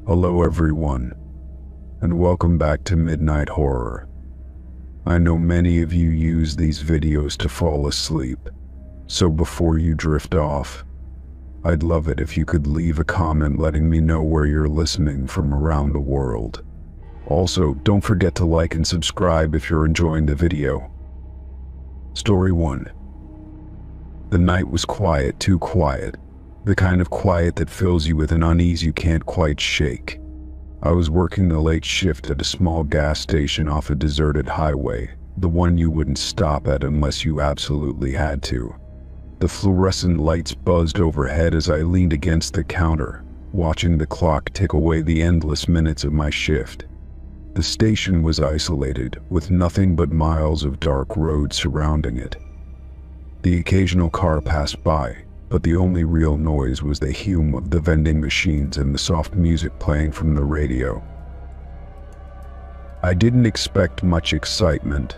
Hello everyone, and welcome back to Midnight Horror. I know many of you use these videos to fall asleep, so before you drift off, I'd love it if you could leave a comment letting me know where you're listening from around the world. Also, don't forget to like and subscribe if you're enjoying the video. Story 1. The night was quiet, too quiet. The kind of quiet that fills you with an unease you can't quite shake. I was working the late shift at a small gas station off a deserted highway, the one you wouldn't stop at unless you absolutely had to. The fluorescent lights buzzed overhead as I leaned against the counter, watching the clock tick away the endless minutes of my shift. The station was isolated, with nothing but miles of dark road surrounding it. The occasional car passed by, but the only real noise was the hum of the vending machines and the soft music playing from the radio. I didn't expect much excitement,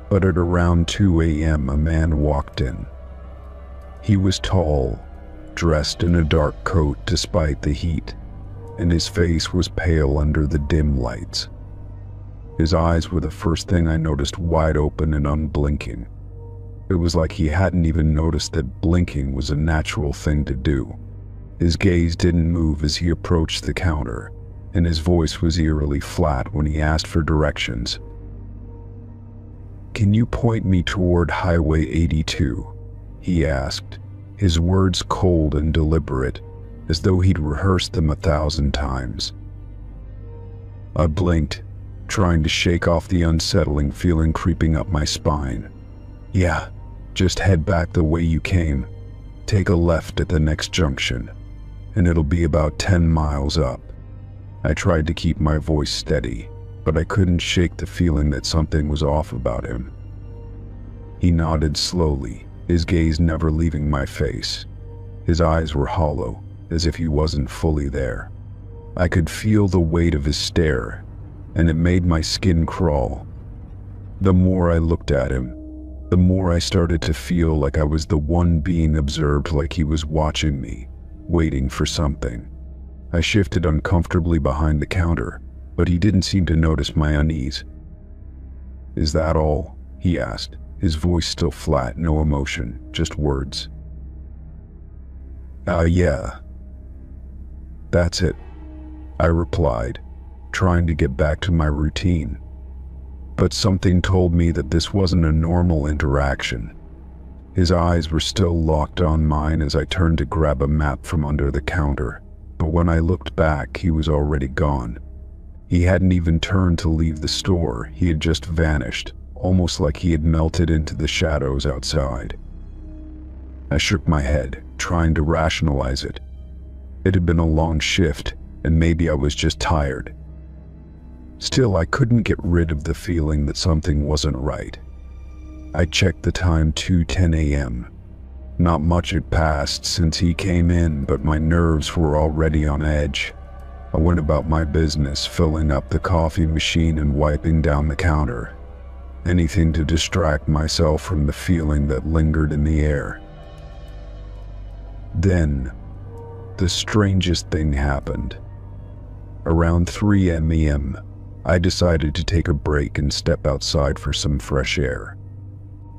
but at around 2 a.m. a man walked in. He was tall, dressed in a dark coat despite the heat, and his face was pale under the dim lights. His eyes were the first thing I noticed, wide open and unblinking. It was like he hadn't even noticed that blinking was a natural thing to do. His gaze didn't move as he approached the counter, and his voice was eerily flat when he asked for directions. "Can you point me toward Highway 82? He asked, his words cold and deliberate, as though he'd rehearsed them 1,000 times. I blinked, trying to shake off the unsettling feeling creeping up my spine. "Yeah. Just head back the way you came. Take a left at the next junction, and it'll be about 10 miles up." I tried to keep my voice steady, but I couldn't shake the feeling that something was off about him. He nodded slowly, his gaze never leaving my face. His eyes were hollow, as if he wasn't fully there. I could feel the weight of his stare, and it made my skin crawl. The more I looked at him, the more I started to feel like I was the one being observed, like he was watching me, waiting for something. I shifted uncomfortably behind the counter, but he didn't seem to notice my unease. "Is that all?" he asked, his voice still flat, no emotion, just words. Yeah. That's it," I replied, trying to get back to my routine. But something told me that this wasn't a normal interaction. His eyes were still locked on mine as I turned to grab a map from under the counter, but when I looked back, he was already gone. He hadn't even turned to leave the store, he had just vanished, almost like he had melted into the shadows outside. I shook my head, trying to rationalize it. It had been a long shift, and maybe I was just tired. Still, I couldn't get rid of the feeling that something wasn't right. I checked the time, 2:10 a.m. Not much had passed since he came in, but my nerves were already on edge. I went about my business, filling up the coffee machine and wiping down the counter. Anything to distract myself from the feeling that lingered in the air. Then, the strangest thing happened. Around 3 a.m., I decided to take a break and step outside for some fresh air.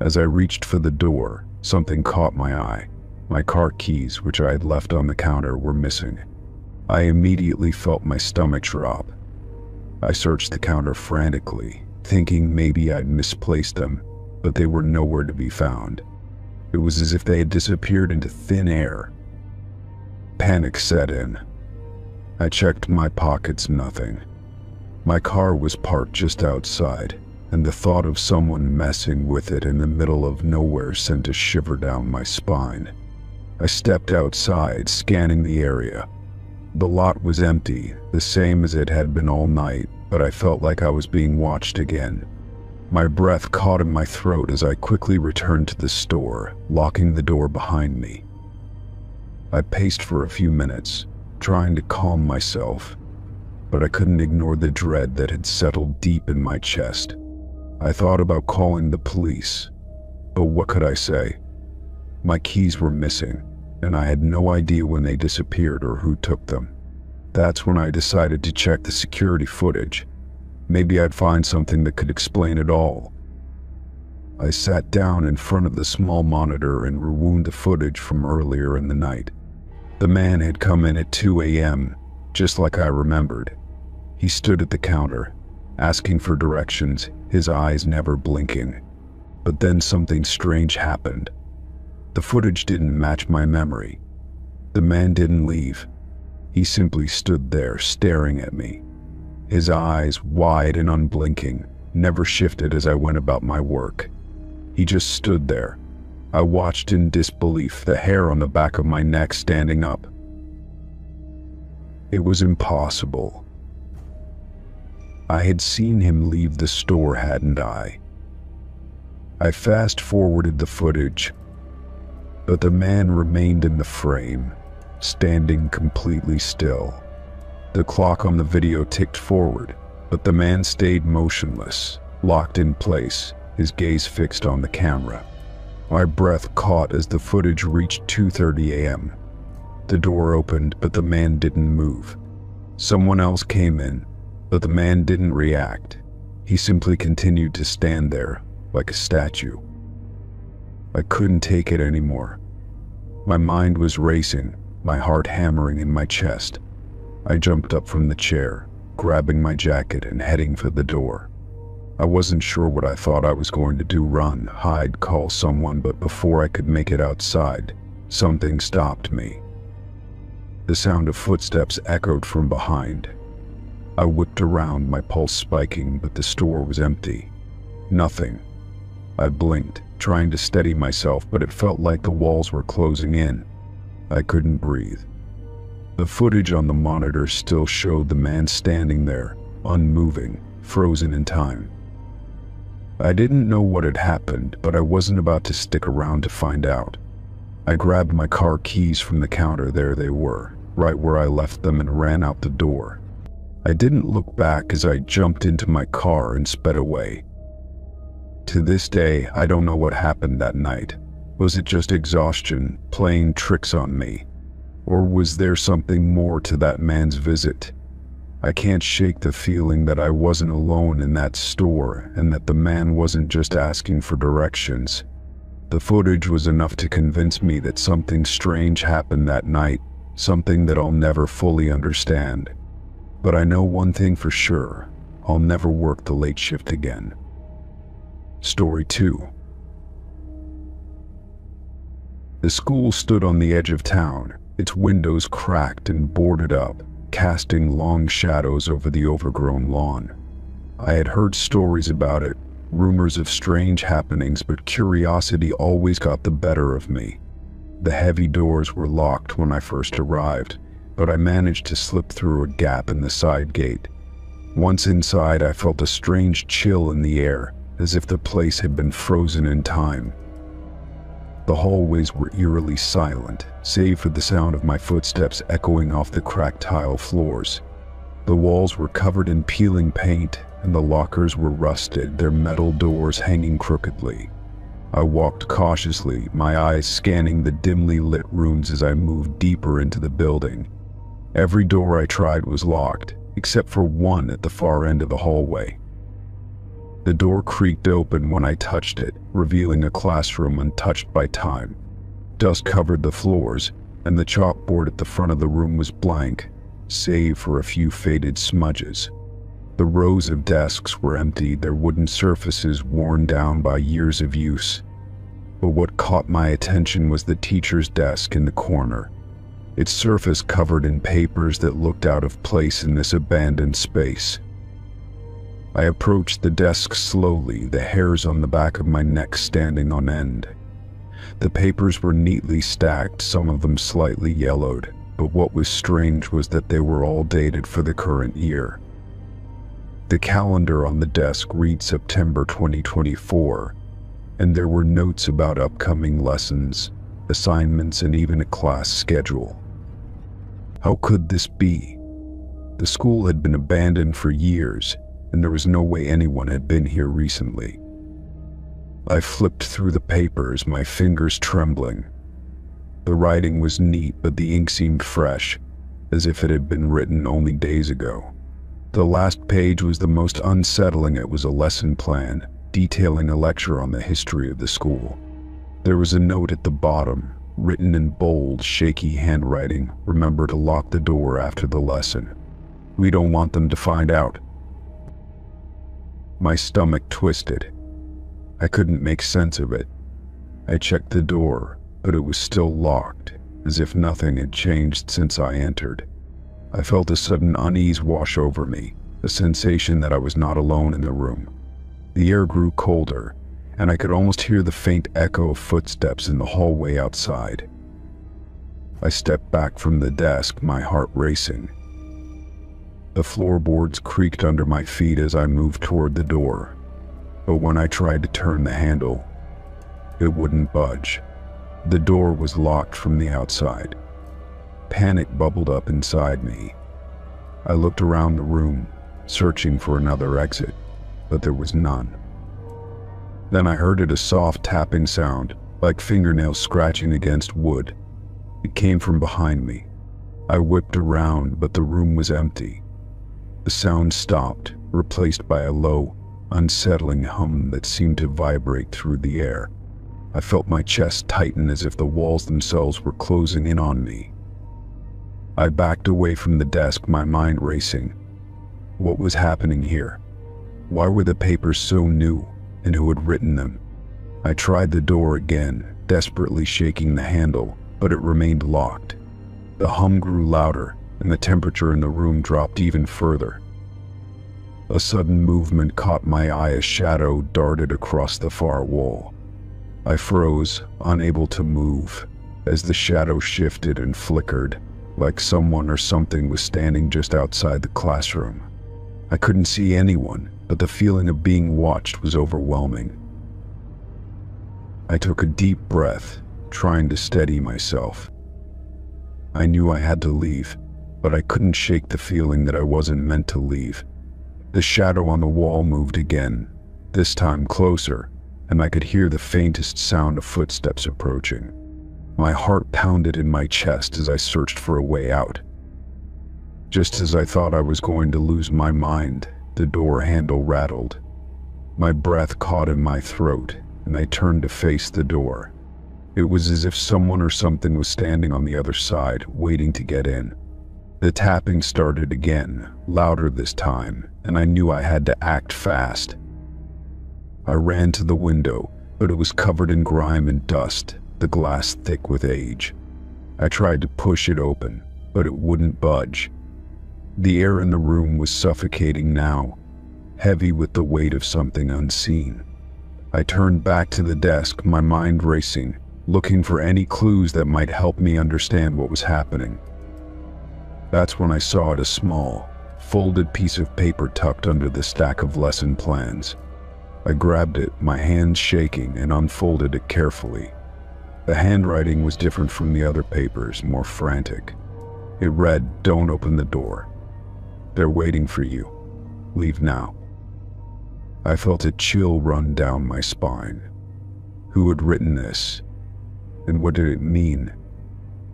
As I reached for the door, something caught my eye. My car keys, which I had left on the counter, were missing. I immediately felt my stomach drop. I searched the counter frantically, thinking maybe I'd misplaced them, but they were nowhere to be found. It was as if they had disappeared into thin air. Panic set in. I checked my pockets, nothing. My car was parked just outside, and the thought of someone messing with it in the middle of nowhere sent a shiver down my spine. I stepped outside, scanning the area. The lot was empty, the same as it had been all night, but I felt like I was being watched again. My breath caught in my throat as I quickly returned to the store, locking the door behind me. I paced for a few minutes, trying to calm myself, but I couldn't ignore the dread that had settled deep in my chest. I thought about calling the police, but what could I say? My keys were missing, and I had no idea when they disappeared or who took them. That's when I decided to check the security footage. Maybe I'd find something that could explain it all. I sat down in front of the small monitor and rewound the footage from earlier in the night. The man had come in at 2 a.m., just like I remembered. He stood at the counter, asking for directions, his eyes never blinking. But then something strange happened. The footage didn't match my memory. The man didn't leave. He simply stood there, staring at me. His eyes, wide and unblinking, never shifted as I went about my work. He just stood there. I watched in disbelief, the hair on the back of my neck standing up. It was impossible. I had seen him leave the store, hadn't I? I fast-forwarded the footage, but the man remained in the frame, standing completely still. The clock on the video ticked forward, but the man stayed motionless, locked in place, his gaze fixed on the camera. My breath caught as the footage reached 2:30 a.m. The door opened, but the man didn't move. Someone else came in, but the man didn't react. He simply continued to stand there, like a statue. I couldn't take it anymore. My mind was racing, my heart hammering in my chest. I jumped up from the chair, grabbing my jacket and heading for the door. I wasn't sure what I thought I was going to do, run, hide, call someone, but before I could make it outside, something stopped me. The sound of footsteps echoed from behind. I whipped around, my pulse spiking, but the store was empty. Nothing. I blinked, trying to steady myself, but it felt like the walls were closing in. I couldn't breathe. The footage on the monitor still showed the man standing there, unmoving, frozen in time. I didn't know what had happened, but I wasn't about to stick around to find out. I grabbed my car keys from the counter, there they were, right where I left them, and ran out the door. I didn't look back as I jumped into my car and sped away. To this day, I don't know what happened that night. Was it just exhaustion, playing tricks on me? Or was there something more to that man's visit? I can't shake the feeling that I wasn't alone in that store and that the man wasn't just asking for directions. The footage was enough to convince me that something strange happened that night, something that I'll never fully understand. But I know one thing for sure, I'll never work the late shift again. Story 2. The school stood on the edge of town, its windows cracked and boarded up, casting long shadows over the overgrown lawn. I had heard stories about it, rumors of strange happenings, but curiosity always got the better of me. The heavy doors were locked when I first arrived, but I managed to slip through a gap in the side gate. Once inside, I felt a strange chill in the air, as if the place had been frozen in time. The hallways were eerily silent, save for the sound of my footsteps echoing off the cracked tile floors. The walls were covered in peeling paint, and the lockers were rusted, their metal doors hanging crookedly. I walked cautiously, my eyes scanning the dimly lit rooms as I moved deeper into the building. Every door I tried was locked, except for one at the far end of the hallway. The door creaked open when I touched it, revealing a classroom untouched by time. Dust covered the floors, and the chalkboard at the front of the room was blank, save for a few faded smudges. The rows of desks were empty, their wooden surfaces worn down by years of use. But what caught my attention was the teacher's desk in the corner, its surface covered in papers that looked out of place in this abandoned space. I approached the desk slowly, the hairs on the back of my neck standing on end. The papers were neatly stacked, some of them slightly yellowed, but what was strange was that they were all dated for the current year. The calendar on the desk read September 2024, and there were notes about upcoming lessons, assignments, and even a class schedule. How could this be? The school had been abandoned for years, and there was no way anyone had been here recently. I flipped through the papers, my fingers trembling. The writing was neat, but the ink seemed fresh, as if it had been written only days ago. The last page was the most unsettling. It was a lesson plan, detailing a lecture on the history of the school. There was a note at the bottom, written in bold, shaky handwriting: "Remember to lock the door after the lesson. We don't want them to find out." My stomach twisted. I couldn't make sense of it. I checked the door, but it was still locked, as if nothing had changed since I entered. I felt a sudden unease wash over me, a sensation that I was not alone in the room. The air grew colder, and I could almost hear the faint echo of footsteps in the hallway outside. I stepped back from the desk, my heart racing. The floorboards creaked under my feet as I moved toward the door, but when I tried to turn the handle, it wouldn't budge. The door was locked from the outside. Panic bubbled up inside me. I looked around the room, searching for another exit, but there was none. Then I heard a soft tapping sound, like fingernails scratching against wood. It came from behind me. I whipped around, but the room was empty. The sound stopped, replaced by a low, unsettling hum that seemed to vibrate through the air. I felt my chest tighten as if the walls themselves were closing in on me. I backed away from the desk, my mind racing. What was happening here? Why were the papers so new, and who had written them? I tried the door again, desperately shaking the handle, but it remained locked. The hum grew louder, and the temperature in the room dropped even further. A sudden movement caught my eye. A shadow darted across the far wall. I froze, unable to move, as the shadow shifted and flickered, like someone or something was standing just outside the classroom. I couldn't see anyone, but the feeling of being watched was overwhelming. I took a deep breath, trying to steady myself. I knew I had to leave, but I couldn't shake the feeling that I wasn't meant to leave. The shadow on the wall moved again, this time closer, and I could hear the faintest sound of footsteps approaching. My heart pounded in my chest as I searched for a way out. Just as I thought I was going to lose my mind, the door handle rattled. My breath caught in my throat, and I turned to face the door. It was as if someone or something was standing on the other side, waiting to get in. The tapping started again, louder this time, and I knew I had to act fast. I ran to the window, but it was covered in grime and dust, the glass thick with age. I tried to push it open, but it wouldn't budge. The air in the room was suffocating now, heavy with the weight of something unseen. I turned back to the desk, my mind racing, looking for any clues that might help me understand what was happening. That's when I saw a small, folded piece of paper tucked under the stack of lesson plans. I grabbed it, my hands shaking, and unfolded it carefully. The handwriting was different from the other papers, more frantic. It read, "Don't open the door. They're waiting for you. Leave now." I felt a chill run down my spine. Who had written this? And what did it mean?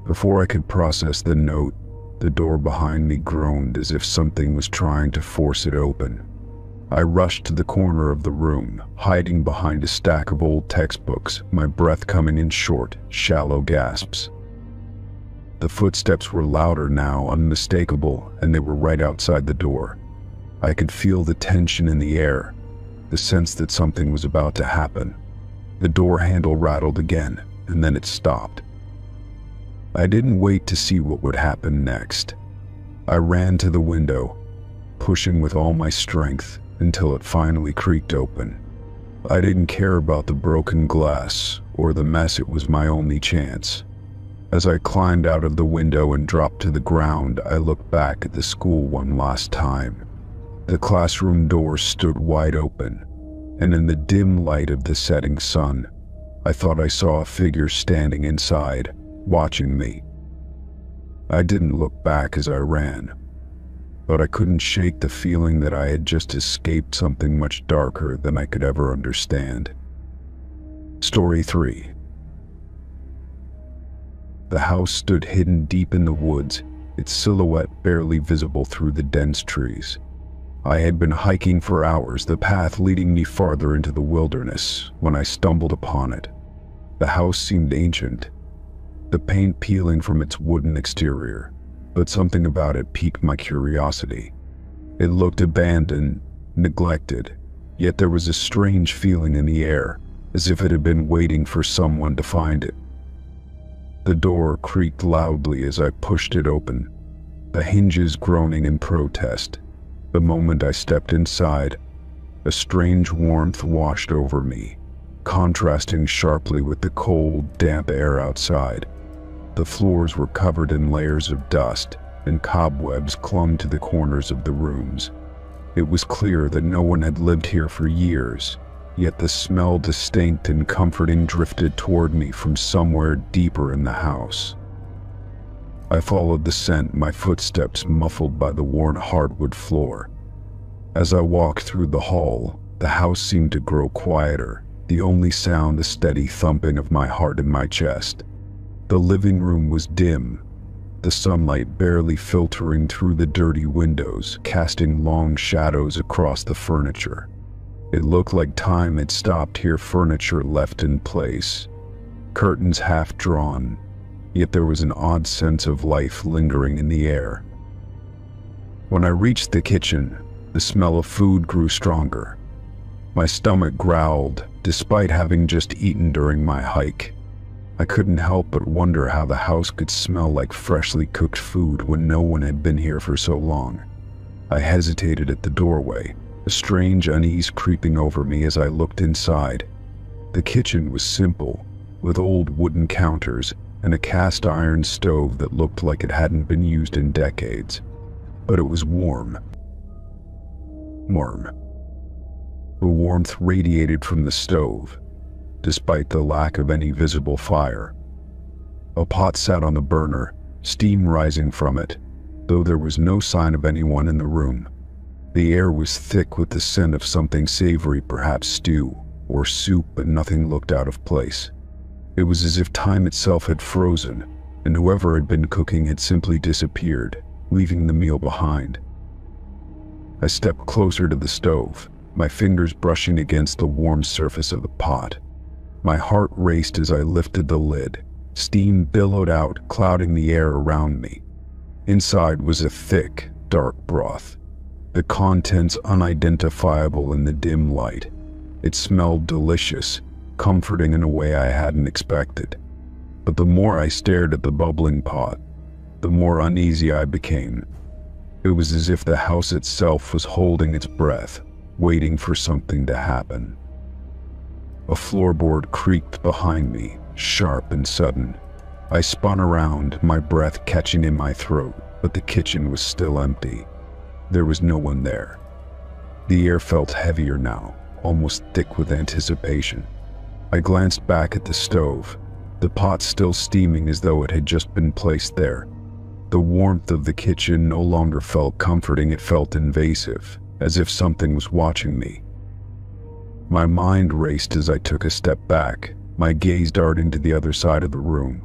Before I could process the note, the door behind me groaned as if something was trying to force it open. I rushed to the corner of the room, hiding behind a stack of old textbooks, my breath coming in short, shallow gasps. The footsteps were louder now, unmistakable, and they were right outside the door. I could feel the tension in the air, the sense that something was about to happen. The door handle rattled again, and then it stopped. I didn't wait to see what would happen next. I ran to the window, pushing with all my strength until it finally creaked open. I didn't care about the broken glass or the mess. It was my only chance. As I climbed out of the window and dropped to the ground, I looked back at the school one last time. The classroom door stood wide open, and in the dim light of the setting sun, I thought I saw a figure standing inside, watching me. I didn't look back as I ran, but I couldn't shake the feeling that I had just escaped something much darker than I could ever understand. Story 3. The house stood hidden deep in the woods, its silhouette barely visible through the dense trees. I had been hiking for hours, the path leading me farther into the wilderness, when I stumbled upon it. The house seemed ancient, the paint peeling from its wooden exterior, but something about it piqued my curiosity. It looked abandoned, neglected, yet there was a strange feeling in the air, as if it had been waiting for someone to find it. The door creaked loudly as I pushed it open, the hinges groaning in protest. The moment I stepped inside, a strange warmth washed over me, contrasting sharply with the cold, damp air outside. The floors were covered in layers of dust, and cobwebs clung to the corners of the rooms. It was clear that no one had lived here for years, yet the smell, distinct and comforting, drifted toward me from somewhere deeper in the house. I followed the scent, my footsteps muffled by the worn hardwood floor. As I walked through the hall, the house seemed to grow quieter, the only sound the steady thumping of my heart in my chest. The living room was dim, the sunlight barely filtering through the dirty windows, casting long shadows across the furniture. It looked like time had stopped here, furniture left in place, curtains half drawn, yet there was an odd sense of life lingering in the air. When I reached the kitchen, the smell of food grew stronger. My stomach growled, despite having just eaten during my hike. I couldn't help but wonder how the house could smell like freshly cooked food when no one had been here for so long. I hesitated at the doorway, a strange unease creeping over me as I looked inside. The kitchen was simple, with old wooden counters and a cast iron stove that looked like it hadn't been used in decades. But it was warm. The warmth radiated from the stove, despite the lack of any visible fire. A pot sat on the burner, steam rising from it, though there was no sign of anyone in the room. The air was thick with the scent of something savory, perhaps stew or soup, but nothing looked out of place. It was as if time itself had frozen, and whoever had been cooking had simply disappeared, leaving the meal behind. I stepped closer to the stove, my fingers brushing against the warm surface of the pot. My heart raced as I lifted the lid. Steam billowed out, clouding the air around me. Inside was a thick, dark broth, the contents unidentifiable in the dim light. It smelled delicious, comforting in a way I hadn't expected. But the more I stared at the bubbling pot, the more uneasy I became. It was as if the house itself was holding its breath, waiting for something to happen. A floorboard creaked behind me, sharp and sudden. I spun around, my breath catching in my throat, but the kitchen was still empty. There was no one there. The air felt heavier now, almost thick with anticipation. I glanced back at the stove, the pot still steaming as though it had just been placed there. The warmth of the kitchen no longer felt comforting, it felt invasive, as if something was watching me. My mind raced as I took a step back, my gaze darting to the other side of the room.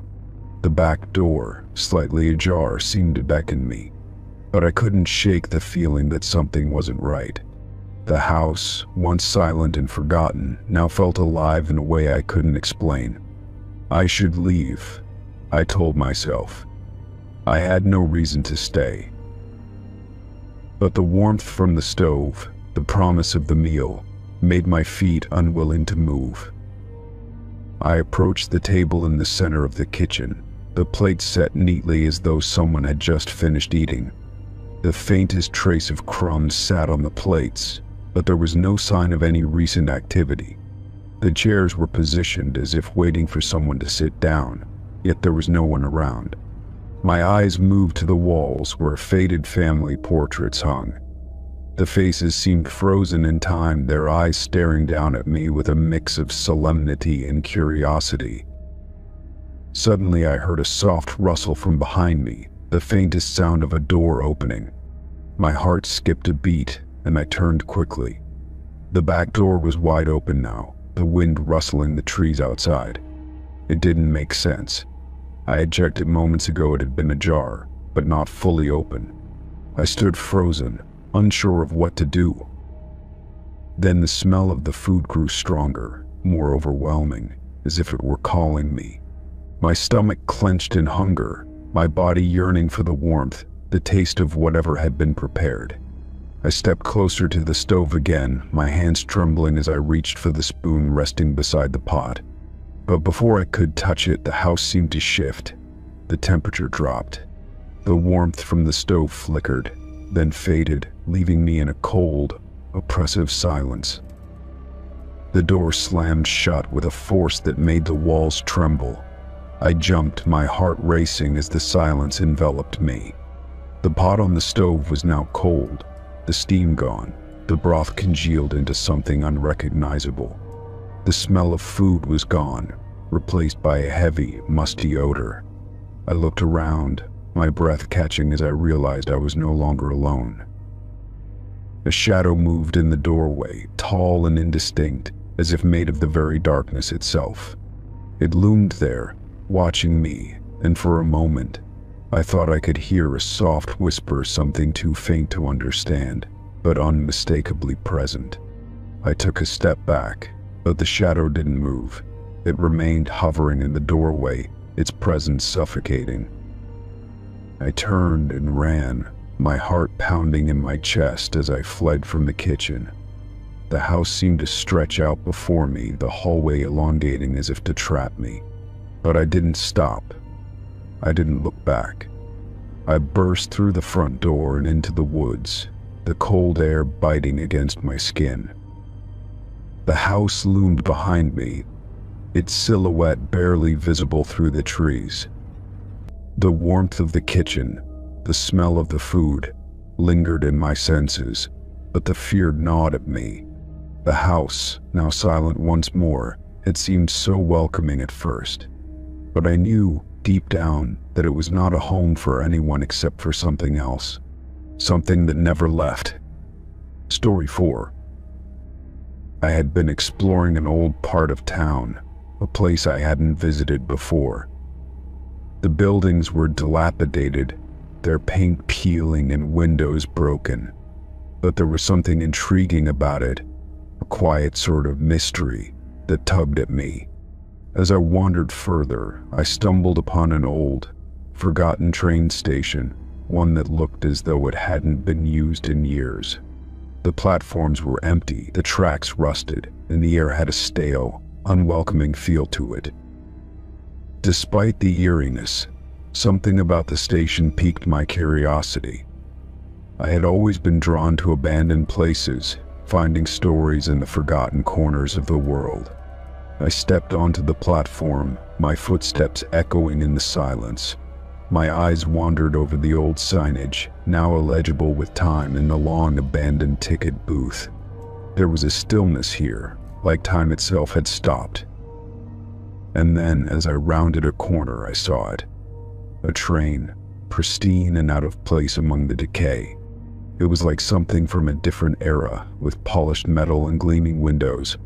The back door, slightly ajar, seemed to beckon me, but I couldn't shake the feeling that something wasn't right. The house, once silent and forgotten, now felt alive in a way I couldn't explain. I should leave, I told myself. I had no reason to stay. But the warmth from the stove, the promise of the meal, made my feet unwilling to move. I approached the table in the center of the kitchen, the plates set neatly as though someone had just finished eating. The faintest trace of crumbs sat on the plates, but there was no sign of any recent activity. The chairs were positioned as if waiting for someone to sit down, yet there was no one around. My eyes moved to the walls where faded family portraits hung. The faces seemed frozen in time, their eyes staring down at me with a mix of solemnity and curiosity. Suddenly I heard a soft rustle from behind me, the faintest sound of a door opening. My heart skipped a beat, and I turned quickly. The back door was wide open now, the wind rustling the trees outside. It didn't make sense. I had checked it moments ago, it had been ajar, but not fully open. I stood frozen, unsure of what to do. Then the smell of the food grew stronger, more overwhelming, as if it were calling me. My stomach clenched in hunger, my body yearning for the warmth, the taste of whatever had been prepared. I stepped closer to the stove again, my hands trembling as I reached for the spoon resting beside the pot. But before I could touch it, the house seemed to shift. The temperature dropped. The warmth from the stove flickered, then faded, leaving me in a cold, oppressive silence. The door slammed shut with a force that made the walls tremble. I jumped, my heart racing as the silence enveloped me. The pot on the stove was now cold, the steam gone, the broth congealed into something unrecognizable. The smell of food was gone, replaced by a heavy, musty odor. I looked around, my breath catching as I realized I was no longer alone. A shadow moved in the doorway, tall and indistinct, as if made of the very darkness itself. It loomed there, watching me, and for a moment, I thought I could hear a soft whisper, something too faint to understand, but unmistakably present. I took a step back, but the shadow didn't move. It remained hovering in the doorway, its presence suffocating. I turned and ran, my heart pounding in my chest as I fled from the kitchen. The house seemed to stretch out before me, the hallway elongating as if to trap me. But I didn't stop. I didn't look back. I burst through the front door and into the woods, the cold air biting against my skin. The house loomed behind me, its silhouette barely visible through the trees. The warmth of the kitchen, the smell of the food, lingered in my senses, but the fear gnawed at me. The house, now silent once more, had seemed so welcoming at first. But I knew, deep down, that it was not a home for anyone except for something else. Something that never left. Story 4. I had been exploring an old part of town, a place I hadn't visited before. The buildings were dilapidated, their paint peeling and windows broken. But there was something intriguing about it, a quiet sort of mystery that tugged at me. As I wandered further, I stumbled upon an old, forgotten train station, one that looked as though it hadn't been used in years. The platforms were empty, the tracks rusted, and the air had a stale, unwelcoming feel to it. Despite the eeriness, something about the station piqued my curiosity. I had always been drawn to abandoned places, finding stories in the forgotten corners of the world. I stepped onto the platform, my footsteps echoing in the silence. My eyes wandered over the old signage, now illegible with time, in the long abandoned ticket booth. There was a stillness here, like time itself had stopped. And then, as I rounded a corner, I saw it. A train, pristine and out of place among the decay. It was like something from a different era, with polished metal and gleaming windows.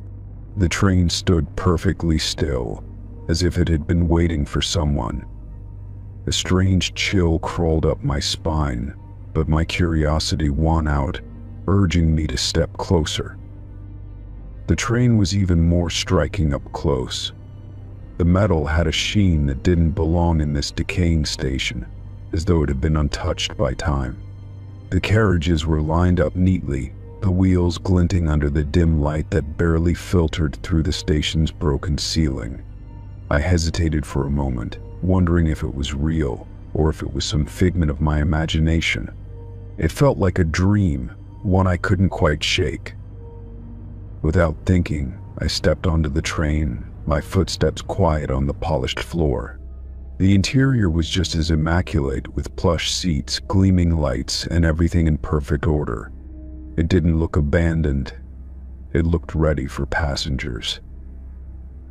The train stood perfectly still, as if it had been waiting for someone. A strange chill crawled up my spine, but my curiosity won out, urging me to step closer. The train was even more striking up close. The metal had a sheen that didn't belong in this decaying station, as though it had been untouched by time. The carriages were lined up neatly, the wheels glinting under the dim light that barely filtered through the station's broken ceiling. I hesitated for a moment, wondering if it was real, or if it was some figment of my imagination. It felt like a dream, one I couldn't quite shake. Without thinking, I stepped onto the train, my footsteps quiet on the polished floor. The interior was just as immaculate, with plush seats, gleaming lights, and everything in perfect order. It didn't look abandoned. It looked ready for passengers.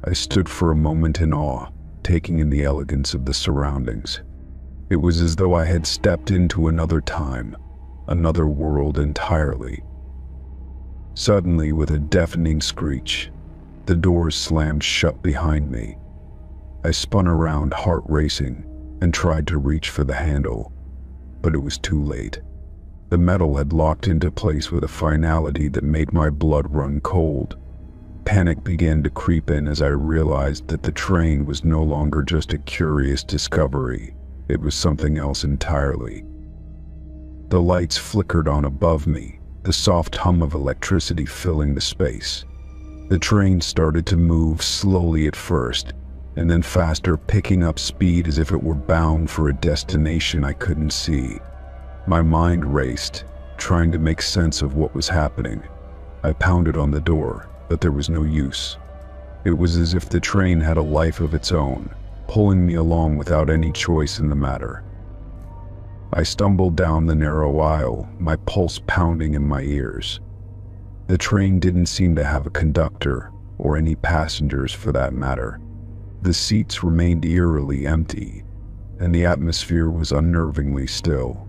I stood for a moment in awe, taking in the elegance of the surroundings. It was as though I had stepped into another time, another world entirely. Suddenly, with a deafening screech, the doors slammed shut behind me. I spun around, heart racing, and tried to reach for the handle. but it was too late. The metal had locked into place with a finality that made my blood run cold. Panic began to creep in as I realized that the train was no longer just a curious discovery. It was something else entirely. The lights flickered on above me, the soft hum of electricity filling the space. The train started to move slowly at first, and then faster, picking up speed as if it were bound for a destination I couldn't see. My mind raced, trying to make sense of what was happening. I pounded on the door, but there was no use. It was as if the train had a life of its own, pulling me along without any choice in the matter. I stumbled down the narrow aisle, my pulse pounding in my ears. The train didn't seem to have a conductor, or any passengers for that matter. The seats remained eerily empty, and the atmosphere was unnervingly still.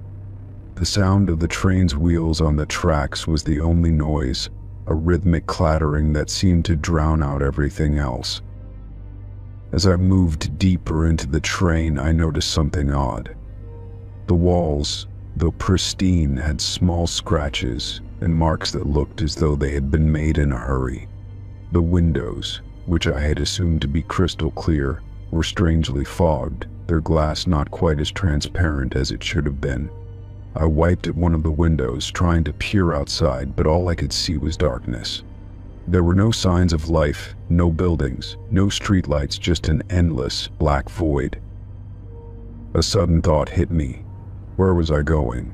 The sound of the train's wheels on the tracks was the only noise, a rhythmic clattering that seemed to drown out everything else. As I moved deeper into the train, I noticed something odd. The walls, though pristine, had small scratches and marks that looked as though they had been made in a hurry. The windows, which I had assumed to be crystal clear, were strangely fogged, their glass not quite as transparent as it should have been. I wiped at one of the windows, trying to peer outside, but all I could see was darkness. There were no signs of life, no buildings, no streetlights, just an endless, black void. A sudden thought hit me. Where was I going?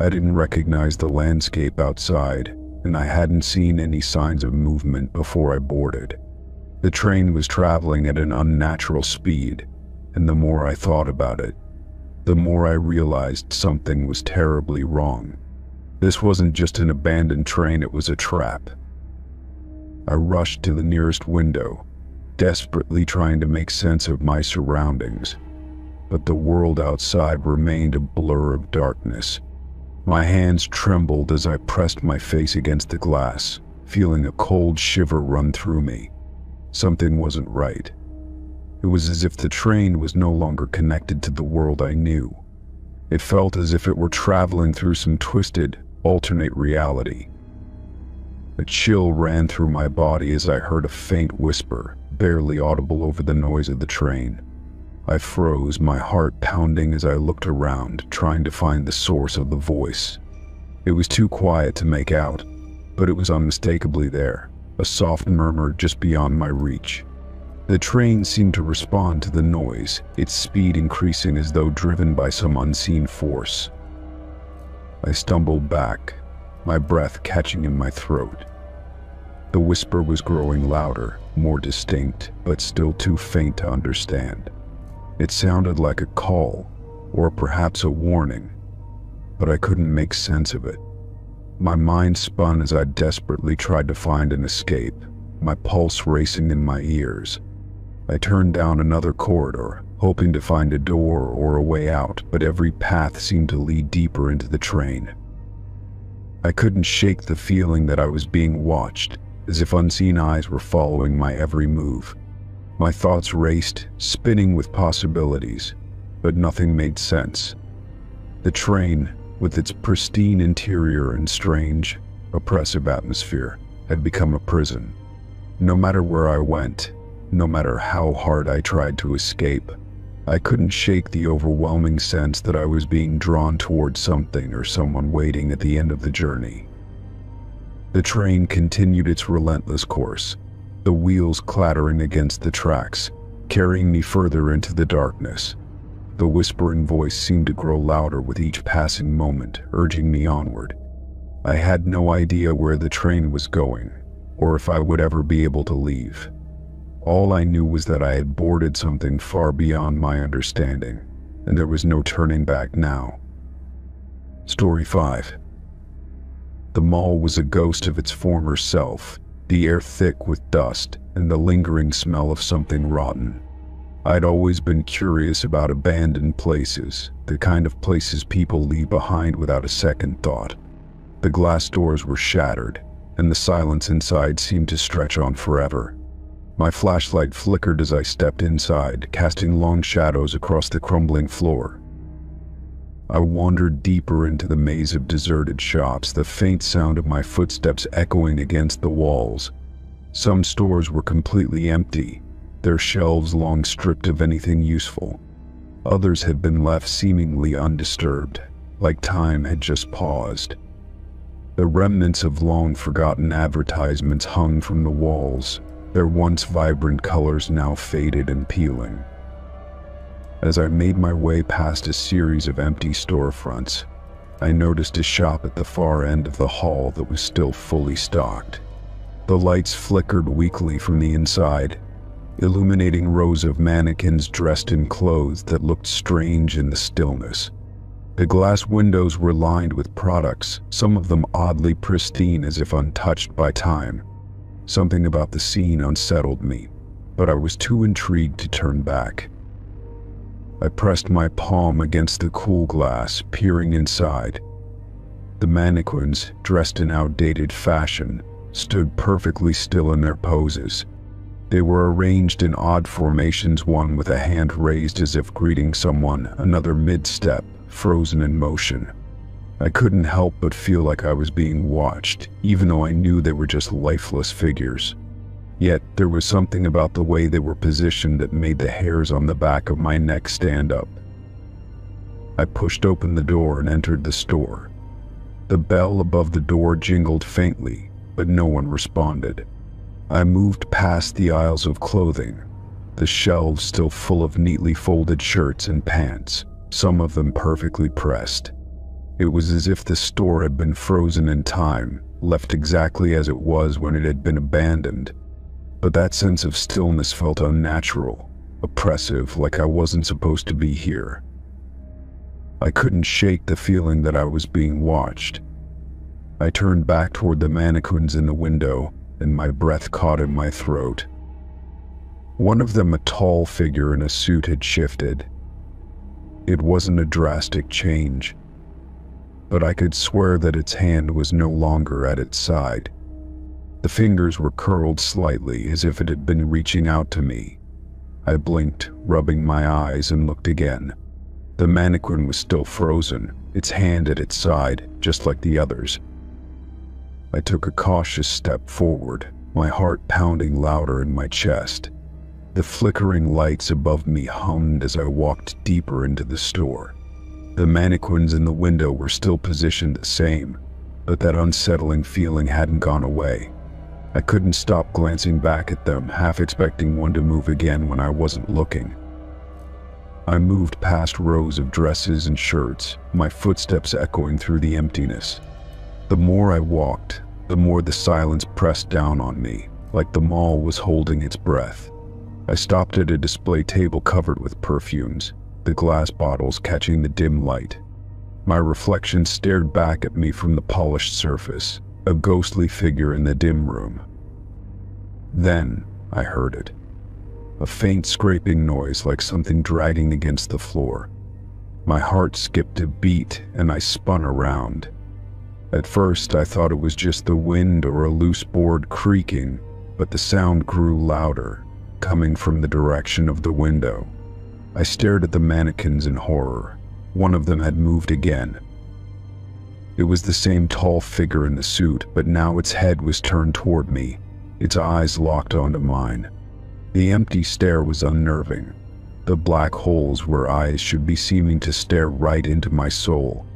I didn't recognize the landscape outside, and I hadn't seen any signs of movement before I boarded. The train was traveling at an unnatural speed, and the more I thought about it, the more I realized something was terribly wrong. This wasn't just an abandoned train, it was a trap. I rushed to the nearest window, desperately trying to make sense of my surroundings, but the world outside remained a blur of darkness. My hands trembled as I pressed my face against the glass, feeling a cold shiver run through me. Something wasn't right. It was as if the train was no longer connected to the world I knew. It felt as if it were traveling through some twisted, alternate reality. A chill ran through my body as I heard a faint whisper, barely audible over the noise of the train. I froze, my heart pounding as I looked around, trying to find the source of the voice. It was too quiet to make out, but it was unmistakably there, a soft murmur just beyond my reach. The train seemed to respond to the noise, its speed increasing as though driven by some unseen force. I stumbled back, my breath catching in my throat. The whisper was growing louder, more distinct, but still too faint to understand. It sounded like a call, or perhaps a warning, but I couldn't make sense of it. My mind spun as I desperately tried to find an escape, my pulse racing in my ears. I turned down another corridor, hoping to find a door or a way out, but every path seemed to lead deeper into the train. I couldn't shake the feeling that I was being watched, as if unseen eyes were following my every move. My thoughts raced, spinning with possibilities, but nothing made sense. The train, with its pristine interior and strange, oppressive atmosphere, had become a prison. No matter where I went, no matter how hard I tried to escape, I couldn't shake the overwhelming sense that I was being drawn toward something or someone waiting at the end of the journey. The train continued its relentless course, the wheels clattering against the tracks, carrying me further into the darkness. The whispering voice seemed to grow louder with each passing moment, urging me onward. I had no idea where the train was going, or if I would ever be able to leave. All I knew was that I had boarded something far beyond my understanding, and there was no turning back now. Story 5. The mall was a ghost of its former self, the air thick with dust and the lingering smell of something rotten. I'd always been curious about abandoned places, the kind of places people leave behind without a second thought. The glass doors were shattered, and the silence inside seemed to stretch on forever. My flashlight flickered as I stepped inside, casting long shadows across the crumbling floor. I wandered deeper into the maze of deserted shops, the faint sound of my footsteps echoing against the walls. Some stores were completely empty, their shelves long stripped of anything useful. Others had been left seemingly undisturbed, like time had just paused. The remnants of long-forgotten advertisements hung from the walls, their once vibrant colors now faded and peeling. As I made my way past a series of empty storefronts, I noticed a shop at the far end of the hall that was still fully stocked. The lights flickered weakly from the inside, illuminating rows of mannequins dressed in clothes that looked strange in the stillness. The glass windows were lined with products, some of them oddly pristine as if untouched by time. Something about the scene unsettled me, but I was too intrigued to turn back. I pressed my palm against the cool glass, peering inside. The mannequins, dressed in outdated fashion, stood perfectly still in their poses. They were arranged in odd formations, one with a hand raised as if greeting someone, another mid-step, frozen in motion. I couldn't help but feel like I was being watched, even though I knew they were just lifeless figures. Yet there was something about the way they were positioned that made the hairs on the back of my neck stand up. I pushed open the door and entered the store. The bell above the door jingled faintly, but no one responded. I moved past the aisles of clothing, the shelves still full of neatly folded shirts and pants, some of them perfectly pressed. It was as if the store had been frozen in time, left exactly as it was when it had been abandoned. But that sense of stillness felt unnatural, oppressive, like I wasn't supposed to be here. I couldn't shake the feeling that I was being watched. I turned back toward the mannequins in the window, and my breath caught in my throat. One of them, a tall figure in a suit, had shifted. It wasn't a drastic change, but I could swear that its hand was no longer at its side. The fingers were curled slightly, as if it had been reaching out to me. I blinked, rubbing my eyes, and looked again. The mannequin was still frozen, its hand at its side, just like the others. I took a cautious step forward, my heart pounding louder in my chest. The flickering lights above me hummed as I walked deeper into the store. The mannequins in the window were still positioned the same, but that unsettling feeling hadn't gone away. I couldn't stop glancing back at them, half expecting one to move again when I wasn't looking. I moved past rows of dresses and shirts, my footsteps echoing through the emptiness. The more I walked, the more the silence pressed down on me, like the mall was holding its breath. I stopped at a display table covered with perfumes, the glass bottles catching the dim light. My reflection stared back at me from the polished surface, a ghostly figure in the dim room. Then I heard it. A faint scraping noise, like something dragging against the floor. My heart skipped a beat and I spun around. At first I thought it was just the wind or a loose board creaking, but the sound grew louder, coming from the direction of the window. I stared at the mannequins in horror. One of them had moved again. It was the same tall figure in the suit, but now its head was turned toward me, its eyes locked onto mine. The empty stare was unnerving, the black holes where eyes should be seeming to stare right into my soul.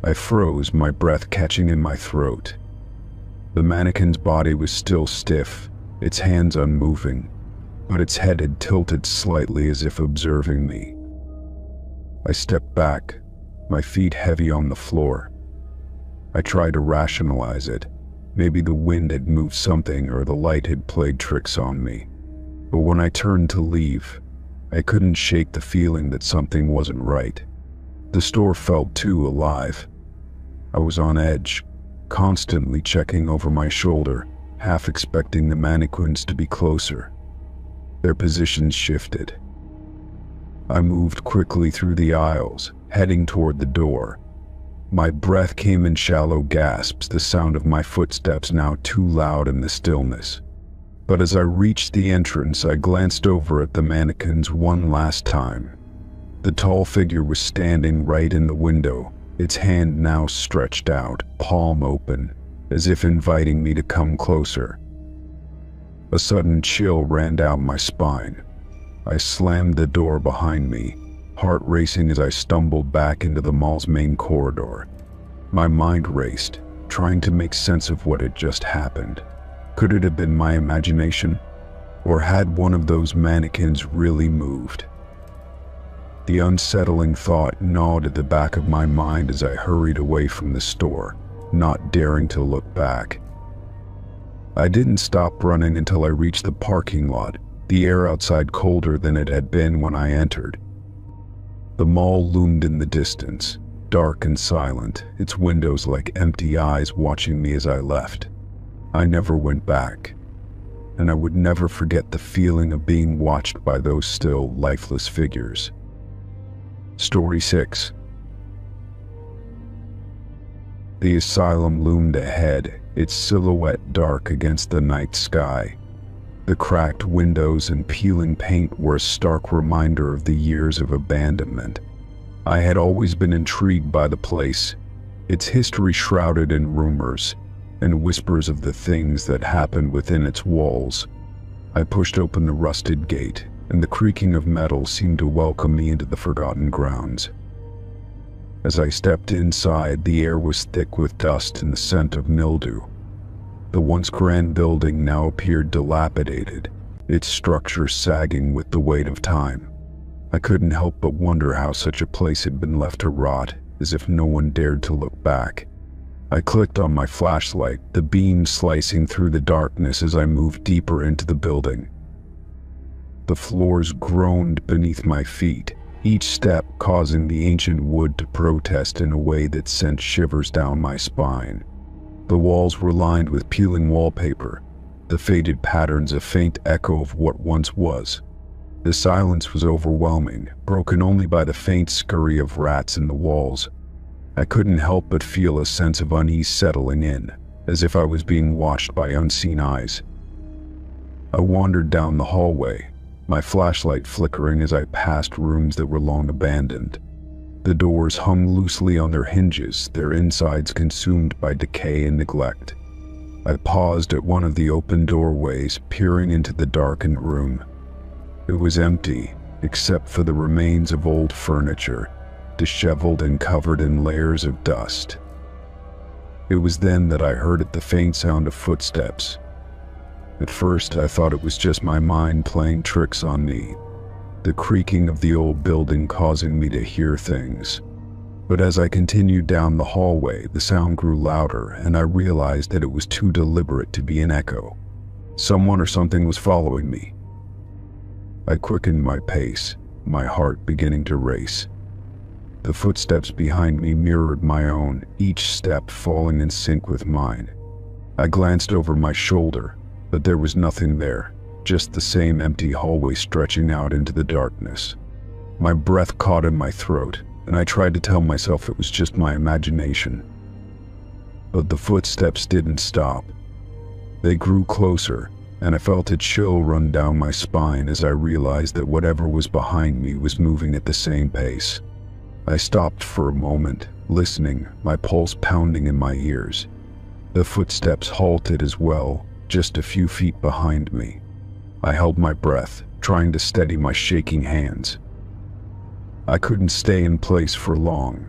I froze, my breath catching in my throat. The mannequin's body was still stiff, its hands unmoving, but its head had tilted slightly as if observing me. I stepped back, my feet heavy on the floor. I tried to rationalize it. Maybe the wind had moved something or the light had played tricks on me. But when I turned to leave, I couldn't shake the feeling that something wasn't right. The store felt too alive. I was on edge, constantly checking over my shoulder, half expecting the mannequins to be closer. Their positions shifted. I moved quickly through the aisles, heading toward the door. My breath came in shallow gasps, the sound of my footsteps now too loud in the stillness. But as I reached the entrance, I glanced over at the mannequins one last time. The tall figure was standing right in the window, its hand now stretched out, palm open, as if inviting me to come closer. A sudden chill ran down my spine. I slammed the door behind me, heart racing as I stumbled back into the mall's main corridor. My mind raced, trying to make sense of what had just happened. Could it have been my imagination? Or had one of those mannequins really moved? The unsettling thought gnawed at the back of my mind as I hurried away from the store, not daring to look back. I didn't stop running until I reached the parking lot, the air outside colder than it had been when I entered. The mall loomed in the distance, dark and silent, its windows like empty eyes watching me as I left. I never went back, and I would never forget the feeling of being watched by those still, lifeless figures. Story 6. The asylum loomed ahead, its silhouette dark against the night sky. The cracked windows and peeling paint were a stark reminder of the years of abandonment. I had always been intrigued by the place, its history shrouded in rumors and whispers of the things that happened within its walls. I pushed open the rusted gate, and the creaking of metal seemed to welcome me into the forgotten grounds. As I stepped inside, the air was thick with dust and the scent of mildew. The once grand building now appeared dilapidated, its structure sagging with the weight of time. I couldn't help but wonder how such a place had been left to rot, as if no one dared to look back. I clicked on my flashlight, the beam slicing through the darkness as I moved deeper into the building. The floors groaned beneath my feet, each step causing the ancient wood to protest in a way that sent shivers down my spine. The walls were lined with peeling wallpaper, the faded patterns a faint echo of what once was. The silence was overwhelming, broken only by the faint scurry of rats in the walls. I couldn't help but feel a sense of unease settling in, as if I was being watched by unseen eyes. I wandered down the hallway, my flashlight flickering as I passed rooms that were long abandoned. The doors hung loosely on their hinges, their insides consumed by decay and neglect. I paused at one of the open doorways, peering into the darkened room. It was empty, except for the remains of old furniture, disheveled and covered in layers of dust. It was then that I heard the faint sound of footsteps. At first, I thought it was just my mind playing tricks on me, the creaking of the old building causing me to hear things. But as I continued down the hallway, the sound grew louder, and I realized that it was too deliberate to be an echo. Someone or something was following me. I quickened my pace, my heart beginning to race. The footsteps behind me mirrored my own, each step falling in sync with mine. I glanced over my shoulder, but there was nothing there, just the same empty hallway stretching out into the darkness. My breath caught in my throat, and I tried to tell myself it was just my imagination. But the footsteps didn't stop. They grew closer, and I felt a chill run down my spine as I realized that whatever was behind me was moving at the same pace. I stopped for a moment, listening, my pulse pounding in my ears. The footsteps halted as well, just a few feet behind me. I held my breath, trying to steady my shaking hands. I couldn't stay in place for long.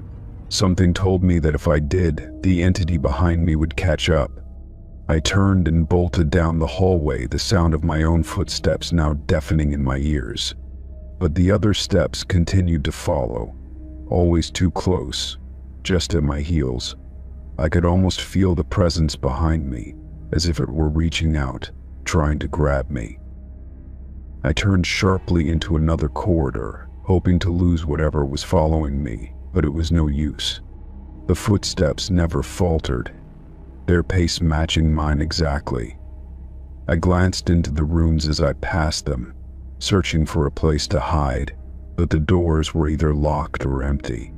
Something told me that if I did, the entity behind me would catch up. I turned and bolted down the hallway, the sound of my own footsteps now deafening in my ears. But the other steps continued to follow, always too close, just at my heels. I could almost feel the presence behind me, as if it were reaching out, trying to grab me. I turned sharply into another corridor, hoping to lose whatever was following me, but it was no use. The footsteps never faltered, their pace matching mine exactly. I glanced into the rooms as I passed them, searching for a place to hide, but the doors were either locked or empty.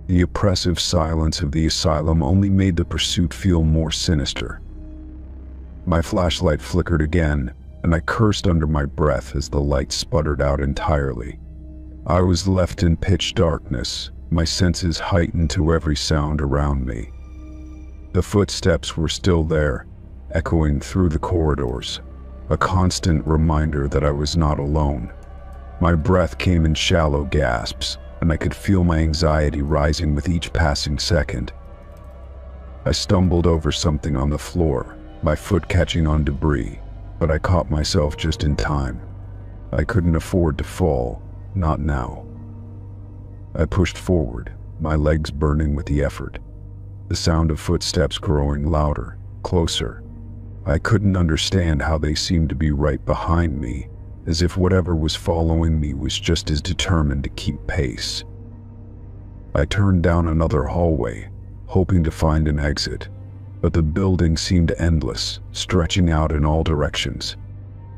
The oppressive silence of the asylum only made the pursuit feel more sinister. My flashlight flickered again, and I cursed under my breath as the light sputtered out entirely. I was left in pitch darkness, my senses heightened to every sound around me. The footsteps were still there, echoing through the corridors, a constant reminder that I was not alone. My breath came in shallow gasps, and I could feel my anxiety rising with each passing second. I stumbled over something on the floor, my foot catching on debris, but I caught myself just in time. I couldn't afford to fall, not now. I pushed forward, my legs burning with the effort. The sound of footsteps growing louder, closer. I couldn't understand how they seemed to be right behind me, as if whatever was following me was just as determined to keep pace. I turned down another hallway, hoping to find an exit, but the building seemed endless, stretching out in all directions.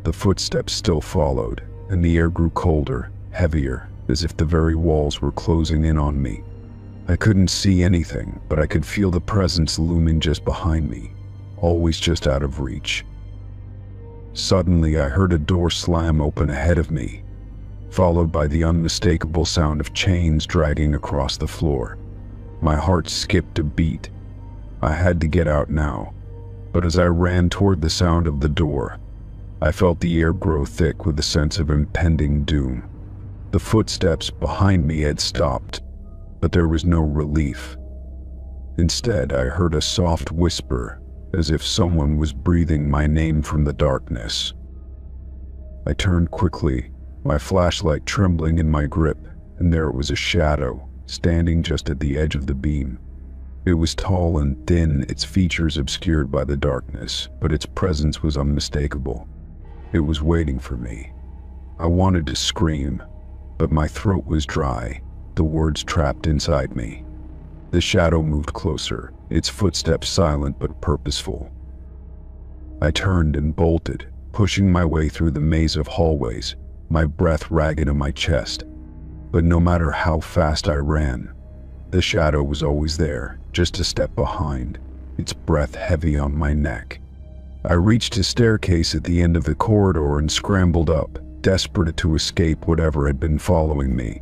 The footsteps still followed, and the air grew colder, heavier, as if the very walls were closing in on me. I couldn't see anything, but I could feel the presence looming just behind me, always just out of reach. Suddenly, I heard a door slam open ahead of me, followed by the unmistakable sound of chains dragging across the floor. My heart skipped a beat. I had to get out now, but as I ran toward the sound of the door, I felt the air grow thick with a sense of impending doom. The footsteps behind me had stopped, but there was no relief. Instead, I heard a soft whisper, as if someone was breathing my name from the darkness. I turned quickly, my flashlight trembling in my grip, and there it was, a shadow, standing just at the edge of the beam. It was tall and thin, its features obscured by the darkness, but its presence was unmistakable. It was waiting for me. I wanted to scream, but my throat was dry, the words trapped inside me. The shadow moved closer, its footsteps silent but purposeful. I turned and bolted, pushing my way through the maze of hallways, my breath ragged in my chest. But no matter how fast I ran, the shadow was always there, just a step behind, its breath heavy on my neck. I reached a staircase at the end of the corridor and scrambled up, desperate to escape whatever had been following me.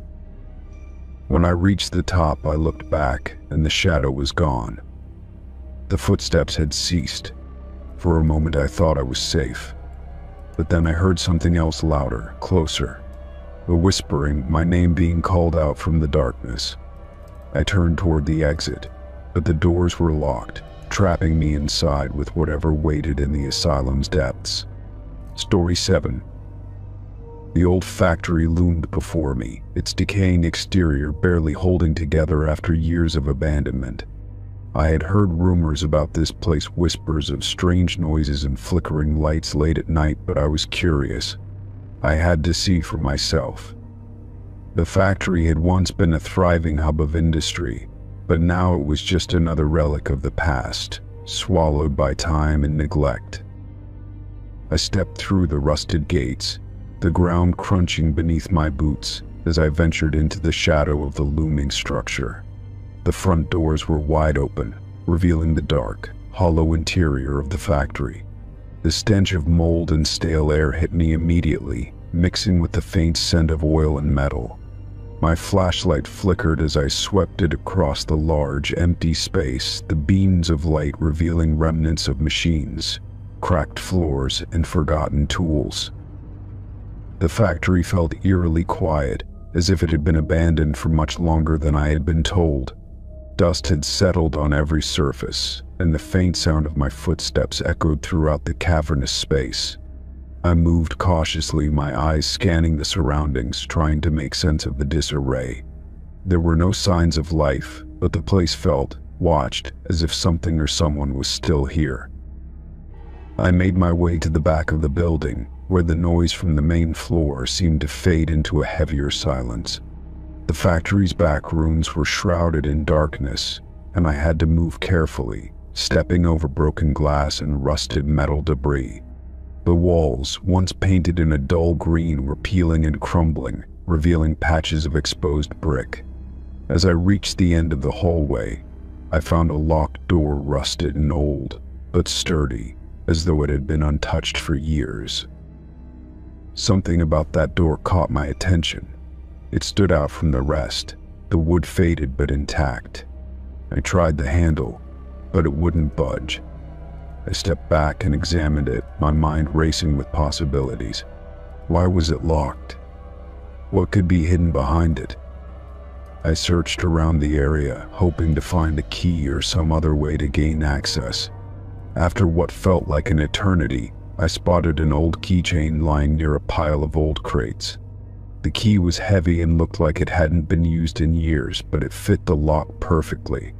When I reached the top, I looked back, and the shadow was gone. The footsteps had ceased. For a moment I thought I was safe. But then I heard something else louder, closer. A whispering, my name being called out from the darkness. I turned toward the exit, but the doors were locked, trapping me inside with whatever waited in the asylum's depths. Story 7. The old factory loomed before me, its decaying exterior barely holding together after years of abandonment. I had heard rumors about this place, whispers of strange noises and flickering lights late at night, but I was curious. I had to see for myself. The factory had once been a thriving hub of industry, but now it was just another relic of the past, swallowed by time and neglect. I stepped through the rusted gates, the ground crunching beneath my boots as I ventured into the shadow of the looming structure. The front doors were wide open, revealing the dark, hollow interior of the factory. The stench of mold and stale air hit me immediately, mixing with the faint scent of oil and metal. My flashlight flickered as I swept it across the large, empty space, the beams of light revealing remnants of machines, cracked floors, and forgotten tools. The factory felt eerily quiet, as if it had been abandoned for much longer than I had been told. Dust had settled on every surface, and the faint sound of my footsteps echoed throughout the cavernous space. I moved cautiously, my eyes scanning the surroundings, trying to make sense of the disarray. There were no signs of life, but the place felt, watched, as if something or someone was still here. I made my way to the back of the building, where the noise from the main floor seemed to fade into a heavier silence. The factory's back rooms were shrouded in darkness, and I had to move carefully, stepping over broken glass and rusted metal debris. The walls, once painted in a dull green, were peeling and crumbling, revealing patches of exposed brick. As I reached the end of the hallway, I found a locked door, rusted and old, but sturdy, as though it had been untouched for years. Something about that door caught my attention. It stood out from the rest, the wood faded but intact. I tried the handle, but it wouldn't budge. I stepped back and examined it, my mind racing with possibilities. Why was it locked? What could be hidden behind it? I searched around the area, hoping to find a key or some other way to gain access. After what felt like an eternity, I spotted an old keychain lying near a pile of old crates. The key was heavy and looked like it hadn't been used in years, but it fit the lock perfectly.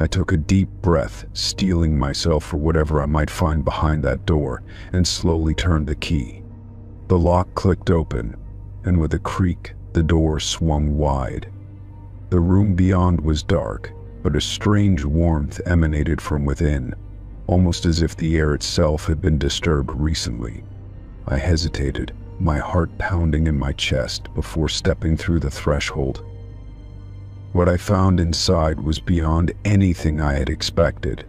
I took a deep breath, steeling myself for whatever I might find behind that door, and slowly turned the key. The lock clicked open, and with a creak, the door swung wide. The room beyond was dark, but a strange warmth emanated from within, almost as if the air itself had been disturbed recently. I hesitated, my heart pounding in my chest before stepping through the threshold. What I found inside was beyond anything I had expected.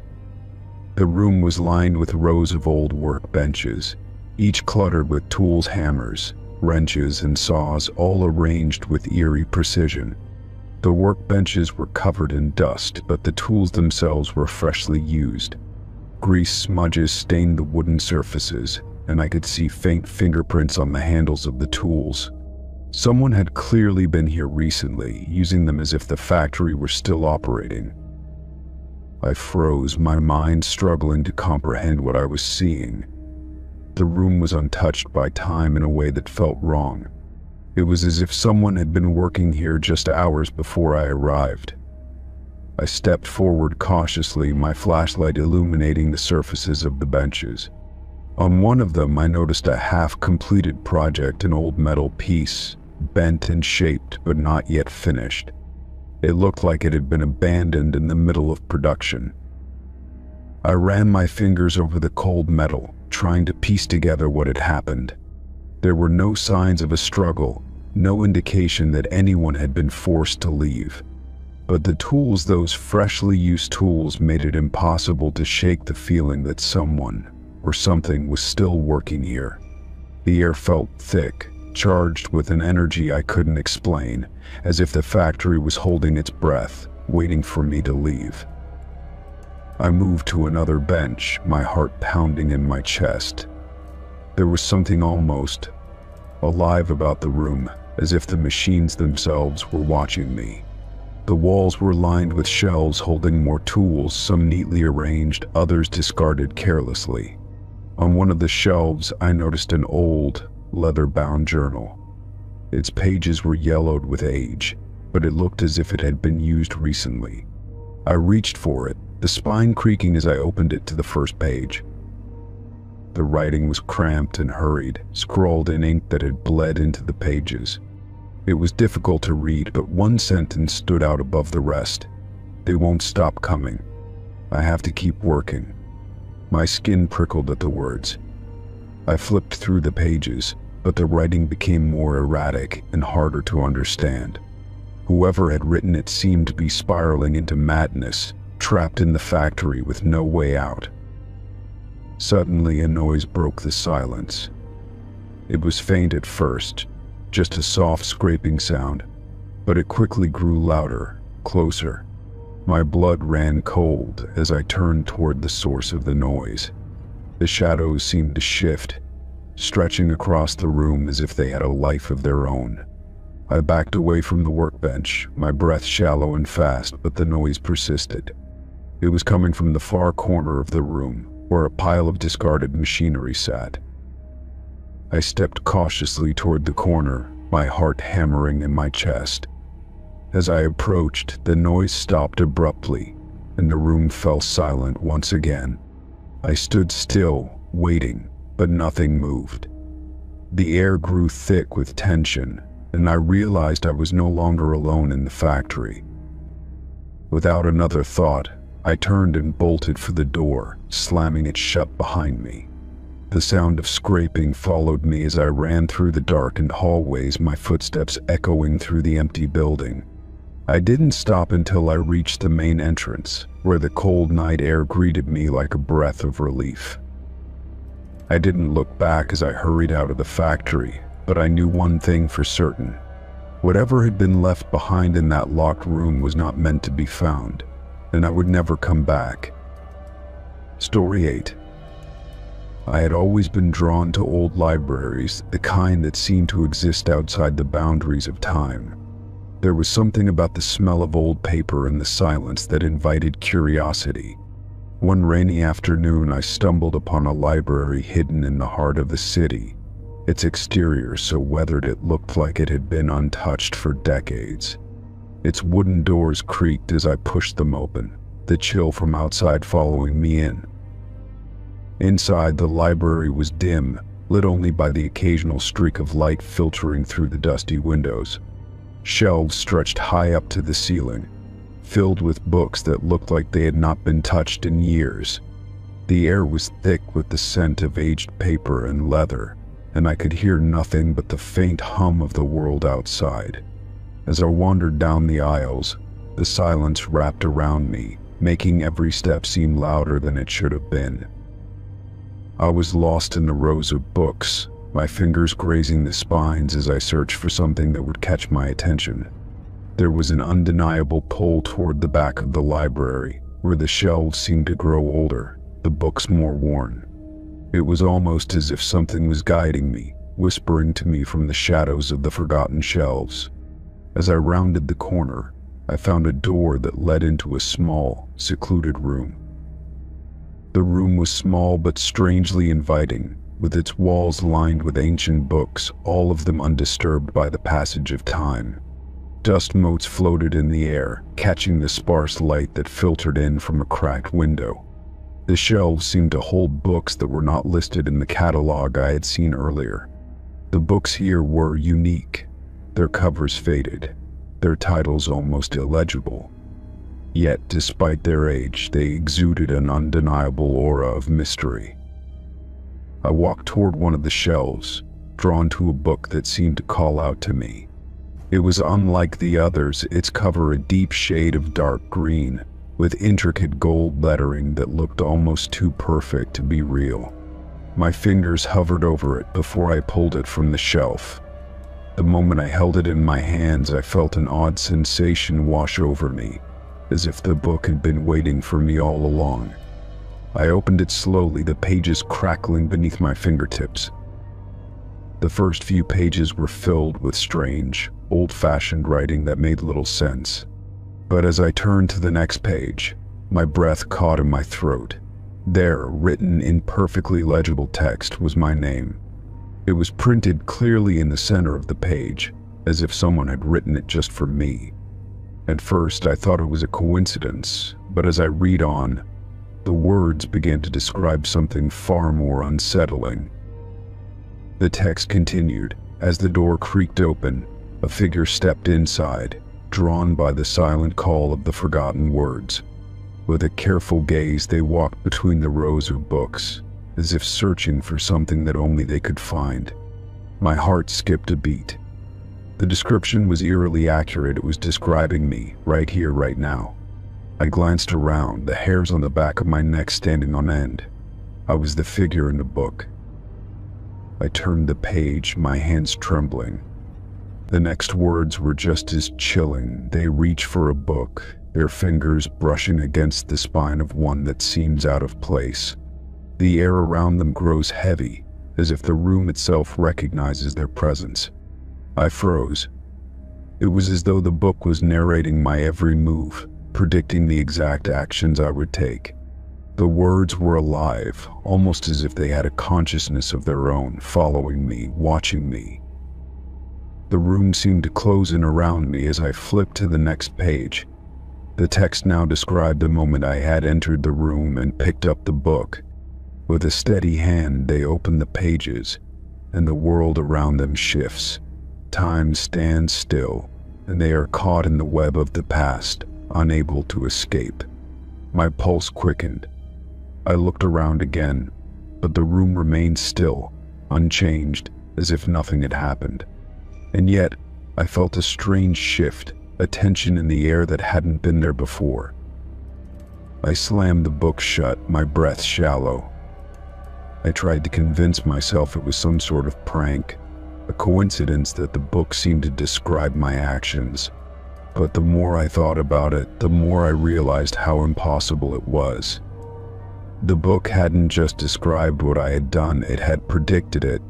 The room was lined with rows of old workbenches, each cluttered with tools, hammers, wrenches, and saws, all arranged with eerie precision. The workbenches were covered in dust, but the tools themselves were freshly used. Grease smudges stained the wooden surfaces, and I could see faint fingerprints on the handles of the tools. Someone had clearly been here recently, using them as if the factory were still operating. I froze, my mind struggling to comprehend what I was seeing. The room was untouched by time in a way that felt wrong. It was as if someone had been working here just hours before I arrived. I stepped forward cautiously, my flashlight illuminating the surfaces of the benches. On one of them, I noticed a half-completed project, an old metal piece, bent and shaped but not yet finished. It looked like it had been abandoned in the middle of production. I ran my fingers over the cold metal, trying to piece together what had happened. There were no signs of a struggle, no indication that anyone had been forced to leave. But the tools, those freshly used tools, made it impossible to shake the feeling that someone or something was still working here. The air felt thick, charged with an energy I couldn't explain, as if the factory was holding its breath, waiting for me to leave. I moved to another bench, my heart pounding in my chest. There was something almost alive about the room, as if the machines themselves were watching me. The walls were lined with shelves holding more tools, some neatly arranged, others discarded carelessly. On one of the shelves, I noticed an old, leather-bound journal. Its pages were yellowed with age, but it looked as if it had been used recently. I reached for it, the spine creaking as I opened it to the first page. The writing was cramped and hurried, scrawled in ink that had bled into the pages. It was difficult to read, but one sentence stood out above the rest. "They won't stop coming. I have to keep working." My skin prickled at the words. I flipped through the pages, but the writing became more erratic and harder to understand. Whoever had written it seemed to be spiraling into madness, trapped in the factory with no way out. Suddenly, a noise broke the silence. It was faint at first, just a soft scraping sound, but it quickly grew louder, closer. My blood ran cold as I turned toward the source of the noise. The shadows seemed to shift, stretching across the room as if they had a life of their own. I backed away from the workbench, my breath shallow and fast, but the noise persisted. It was coming from the far corner of the room, where a pile of discarded machinery sat. I stepped cautiously toward the corner, my heart hammering in my chest. As I approached, the noise stopped abruptly, and the room fell silent once again. I stood still, waiting, but nothing moved. The air grew thick with tension, and I realized I was no longer alone in the factory. Without another thought, I turned and bolted for the door, slamming it shut behind me. The sound of scraping followed me as I ran through the darkened hallways, my footsteps echoing through the empty building. I didn't stop until I reached the main entrance, where the cold night air greeted me like a breath of relief. I didn't look back as I hurried out of the factory, but I knew one thing for certain. Whatever had been left behind in that locked room was not meant to be found, and I would never come back. Story 8. I had always been drawn to old libraries, the kind that seemed to exist outside the boundaries of time. There was something about the smell of old paper and the silence that invited curiosity. One rainy afternoon, I stumbled upon a library hidden in the heart of the city, its exterior so weathered it looked like it had been untouched for decades. Its wooden doors creaked as I pushed them open, the chill from outside following me in. Inside, the library was dim, lit only by the occasional streak of light filtering through the dusty windows. Shelves stretched high up to the ceiling, filled with books that looked like they had not been touched in years. The air was thick with the scent of aged paper and leather, and I could hear nothing but the faint hum of the world outside. As I wandered down the aisles, the silence wrapped around me, making every step seem louder than it should have been. I was lost in the rows of books, my fingers grazing the spines as I searched for something that would catch my attention. There was an undeniable pull toward the back of the library, where the shelves seemed to grow older, the books more worn. It was almost as if something was guiding me, whispering to me from the shadows of the forgotten shelves. As I rounded the corner, I found a door that led into a small, secluded room. The room was small but strangely inviting, with its walls lined with ancient books, all of them undisturbed by the passage of time. Dust motes floated in the air, catching the sparse light that filtered in from a cracked window. The shelves seemed to hold books that were not listed in the catalog I had seen earlier. The books here were unique, their covers faded, their titles almost illegible. Yet, despite their age, they exuded an undeniable aura of mystery. I walked toward one of the shelves, drawn to a book that seemed to call out to me. It was unlike the others, its cover a deep shade of dark green, with intricate gold lettering that looked almost too perfect to be real. My fingers hovered over it before I pulled it from the shelf. The moment I held it in my hands, I felt an odd sensation wash over me, as if the book had been waiting for me all along. I opened it slowly, the pages crackling beneath my fingertips. The first few pages were filled with strange, old-fashioned writing that made little sense. But as I turned to the next page, my breath caught in my throat. There, written in perfectly legible text, was my name. It was printed clearly in the center of the page, as if someone had written it just for me. At first, I thought it was a coincidence, but as I read on, the words began to describe something far more unsettling. The text continued. As the door creaked open, a figure stepped inside, drawn by the silent call of the forgotten words. With a careful gaze, they walked between the rows of books, as if searching for something that only they could find. My heart skipped a beat. The description was eerily accurate. It was describing me, right here, right now. I glanced around, the hairs on the back of my neck standing on end. I was the figure in the book. I turned the page, my hands trembling. The next words were just as chilling. They reach for a book, their fingers brushing against the spine of one that seems out of place. The air around them grows heavy, as if the room itself recognizes their presence. I froze. It was as though the book was narrating my every move, predicting the exact actions I would take. The words were alive, almost as if they had a consciousness of their own, following me, watching me. The room seemed to close in around me as I flipped to the next page. The text now described the moment I had entered the room and picked up the book. With a steady hand, they open the pages, and the world around them shifts. Time stands still, and they are caught in the web of the past, unable to escape. My pulse quickened. I looked around again, but the room remained still, unchanged, as if nothing had happened. And yet, I felt a strange shift, a tension in the air that hadn't been there before. I slammed the book shut, my breath shallow. I tried to convince myself it was some sort of prank, A coincidence that the book seemed to describe my actions. But the more I thought about it, the more I realized how impossible it was. The book hadn't just described what I had done, it had predicted it,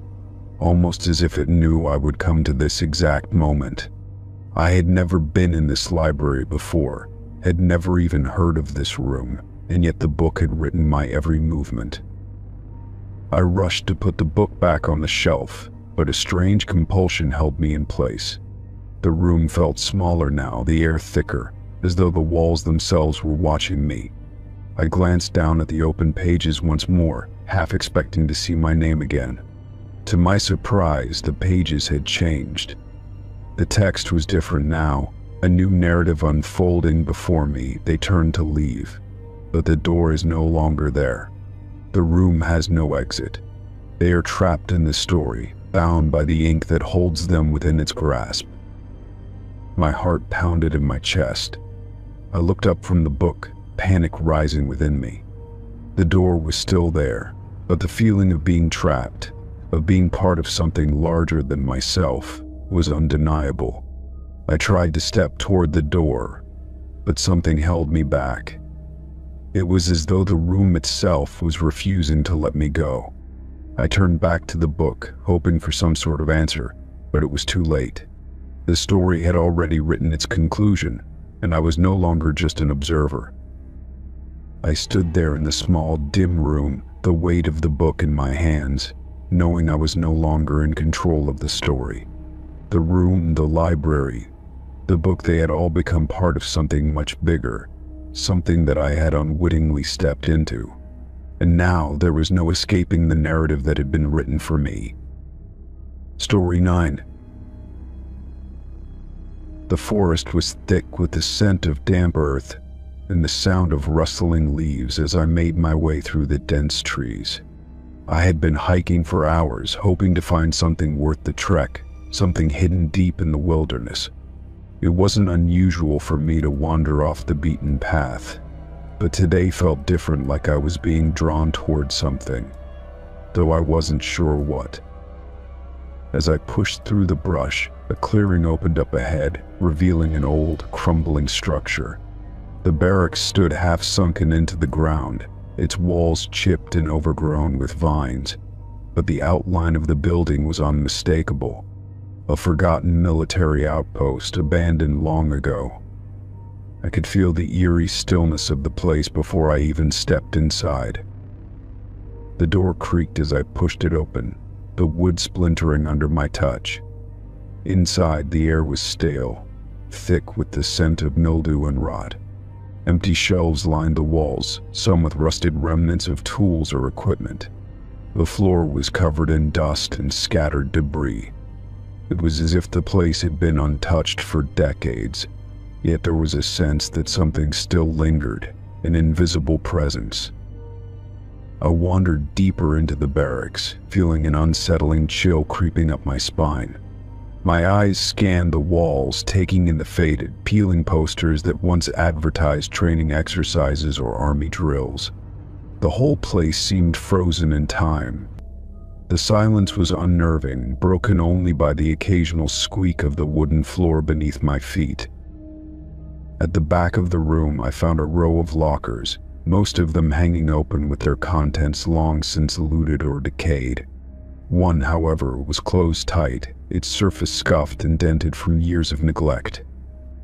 almost as if it knew I would come to this exact moment. I had never been in this library before, had never even heard of this room, and yet the book had written my every movement. I rushed to put the book back on the shelf, but a strange compulsion held me in place. The room felt smaller now, the air thicker, as though the walls themselves were watching me. I glanced down at the open pages once more, half expecting to see my name again. To my surprise, the pages had changed. The text was different now, a new narrative unfolding before me. They turned to leave, but the door is no longer there. The room has no exit. They are trapped in the story, bound by the ink that holds them within its grasp. My heart pounded in my chest. I looked up from the book, panic rising within me. The door was still there, but the feeling of being trapped, of being part of something larger than myself, was undeniable. I tried to step toward the door, but something held me back. It was as though the room itself was refusing to let me go. I turned back to the book, hoping for some sort of answer, but it was too late. The story had already written its conclusion, and I was no longer just an observer. I stood there in the small, dim room, the weight of the book in my hands, knowing I was no longer in control of the story. The room, the library, the book, they had all become part of something much bigger, something that I had unwittingly stepped into. And now there was no escaping the narrative that had been written for me. Story 9. The forest was thick with the scent of damp earth and the sound of rustling leaves as I made my way through the dense trees. I had been hiking for hours, hoping to find something worth the trek, something hidden deep in the wilderness. It wasn't unusual for me to wander off the beaten path, but today felt different, like I was being drawn toward something, though I wasn't sure what. As I pushed through the brush, a clearing opened up ahead, revealing an old, crumbling structure. The barracks stood half sunken into the ground, its walls chipped and overgrown with vines, but the outline of the building was unmistakable. A forgotten military outpost, abandoned long ago. I could feel the eerie stillness of the place before I even stepped inside. The door creaked as I pushed it open, the wood splintering under my touch. Inside, the air was stale, thick with the scent of mildew and rot. Empty shelves lined the walls, some with rusted remnants of tools or equipment. The floor was covered in dust and scattered debris. It was as if the place had been untouched for decades, yet there was a sense that something still lingered, an invisible presence. I wandered deeper into the barracks, feeling an unsettling chill creeping up my spine. My eyes scanned the walls, taking in the faded, peeling posters that once advertised training exercises or army drills. The whole place seemed frozen in time. The silence was unnerving, broken only by the occasional squeak of the wooden floor beneath my feet. At the back of the room, I found a row of lockers, most of them hanging open with their contents long since looted or decayed. One, however, was closed tight, its surface scuffed and dented from years of neglect.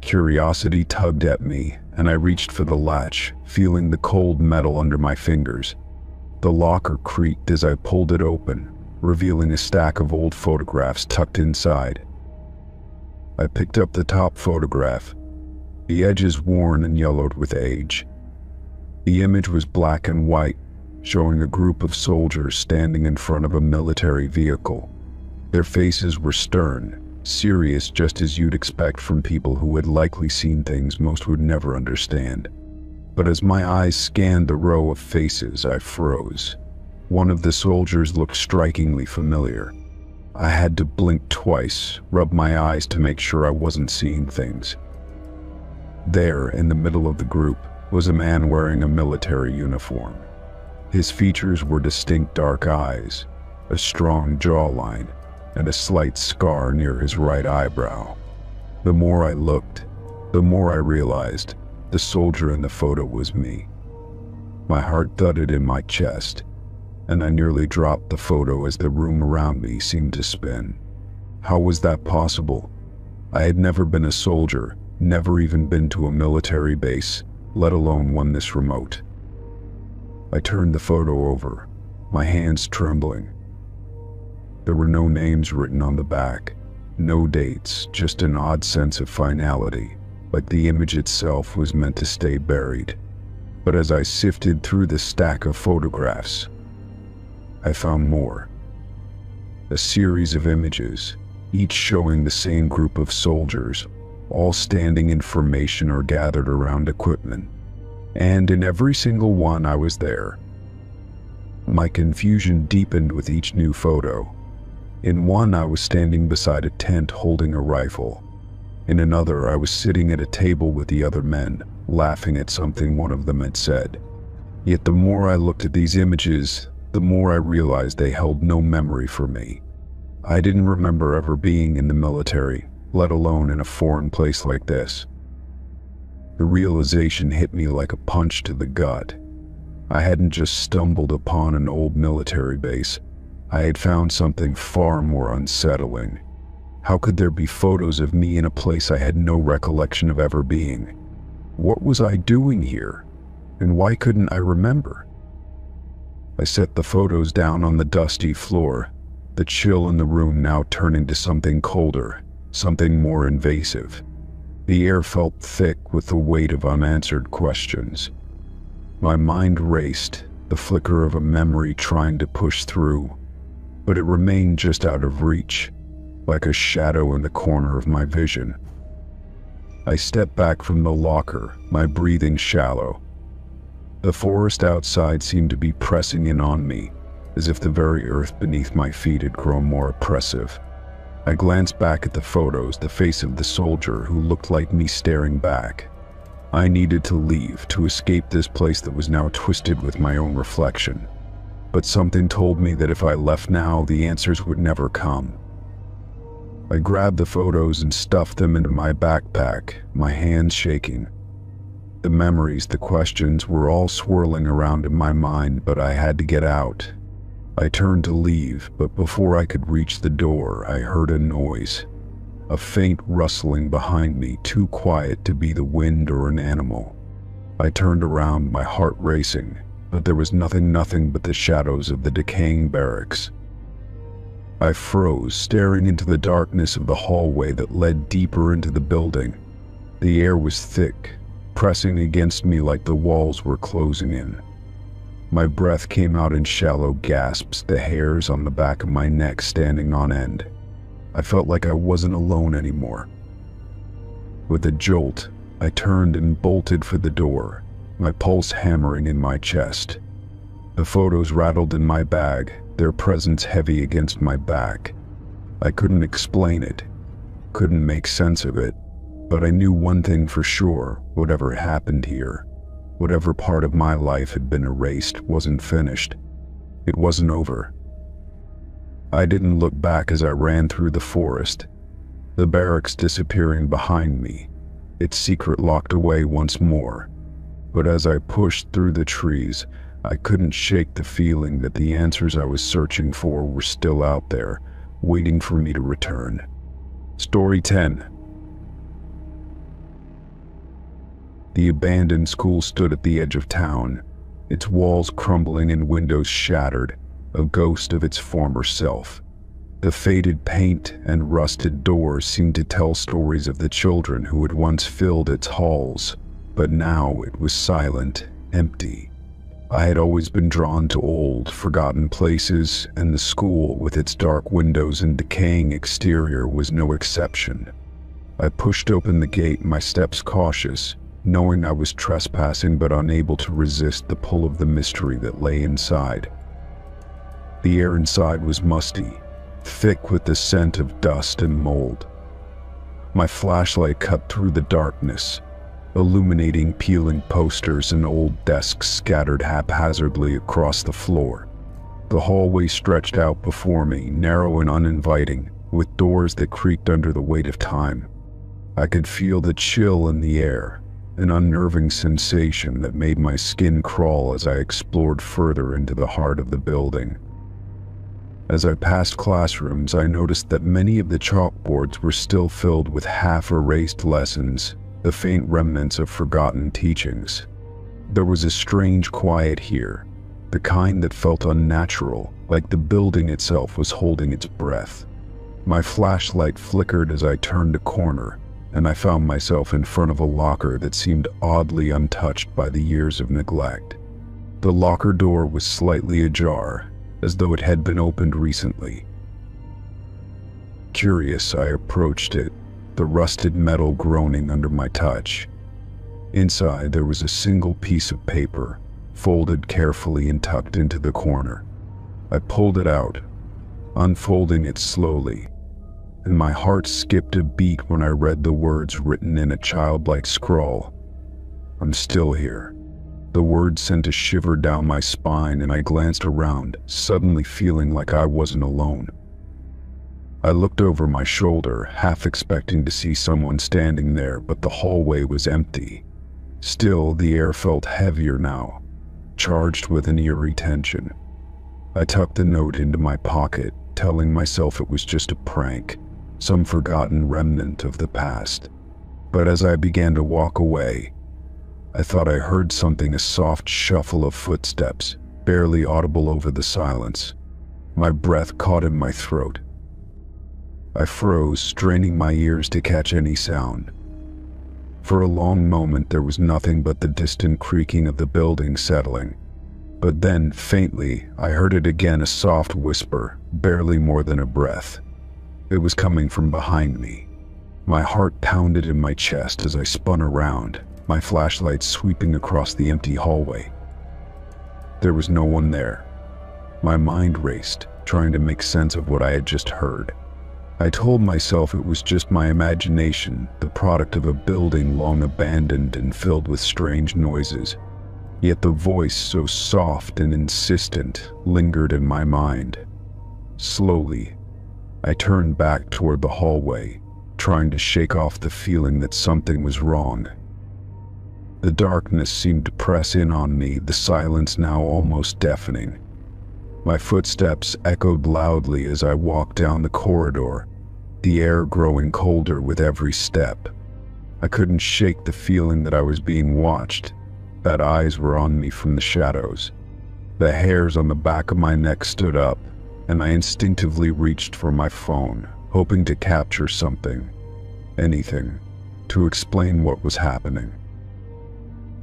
Curiosity tugged at me, and I reached for the latch, feeling the cold metal under my fingers. The locker creaked as I pulled it open, revealing a stack of old photographs tucked inside. I picked up the top photograph, the edges worn and yellowed with age. The image was black and white, showing a group of soldiers standing in front of a military vehicle. Their faces were stern, serious, just as you'd expect from people who had likely seen things most would never understand. But as my eyes scanned the row of faces, I froze. One of the soldiers looked strikingly familiar. I had to blink twice, rub my eyes to make sure I wasn't seeing things. There, in the middle of the group, was a man wearing a military uniform. His features were distinct dark eyes, a strong jawline, and a slight scar near his right eyebrow. The more I looked, the more I realized the soldier in the photo was me. My heart thudded in my chest, and I nearly dropped the photo as the room around me seemed to spin. How was that possible? I had never been a soldier, never even been to a military base, let alone one this remote. I turned the photo over, my hands trembling. There were no names written on the back, no dates, just an odd sense of finality, like the image itself was meant to stay buried. But as I sifted through the stack of photographs, I found more. A series of images, each showing the same group of soldiers, all standing in formation or gathered around equipment. And in every single one I was there. My confusion deepened with each new photo. In one I was standing beside a tent holding a rifle. In another I was sitting at a table with the other men, laughing at something one of them had said. Yet the more I looked at these images, the more I realized they held no memory for me. I didn't remember ever being in the military, let alone in a foreign place like this. The realization hit me like a punch to the gut. I hadn't just stumbled upon an old military base. I had found something far more unsettling. How could there be photos of me in a place I had no recollection of ever being? What was I doing here? And why couldn't I remember? I set the photos down on the dusty floor, the chill in the room now turning to something colder, something more invasive. The air felt thick with the weight of unanswered questions. My mind raced, the flicker of a memory trying to push through, but it remained just out of reach, like a shadow in the corner of my vision. I stepped back from the locker, my breathing shallow. The forest outside seemed to be pressing in on me, as if the very earth beneath my feet had grown more oppressive. I glanced back at the photos, the face of the soldier who looked like me staring back. I needed to leave, to escape this place that was now twisted with my own reflection. But something told me that if I left now, the answers would never come. I grabbed the photos and stuffed them into my backpack, my hands shaking. The memories, the questions were all swirling around in my mind, but I had to get out. I turned to leave, but before I could reach the door, I heard a noise. A faint rustling behind me, too quiet to be the wind or an animal. I turned around, my heart racing, but there was nothing but the shadows of the decaying barracks. I froze, staring into the darkness of the hallway that led deeper into the building. The air was thick, pressing against me like the walls were closing in. My breath came out in shallow gasps, the hairs on the back of my neck standing on end. I felt like I wasn't alone anymore. With a jolt, I turned and bolted for the door, my pulse hammering in my chest. The photos rattled in my bag, their presence heavy against my back. I couldn't explain it, couldn't make sense of it, but I knew one thing for sure: whatever happened here, whatever part of my life had been erased, wasn't finished. It wasn't over. I didn't look back as I ran through the forest, the barracks disappearing behind me, its secret locked away once more. But as I pushed through the trees, I couldn't shake the feeling that the answers I was searching for were still out there, waiting for me to return. Story 10. The abandoned school stood at the edge of town, its walls crumbling and windows shattered, a ghost of its former self. The faded paint and rusted doors seemed to tell stories of the children who had once filled its halls, but now it was silent, empty. I had always been drawn to old, forgotten places, and the school, with its dark windows and decaying exterior, was no exception. I pushed open the gate, my steps cautious, knowing I was trespassing but unable to resist the pull of the mystery that lay inside. The air inside was musty, thick with the scent of dust and mold. My flashlight cut through the darkness, illuminating peeling posters and old desks scattered haphazardly across the floor. The hallway stretched out before me, narrow and uninviting, with doors that creaked under the weight of time. I could feel the chill in the air, an unnerving sensation that made my skin crawl as I explored further into the heart of the building. As I passed classrooms, I noticed that many of the chalkboards were still filled with half-erased lessons, the faint remnants of forgotten teachings. There was a strange quiet here, the kind that felt unnatural, like the building itself was holding its breath. My flashlight flickered as I turned a corner, and I found myself in front of a locker that seemed oddly untouched by the years of neglect. The locker door was slightly ajar, as though it had been opened recently. Curious, I approached it, the rusted metal groaning under my touch. Inside, there was a single piece of paper, folded carefully and tucked into the corner. I pulled it out, unfolding it slowly, and my heart skipped a beat when I read the words written in a childlike scrawl. "I'm still here." The words sent a shiver down my spine, and I glanced around, suddenly feeling like I wasn't alone. I looked over my shoulder, half expecting to see someone standing there, but the hallway was empty. Still, the air felt heavier now, charged with an eerie tension. I tucked the note into my pocket, telling myself it was just a prank, some forgotten remnant of the past. But as I began to walk away, I thought I heard something, a soft shuffle of footsteps, barely audible over the silence. My breath caught in my throat. I froze, straining my ears to catch any sound. For a long moment there was nothing but the distant creaking of the building settling. But then, faintly, I heard it again, a soft whisper, barely more than a breath. It was coming from behind me. My heart pounded in my chest as I spun around, my flashlight sweeping across the empty hallway. There was no one there. My mind raced, trying to make sense of what I had just heard. I told myself it was just my imagination, the product of a building long abandoned and filled with strange noises. Yet the voice, so soft and insistent, lingered in my mind. Slowly, I turned back toward the hallway, trying to shake off the feeling that something was wrong. The darkness seemed to press in on me, the silence now almost deafening. My footsteps echoed loudly as I walked down the corridor, the air growing colder with every step. I couldn't shake the feeling that I was being watched, that eyes were on me from the shadows. The hairs on the back of my neck stood up, and I instinctively reached for my phone, hoping to capture something, anything, to explain what was happening.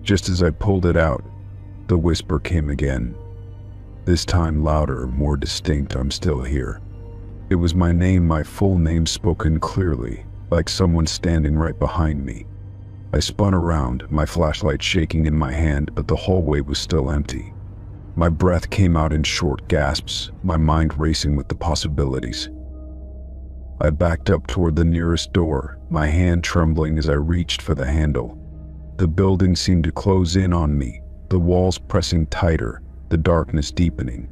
Just as I pulled it out, the whisper came again. This time louder, more distinct. "I'm still here." It was my name, my full name, spoken clearly, like someone standing right behind me. I spun around, my flashlight shaking in my hand, but the hallway was still empty. My breath came out in short gasps, my mind racing with the possibilities. I backed up toward the nearest door, my hand trembling as I reached for the handle. The building seemed to close in on me, the walls pressing tighter, the darkness deepening.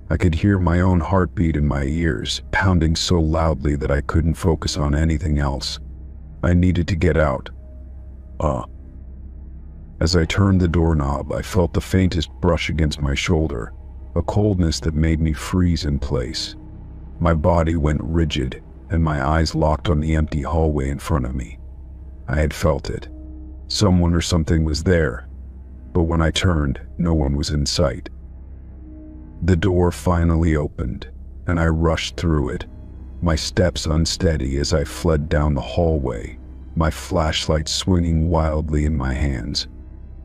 I could hear my own heartbeat in my ears, pounding so loudly that I couldn't focus on anything else. I needed to get out. As I turned the doorknob, I felt the faintest brush against my shoulder, a coldness that made me freeze in place. My body went rigid, and my eyes locked on the empty hallway in front of me. I had felt it. Someone or something was there, but when I turned, no one was in sight. The door finally opened, and I rushed through it, my steps unsteady as I fled down the hallway, my flashlight swinging wildly in my hands.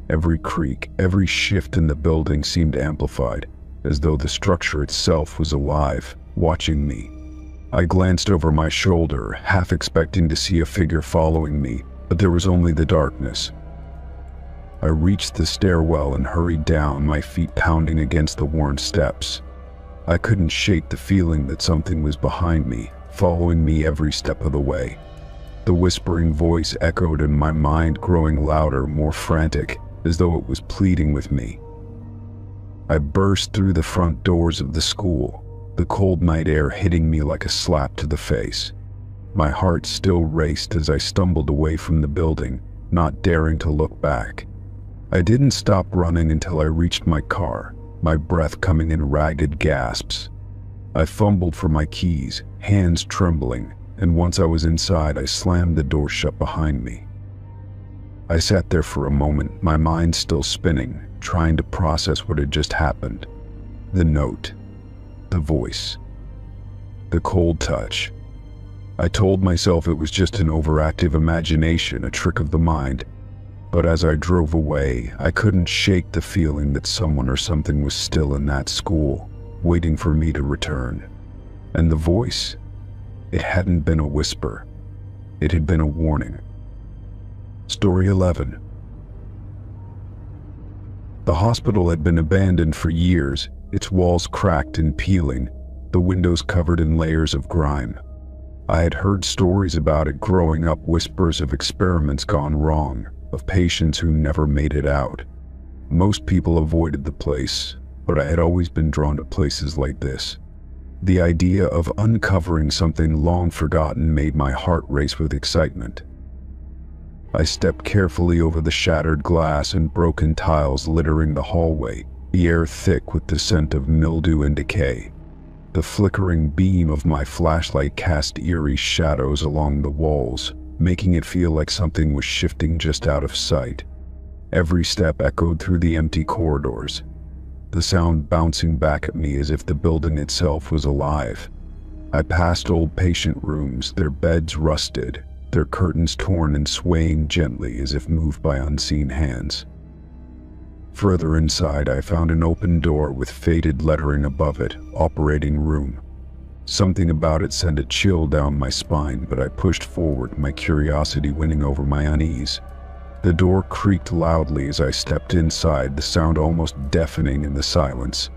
Every creak, every shift in the building seemed amplified, as though the structure itself was alive, watching me. I glanced over my shoulder, half expecting to see a figure following me, but there was only the darkness. I reached the stairwell and hurried down, my feet pounding against the worn steps. I couldn't shake the feeling that something was behind me, following me every step of the way. The whispering voice echoed in my mind, growing louder, more frantic, as though it was pleading with me. I burst through the front doors of the school, the cold night air hitting me like a slap to the face. My heart still raced as I stumbled away from the building, not daring to look back. I didn't stop running until I reached my car, my breath coming in ragged gasps. I fumbled for my keys, hands trembling, and once I was inside, I slammed the door shut behind me. I sat there for a moment, my mind still spinning, trying to process what had just happened. The note, the voice, the cold touch. I told myself it was just an overactive imagination, a trick of the mind. But as I drove away, I couldn't shake the feeling that someone or something was still in that school, waiting for me to return. And the voice? It hadn't been a whisper. It had been a warning. Story 11. The hospital had been abandoned for years, its walls cracked and peeling, the windows covered in layers of grime. I had heard stories about it growing up, whispers of experiments gone wrong, of patients who never made it out. Most people avoided the place, but I had always been drawn to places like this. The idea of uncovering something long forgotten made my heart race with excitement. I stepped carefully over the shattered glass and broken tiles littering the hallway, the air thick with the scent of mildew and decay. The flickering beam of my flashlight cast eerie shadows along the walls, making it feel like something was shifting just out of sight. Every step echoed through the empty corridors, the sound bouncing back at me as if the building itself was alive. I passed old patient rooms, their beds rusted, their curtains torn and swaying gently as if moved by unseen hands. Further inside, I found an open door with faded lettering above it, operating room. Something about it sent a chill down my spine, but I pushed forward, my curiosity winning over my unease. The door creaked loudly as I stepped inside, the sound almost deafening in the silence.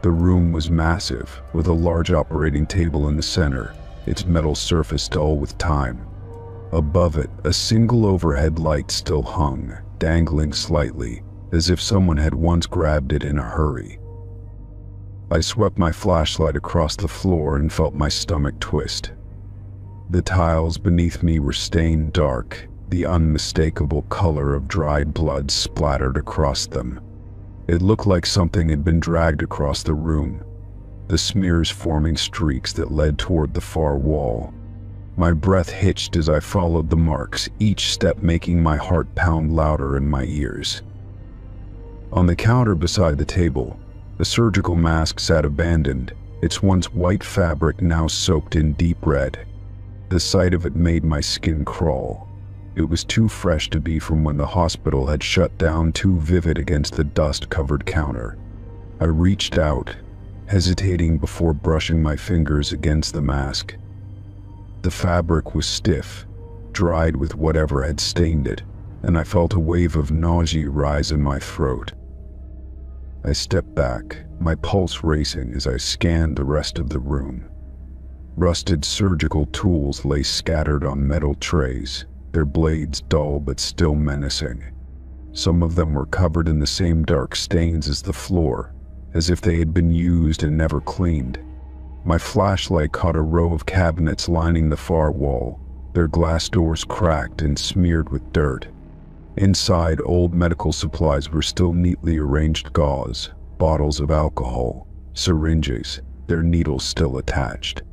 The room was massive, with a large operating table in the center, its metal surface dull with time. Above it, a single overhead light still hung, dangling slightly, as if someone had once grabbed it in a hurry. I swept my flashlight across the floor and felt my stomach twist. The tiles beneath me were stained dark, the unmistakable color of dried blood splattered across them. It looked like something had been dragged across the room, the smears forming streaks that led toward the far wall. My breath hitched as I followed the marks, each step making my heart pound louder in my ears. On the counter beside the table, the surgical mask sat abandoned, its once white fabric now soaked in deep red. The sight of it made my skin crawl. It was too fresh to be from when the hospital had shut down, too vivid against the dust-covered counter. I reached out, hesitating before brushing my fingers against the mask. The fabric was stiff, dried with whatever had stained it, and I felt a wave of nausea rise in my throat. I stepped back, my pulse racing as I scanned the rest of the room. Rusted surgical tools lay scattered on metal trays, their blades dull but still menacing. Some of them were covered in the same dark stains as the floor, as if they had been used and never cleaned. My flashlight caught a row of cabinets lining the far wall, their glass doors cracked and smeared with dirt. Inside, old medical supplies were still neatly arranged: gauze, bottles of alcohol, syringes, their needles still attached.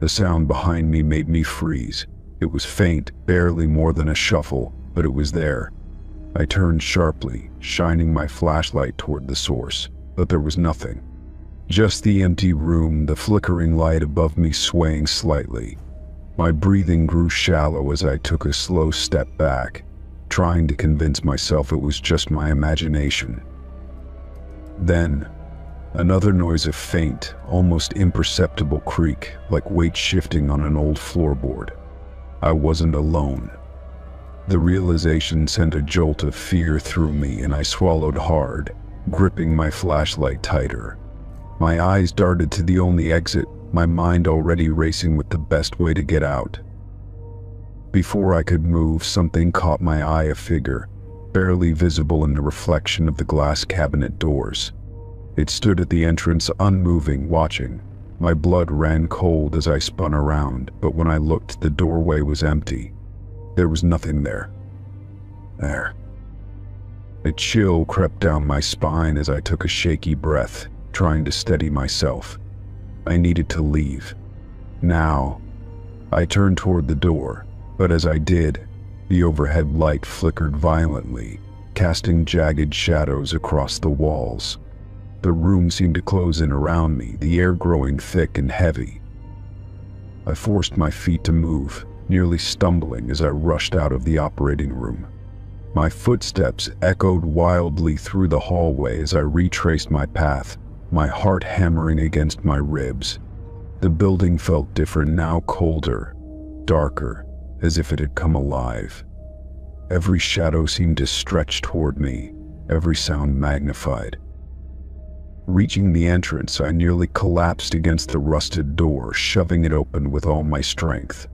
The sound behind me made me freeze. It was faint, barely more than a shuffle, but it was there. I turned sharply, shining my flashlight toward the source, but there was nothing. Just the empty room, the flickering light above me swaying slightly. My breathing grew shallow as I took a slow step back, trying to convince myself it was just my imagination. Then, another noise, of faint, almost imperceptible creak, like weight shifting on an old floorboard. I wasn't alone. The realization sent a jolt of fear through me, and I swallowed hard, gripping my flashlight tighter. My eyes darted to the only exit, my mind already racing with the best way to get out. Before I could move, something caught my eye, a figure, barely visible in the reflection of the glass cabinet doors. It stood at the entrance, unmoving, watching. My blood ran cold as I spun around, but when I looked, the doorway was empty. There was nothing there. A chill crept down my spine as I took a shaky breath, trying to steady myself. I needed to leave. Now. I turned toward the door, but as I did, the overhead light flickered violently, casting jagged shadows across the walls. The room seemed to close in around me, the air growing thick and heavy. I forced my feet to move, nearly stumbling as I rushed out of the operating room. My footsteps echoed wildly through the hallway as I retraced my path, my heart hammering against my ribs. The building felt different now, colder, darker, as if it had come alive. Every shadow seemed to stretch toward me, every sound magnified. Reaching the entrance, I nearly collapsed against the rusted door, shoving it open with all my strength.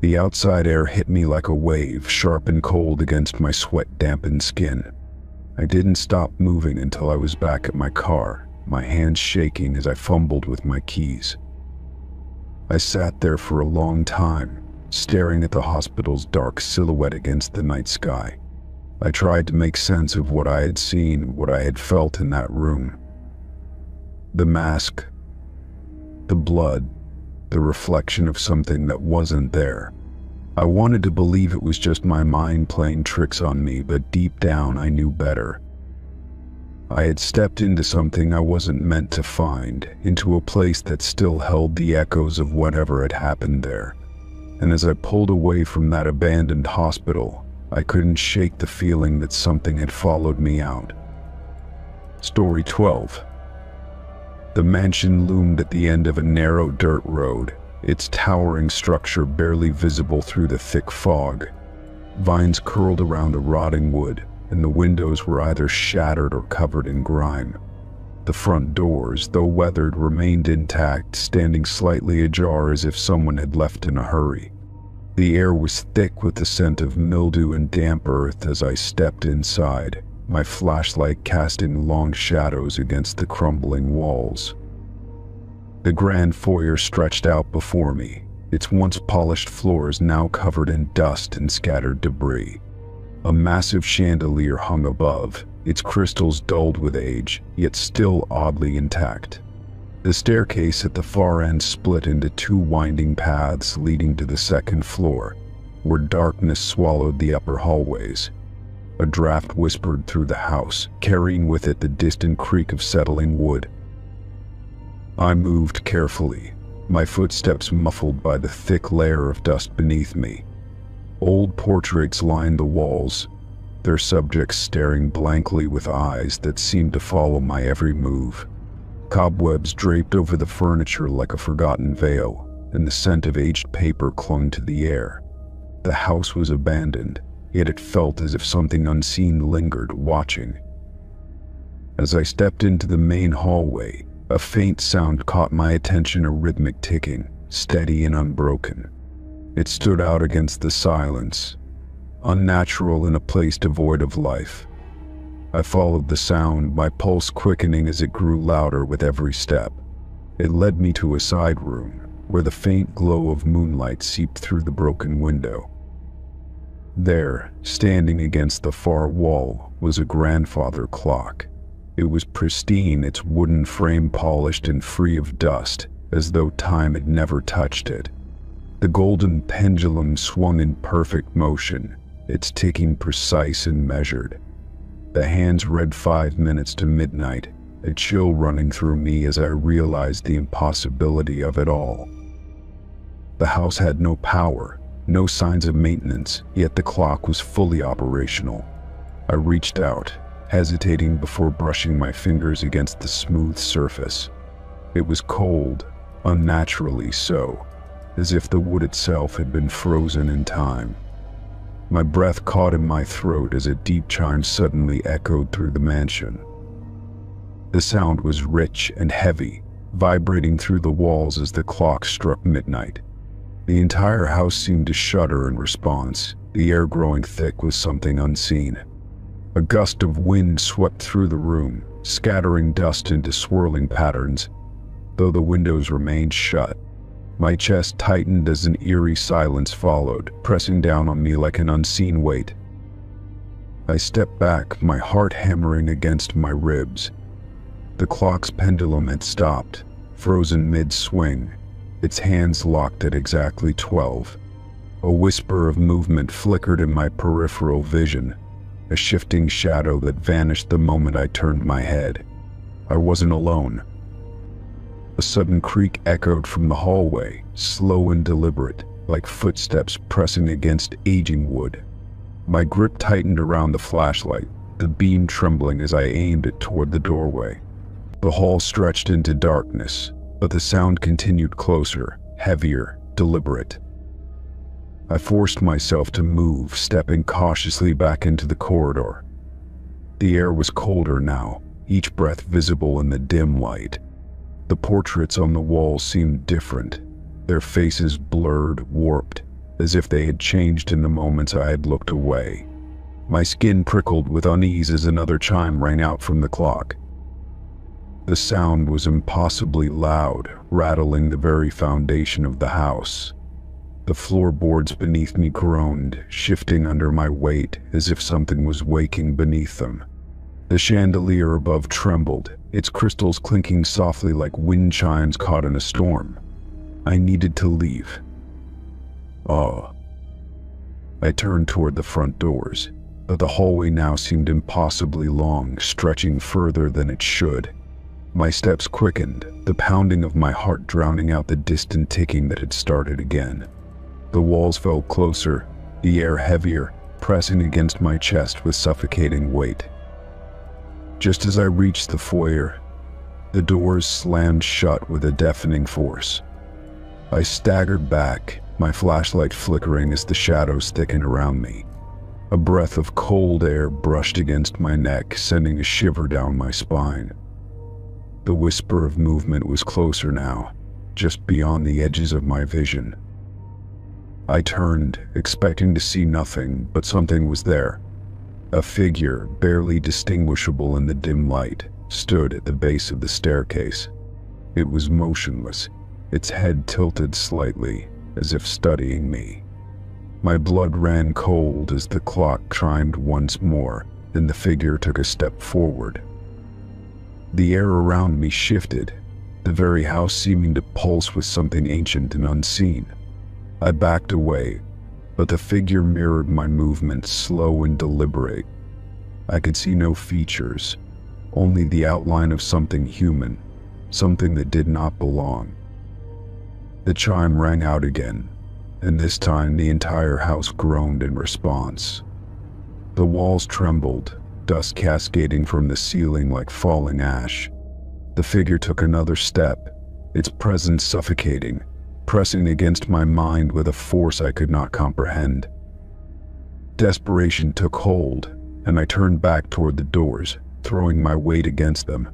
The outside air hit me like a wave, sharp and cold against my sweat-dampened skin. I didn't stop moving until I was back at my car, my hands shaking as I fumbled with my keys. I sat there for a long time, staring at the hospital's dark silhouette against the night sky. I tried to make sense of what I had seen, what I had felt in that room. The mask, the blood, the reflection of something that wasn't there. I wanted to believe it was just my mind playing tricks on me, but deep down I knew better. I had stepped into something I wasn't meant to find, into a place that still held the echoes of whatever had happened there. And as I pulled away from that abandoned hospital, I couldn't shake the feeling that something had followed me out. Story 12. The mansion loomed at the end of a narrow dirt road, its towering structure barely visible through the thick fog. Vines curled around the rotting wood, and the windows were either shattered or covered in grime. The front doors, though weathered, remained intact, standing slightly ajar as if someone had left in a hurry. The air was thick with the scent of mildew and damp earth as I stepped inside, my flashlight casting long shadows against the crumbling walls. The grand foyer stretched out before me, its once polished floors now covered in dust and scattered debris. A massive chandelier hung above, its crystals dulled with age, yet still oddly intact. The staircase at the far end split into two winding paths leading to the second floor, where darkness swallowed the upper hallways. A draft whispered through the house, carrying with it the distant creak of settling wood. I moved carefully, my footsteps muffled by the thick layer of dust beneath me. Old portraits lined the walls, their subjects staring blankly with eyes that seemed to follow my every move. Cobwebs draped over the furniture like a forgotten veil, and the scent of aged paper clung to the air. The house was abandoned, yet it felt as if something unseen lingered, watching. As I stepped into the main hallway, a faint sound caught my attention, a rhythmic ticking, steady and unbroken. It stood out against the silence, unnatural in a place devoid of life. I followed the sound, my pulse quickening as it grew louder with every step. It led me to a side room, where the faint glow of moonlight seeped through the broken window. There, standing against the far wall, was a grandfather clock. It was pristine, its wooden frame polished and free of dust, as though time had never touched it. The golden pendulum swung in perfect motion, its ticking precise and measured. The hands read 5 minutes to midnight, a chill running through me as I realized the impossibility of it all. The house had no power, no signs of maintenance, yet the clock was fully operational. I reached out, hesitating before brushing my fingers against the smooth surface. It was cold, unnaturally so, as if the wood itself had been frozen in time. My breath caught in my throat as a deep chime suddenly echoed through the mansion. The sound was rich and heavy, vibrating through the walls as the clock struck midnight. The entire house seemed to shudder in response, the air growing thick with something unseen. A gust of wind swept through the room, scattering dust into swirling patterns. Though the windows remained shut, my chest tightened as an eerie silence followed, pressing down on me like an unseen weight. I stepped back, my heart hammering against my ribs. The clock's pendulum had stopped, frozen mid-swing, its hands locked at exactly 12. A whisper of movement flickered in my peripheral vision, a shifting shadow that vanished the moment I turned my head. I wasn't alone. A sudden creak echoed from the hallway, slow and deliberate, like footsteps pressing against aging wood. My grip tightened around the flashlight, the beam trembling as I aimed it toward the doorway. The hall stretched into darkness, but the sound continued closer, heavier, deliberate. I forced myself to move, stepping cautiously back into the corridor. The air was colder now, each breath visible in the dim light. The portraits on the walls seemed different, their faces blurred, warped, as if they had changed in the moments I had looked away. My skin prickled with unease as another chime rang out from the clock. The sound was impossibly loud, rattling the very foundation of the house. The floorboards beneath me groaned, shifting under my weight as if something was waking beneath them. The chandelier above trembled, its crystals clinking softly like wind chimes caught in a storm. I needed to leave. I turned toward the front doors, but the hallway now seemed impossibly long, stretching further than it should. My steps quickened, the pounding of my heart drowning out the distant ticking that had started again. The walls felt closer, the air heavier, pressing against my chest with suffocating weight. Just as I reached the foyer, the doors slammed shut with a deafening force. I staggered back, my flashlight flickering as the shadows thickened around me. A breath of cold air brushed against my neck, sending a shiver down my spine. The whisper of movement was closer now, just beyond the edges of my vision. I turned, expecting to see nothing, but something was there. A figure, barely distinguishable in the dim light, stood at the base of the staircase. It was motionless, its head tilted slightly, as if studying me. My blood ran cold as the clock chimed once more, and the figure took a step forward. The air around me shifted, the very house seeming to pulse with something ancient and unseen. I backed away, but the figure mirrored my movements, slow and deliberate. I could see no features, only the outline of something human, something that did not belong. The chime rang out again, and this time the entire house groaned in response. The walls trembled, dust cascading from the ceiling like falling ash. The figure took another step, its presence suffocating, pressing against my mind with a force I could not comprehend. Desperation took hold, and I turned back toward the doors, throwing my weight against them.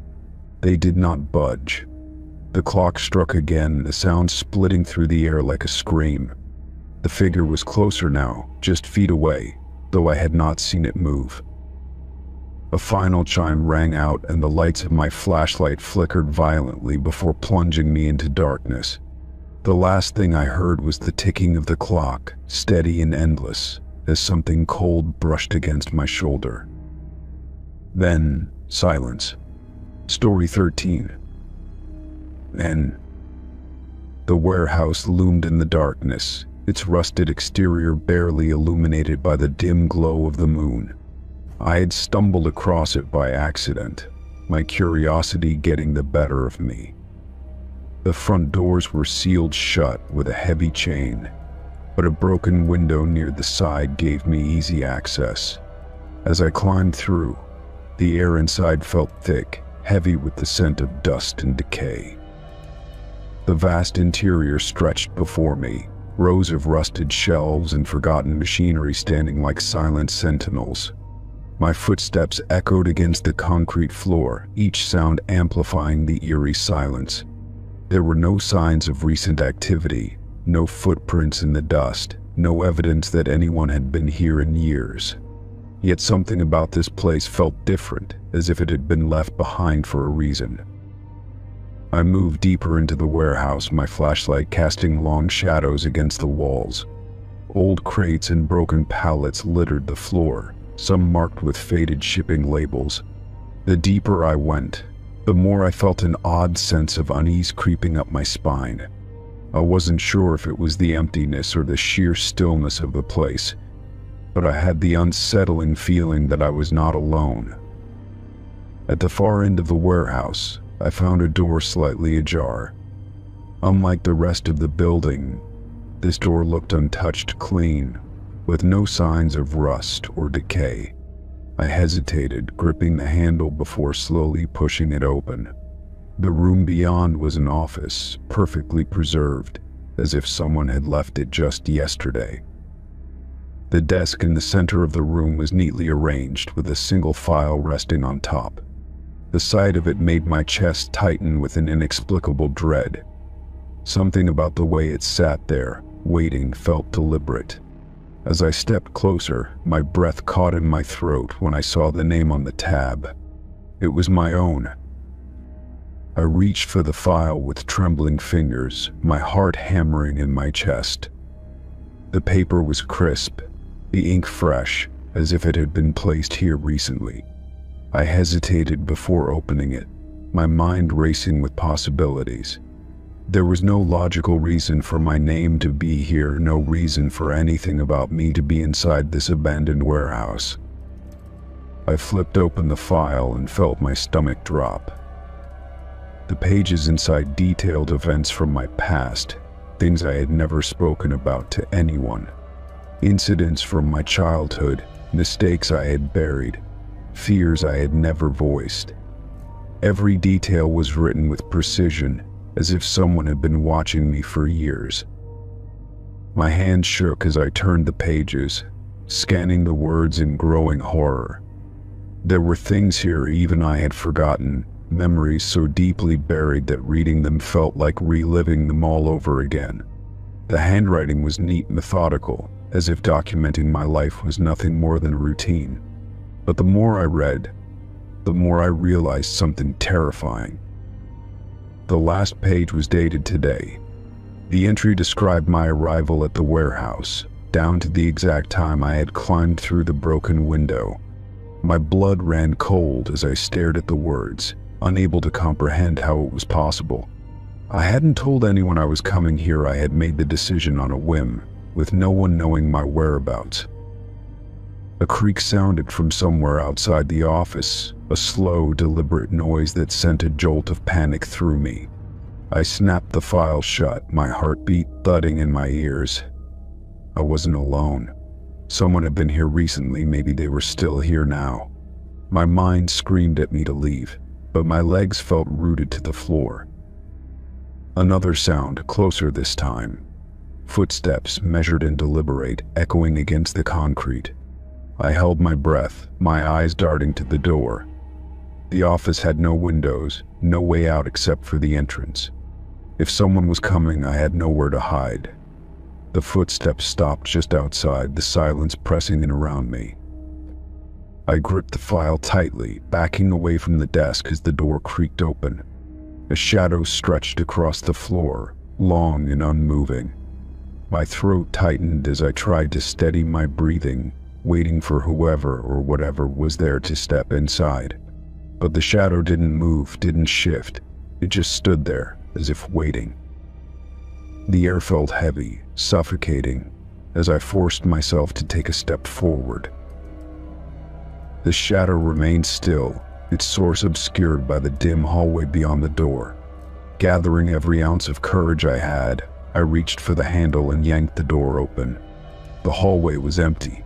They did not budge. The clock struck again, the sound splitting through the air like a scream. The figure was closer now, just feet away, though I had not seen it move. A final chime rang out, and the lights of my flashlight flickered violently before plunging me into darkness. The last thing I heard was the ticking of the clock, steady and endless, as something cold brushed against my shoulder. Then, silence. Story 13. Then, the warehouse loomed in the darkness, its rusted exterior barely illuminated by the dim glow of the moon. I had stumbled across it by accident, my curiosity getting the better of me. The front doors were sealed shut with a heavy chain, but a broken window near the side gave me easy access. As I climbed through, the air inside felt thick, heavy with the scent of dust and decay. The vast interior stretched before me, rows of rusted shelves and forgotten machinery standing like silent sentinels. My footsteps echoed against the concrete floor, each sound amplifying the eerie silence. There were no signs of recent activity, no footprints in the dust, no evidence that anyone had been here in years. Yet something about this place felt different, as if it had been left behind for a reason. I moved deeper into the warehouse, my flashlight casting long shadows against the walls. Old crates and broken pallets littered the floor, some marked with faded shipping labels. The deeper I went, the more I felt an odd sense of unease creeping up my spine. I wasn't sure if it was the emptiness or the sheer stillness of the place, but I had the unsettling feeling that I was not alone. At the far end of the warehouse, I found a door slightly ajar. Unlike the rest of the building, this door looked untouched clean, with no signs of rust or decay. I hesitated, gripping the handle before slowly pushing it open. The room beyond was an office, perfectly preserved, as if someone had left it just yesterday. The desk in the center of the room was neatly arranged, with a single file resting on top. The sight of it made my chest tighten with an inexplicable dread. Something about the way it sat there, waiting, felt deliberate. As I stepped closer, my breath caught in my throat when I saw the name on the tab. It was my own. I reached for the file with trembling fingers, my heart hammering in my chest. The paper was crisp, the ink fresh, as if it had been placed here recently. I hesitated before opening it, my mind racing with possibilities. There was no logical reason for my name to be here, no reason for anything about me to be inside this abandoned warehouse. I flipped open the file and felt my stomach drop. The pages inside detailed events from my past, things I had never spoken about to anyone. Incidents from my childhood, mistakes I had buried, fears I had never voiced. Every detail was written with precision, as if someone had been watching me for years. My hand shook as I turned the pages, scanning the words in growing horror. There were things here even I had forgotten, memories so deeply buried that reading them felt like reliving them all over again. The handwriting was neat, methodical, as if documenting my life was nothing more than routine. But the more I read, the more I realized something terrifying. The last page was dated today. The entry described my arrival at the warehouse, down to the exact time I had climbed through the broken window. My blood ran cold as I stared at the words, unable to comprehend how it was possible. I hadn't told anyone I was coming here. I had made the decision on a whim, with no one knowing my whereabouts. A creak sounded from somewhere outside the office, a slow, deliberate noise that sent a jolt of panic through me. I snapped the file shut, my heartbeat thudding in my ears. I wasn't alone. Someone had been here recently, maybe they were still here now. My mind screamed at me to leave, but my legs felt rooted to the floor. Another sound, closer this time. Footsteps, measured and deliberate, echoing against the concrete. I held my breath, my eyes darting to the door. The office had no windows, no way out except for the entrance. If someone was coming, I had nowhere to hide. The footsteps stopped just outside, the silence pressing in around me. I gripped the file tightly, backing away from the desk as the door creaked open. A shadow stretched across the floor, long and unmoving. My throat tightened as I tried to steady my breathing, waiting for whoever or whatever was there to step inside. But the shadow didn't move, didn't shift. It just stood there, as if waiting. The air felt heavy, suffocating, as I forced myself to take a step forward. The shadow remained still, its source obscured by the dim hallway beyond the door. Gathering every ounce of courage I had, I reached for the handle and yanked the door open. The hallway was empty.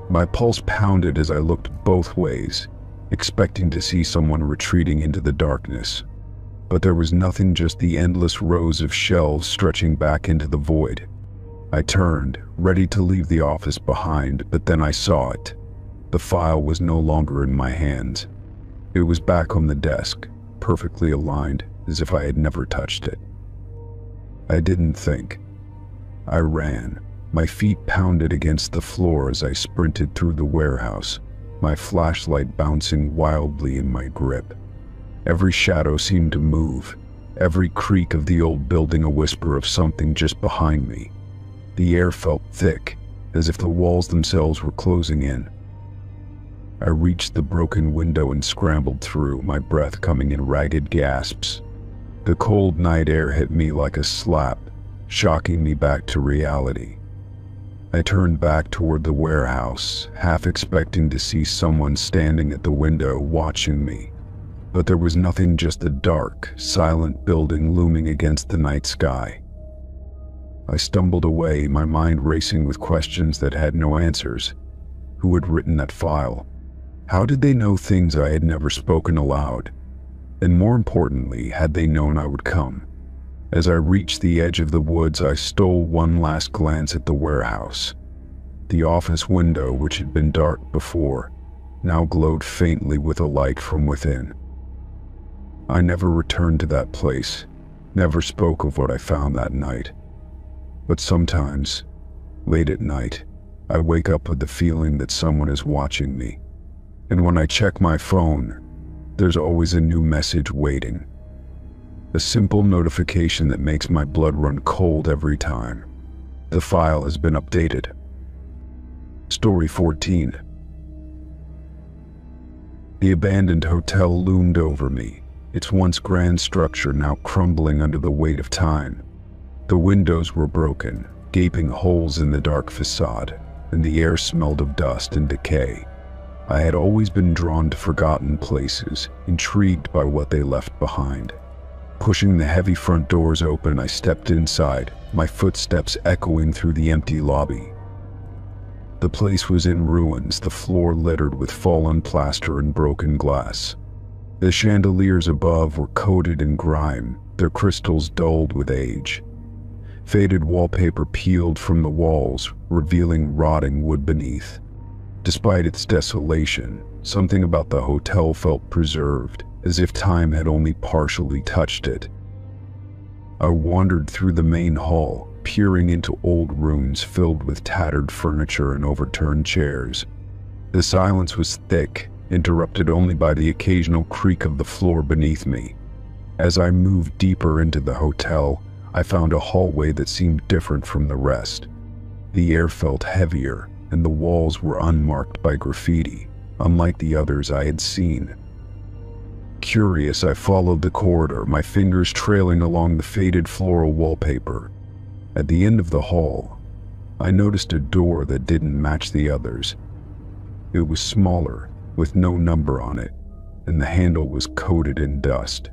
My pulse pounded as I looked both ways, expecting to see someone retreating into the darkness. But there was nothing, just the endless rows of shelves stretching back into the void. I turned, ready to leave the office behind, but then I saw it. The file was no longer in my hands. It was back on the desk, perfectly aligned, as if I had never touched it. I didn't think. I ran, My feet pounded against the floor as I sprinted through the warehouse, my flashlight bouncing wildly in my grip. Every shadow seemed to move, every creak of the old building a whisper of something just behind me. The air felt thick, as if the walls themselves were closing in. I reached the broken window and scrambled through, my breath coming in ragged gasps. The cold night air hit me like a slap, shocking me back to reality. I turned back toward the warehouse, half expecting to see someone standing at the window watching me. But there was nothing, just a dark, silent building looming against the night sky. I stumbled away, my mind racing with questions that had no answers. Who had written that file? How did they know things I had never spoken aloud? And more importantly, had they known I would come? As I reached the edge of the woods, I stole one last glance at the warehouse. The office window, which had been dark before, now glowed faintly with a light from within. I never returned to that place, never spoke of what I found that night. But sometimes, late at night, I wake up with the feeling that someone is watching me. And when I check my phone, there's always a new message waiting. A simple notification that makes my blood run cold every time. The file has been updated. Story 14. The abandoned hotel loomed over me, its once grand structure now crumbling under the weight of time. The windows were broken, gaping holes in the dark facade, and the air smelled of dust and decay. I had always been drawn to forgotten places, intrigued by what they left behind. Pushing the heavy front doors open, I stepped inside, my footsteps echoing through the empty lobby. The place was in ruins, the floor littered with fallen plaster and broken glass. The chandeliers above were coated in grime, their crystals dulled with age. Faded wallpaper peeled from the walls, revealing rotting wood beneath. Despite its desolation, something about the hotel felt preserved, as if time had only partially touched it. I wandered through the main hall, peering into old rooms filled with tattered furniture and overturned chairs. The silence was thick, interrupted only by the occasional creak of the floor beneath me. As I moved deeper into the hotel, I found a hallway that seemed different from the rest. The air felt heavier, and the walls were unmarked by graffiti, unlike the others I had seen. Curious, I followed the corridor, my fingers trailing along the faded floral wallpaper. At the end of the hall, I noticed a door that didn't match the others. It was smaller, with no number on it, and the handle was coated in dust.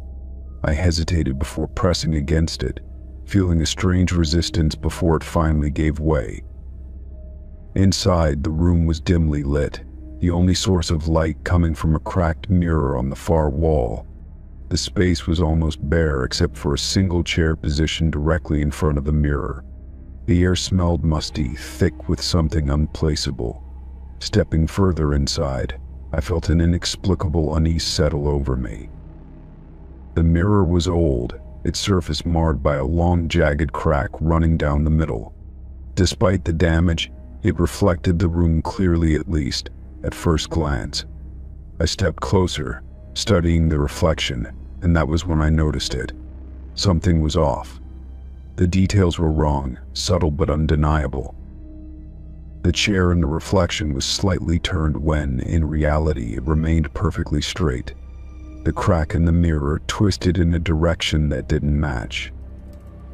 I hesitated before pressing against it, feeling a strange resistance before it finally gave way. Inside, the room was dimly lit, the only source of light coming from a cracked mirror on the far wall. The space was almost bare except for a single chair positioned directly in front of the mirror. The air smelled musty, thick with something unplaceable. Stepping further inside, I felt an inexplicable unease settle over me. The mirror was old, its surface marred by a long, jagged crack running down the middle. Despite the damage, it reflected the room clearly, at least at first glance. I stepped closer, studying the reflection, and that was when I noticed it. Something was off. The details were wrong, subtle but undeniable. The chair in the reflection was slightly turned when, in reality, it remained perfectly straight. The crack in the mirror twisted in a direction that didn't match.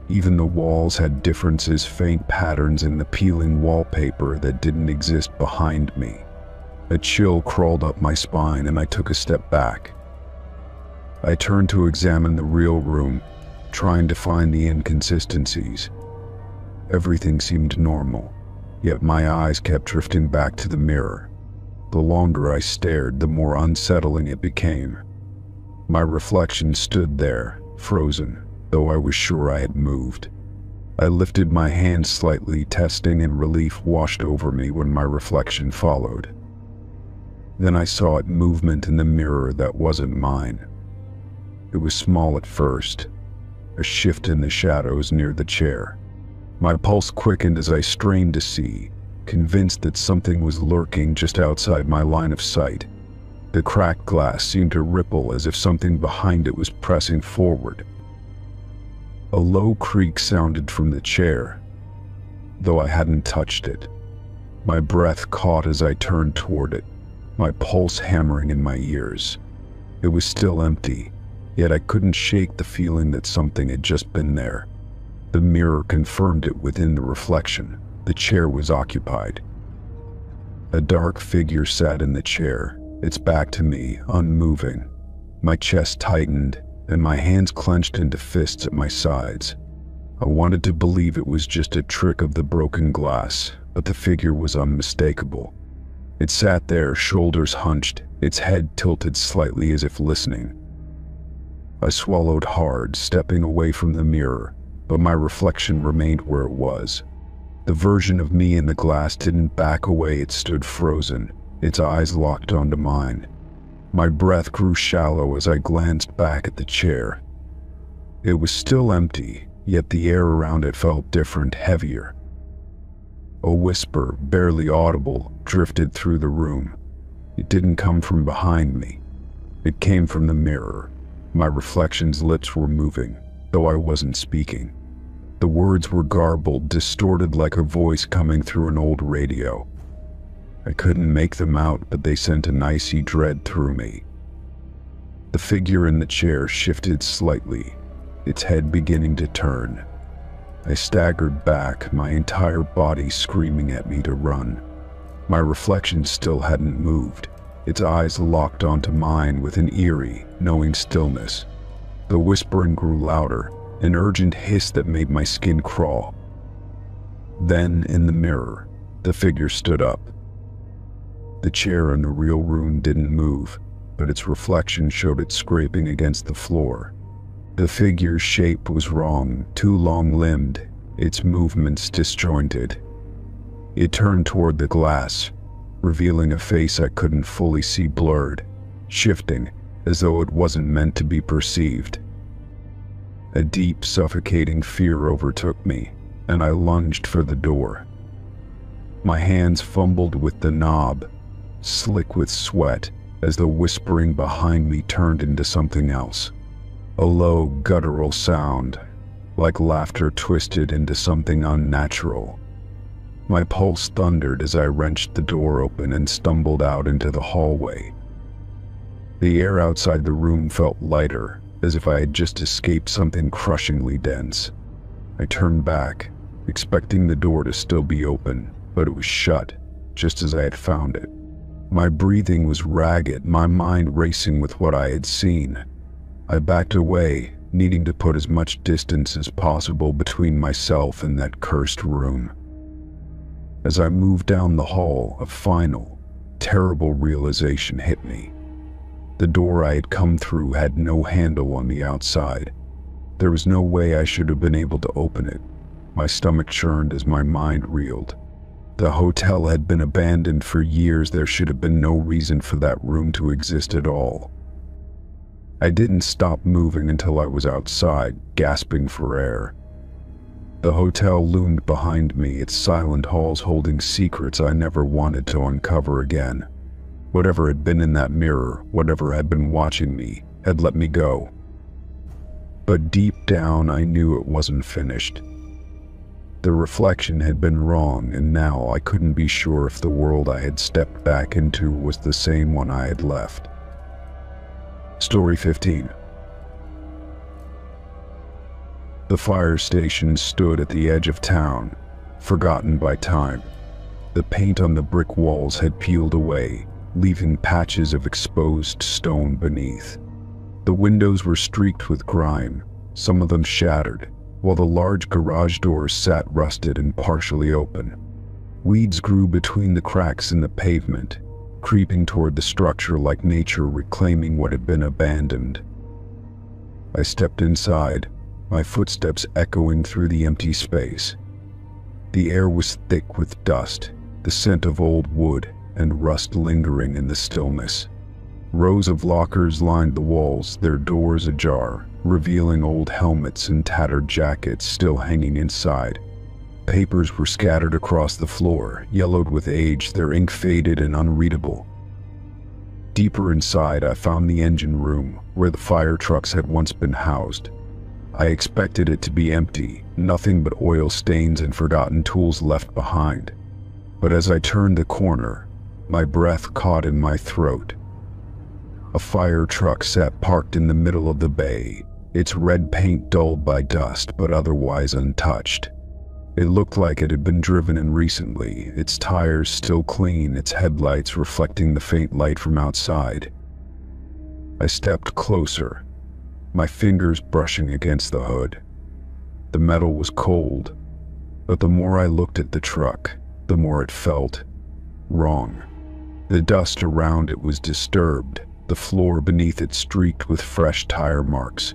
Even the walls had differences, faint patterns in the peeling wallpaper that didn't exist behind me. A chill crawled up my spine and I took a step back. I turned to examine the real room, trying to find the inconsistencies. Everything seemed normal, yet my eyes kept drifting back to the mirror. The longer I stared, the more unsettling it became. My reflection stood there, frozen, though I was sure I had moved. I lifted my hand slightly, testing, and relief washed over me when my reflection followed. Then I saw it movement in the mirror that wasn't mine. It was small at first, a shift in the shadows near the chair. My pulse quickened as I strained to see, convinced that something was lurking just outside my line of sight. The cracked glass seemed to ripple as if something behind it was pressing forward. A low creak sounded from the chair, though I hadn't touched it. My breath caught as I turned toward it, my pulse hammering in my ears. It was still empty, yet I couldn't shake the feeling that something had just been there. The mirror confirmed it within the reflection. The chair was occupied. A dark figure sat in the chair, its back to me, unmoving. My chest tightened, and my hands clenched into fists at my sides. I wanted to believe it was just a trick of the broken glass, but the figure was unmistakable. It sat there, shoulders hunched, its head tilted slightly as if listening. I swallowed hard, stepping away from the mirror, but my reflection remained where it was. The version of me in the glass didn't back away, it stood frozen, its eyes locked onto mine. My breath grew shallow as I glanced back at the chair. It was still empty, yet the air around it felt different, heavier. A whisper, barely audible, drifted through the room. It didn't come from behind me. It came from the mirror. My reflection's lips were moving, though I wasn't speaking. The words were garbled, distorted like a voice coming through an old radio. I couldn't make them out, but they sent an icy dread through me. The figure in the chair shifted slightly, its head beginning to turn. I staggered back, my entire body screaming at me to run. My reflection still hadn't moved, its eyes locked onto mine with an eerie, knowing stillness. The whispering grew louder, an urgent hiss that made my skin crawl. Then, in the mirror, the figure stood up. The chair in the real room didn't move, but its reflection showed it scraping against the floor. The figure's shape was wrong, too long-limbed, its movements disjointed. It turned toward the glass, revealing a face I couldn't fully see, blurred, shifting, as though it wasn't meant to be perceived. A deep, suffocating fear overtook me, and I lunged for the door. My hands fumbled with the knob, slick with sweat, as the whispering behind me turned into something else. A low, guttural sound, like laughter twisted into something unnatural. My pulse thundered as I wrenched the door open and stumbled out into the hallway. The air outside the room felt lighter, as if I had just escaped something crushingly dense. I turned back, expecting the door to still be open, but it was shut, just as I had found it. My breathing was ragged, my mind racing with what I had seen. I backed away, needing to put as much distance as possible between myself and that cursed room. As I moved down the hall, a final, terrible realization hit me. The door I had come through had no handle on the outside. There was no way I should have been able to open it. My stomach churned as my mind reeled. The hotel had been abandoned for years. There should have been no reason for that room to exist at all. I didn't stop moving until I was outside, gasping for air. The hotel loomed behind me, its silent halls holding secrets I never wanted to uncover again. Whatever had been in that mirror, whatever had been watching me, had let me go. But deep down, I knew it wasn't finished. The reflection had been wrong, and now I couldn't be sure if the world I had stepped back into was the same one I had left. Story 15. The fire station stood at the edge of town, forgotten by time. The paint on the brick walls had peeled away, leaving patches of exposed stone beneath. The windows were streaked with grime, some of them shattered, while the large garage doors sat rusted and partially open. Weeds grew between the cracks in the pavement, creeping toward the structure like nature reclaiming what had been abandoned. I stepped inside, my footsteps echoing through the empty space. The air was thick with dust, the scent of old wood and rust lingering in the stillness. Rows of lockers lined the walls, their doors ajar, revealing old helmets and tattered jackets still hanging inside. Papers were scattered across the floor, yellowed with age, their ink faded and unreadable. Deeper inside, I found the engine room, where the fire trucks had once been housed. I expected it to be empty, nothing but oil stains and forgotten tools left behind. But as I turned the corner, my breath caught in my throat. A fire truck sat parked in the middle of the bay, its red paint dulled by dust but otherwise untouched. It looked like it had been driven in recently, its tires still clean, its headlights reflecting the faint light from outside. I stepped closer, my fingers brushing against the hood. The metal was cold, but the more I looked at the truck, the more it felt wrong. The dust around it was disturbed, the floor beneath it streaked with fresh tire marks.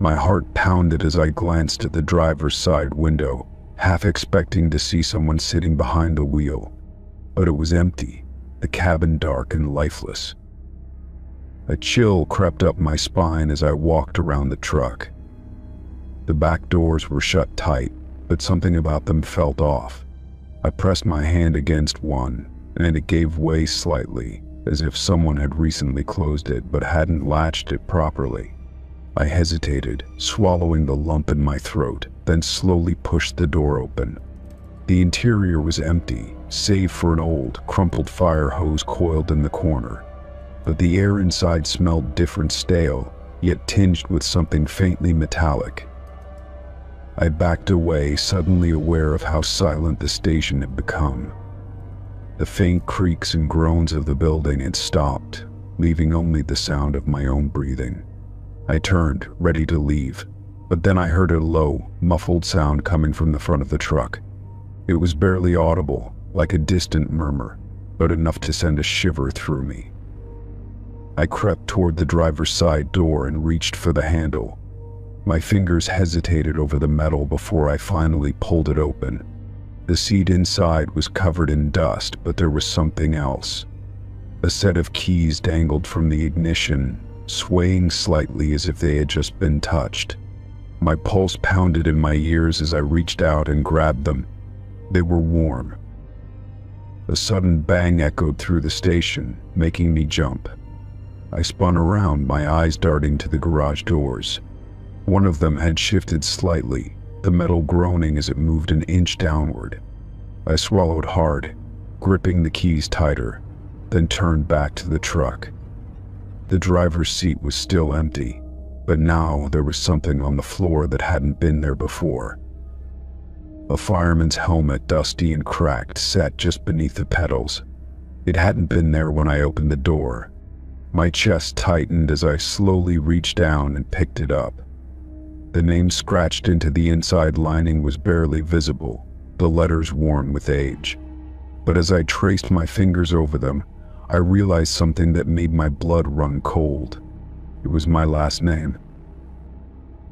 My heart pounded as I glanced at the driver's side window, half expecting to see someone sitting behind the wheel. But it was empty, the cabin dark and lifeless. A chill crept up my spine as I walked around the truck. The back doors were shut tight, but something about them felt off. I pressed my hand against one, and it gave way slightly, as if someone had recently closed it but hadn't latched it properly. I hesitated, swallowing the lump in my throat, then slowly pushed the door open. The interior was empty, save for an old, crumpled fire hose coiled in the corner. But the air inside smelled different, stale, yet tinged with something faintly metallic. I backed away, suddenly aware of how silent the station had become. The faint creaks and groans of the building had stopped, leaving only the sound of my own breathing. I turned, ready to leave, but then I heard a low, muffled sound coming from the front of the truck. It was barely audible, like a distant murmur, but enough to send a shiver through me. I crept toward the driver's side door and reached for the handle. My fingers hesitated over the metal before I finally pulled it open. The seat inside was covered in dust, but there was something else. A set of keys dangled from the ignition, swaying slightly as if they had just been touched. My pulse pounded in my ears as I reached out and grabbed them. They were warm. A sudden bang echoed through the station, making me jump. I spun around, my eyes darting to the garage doors. One of them had shifted slightly, the metal groaning as it moved an inch downward. I swallowed hard, gripping the keys tighter, then turned back to the truck. The driver's seat was still empty, but now there was something on the floor that hadn't been there before. A fireman's helmet, dusty and cracked, sat just beneath the pedals. It hadn't been there when I opened the door. My chest tightened as I slowly reached down and picked it up. The name scratched into the inside lining was barely visible, the letters worn with age. But as I traced my fingers over them, I realized something that made my blood run cold. It was my last name.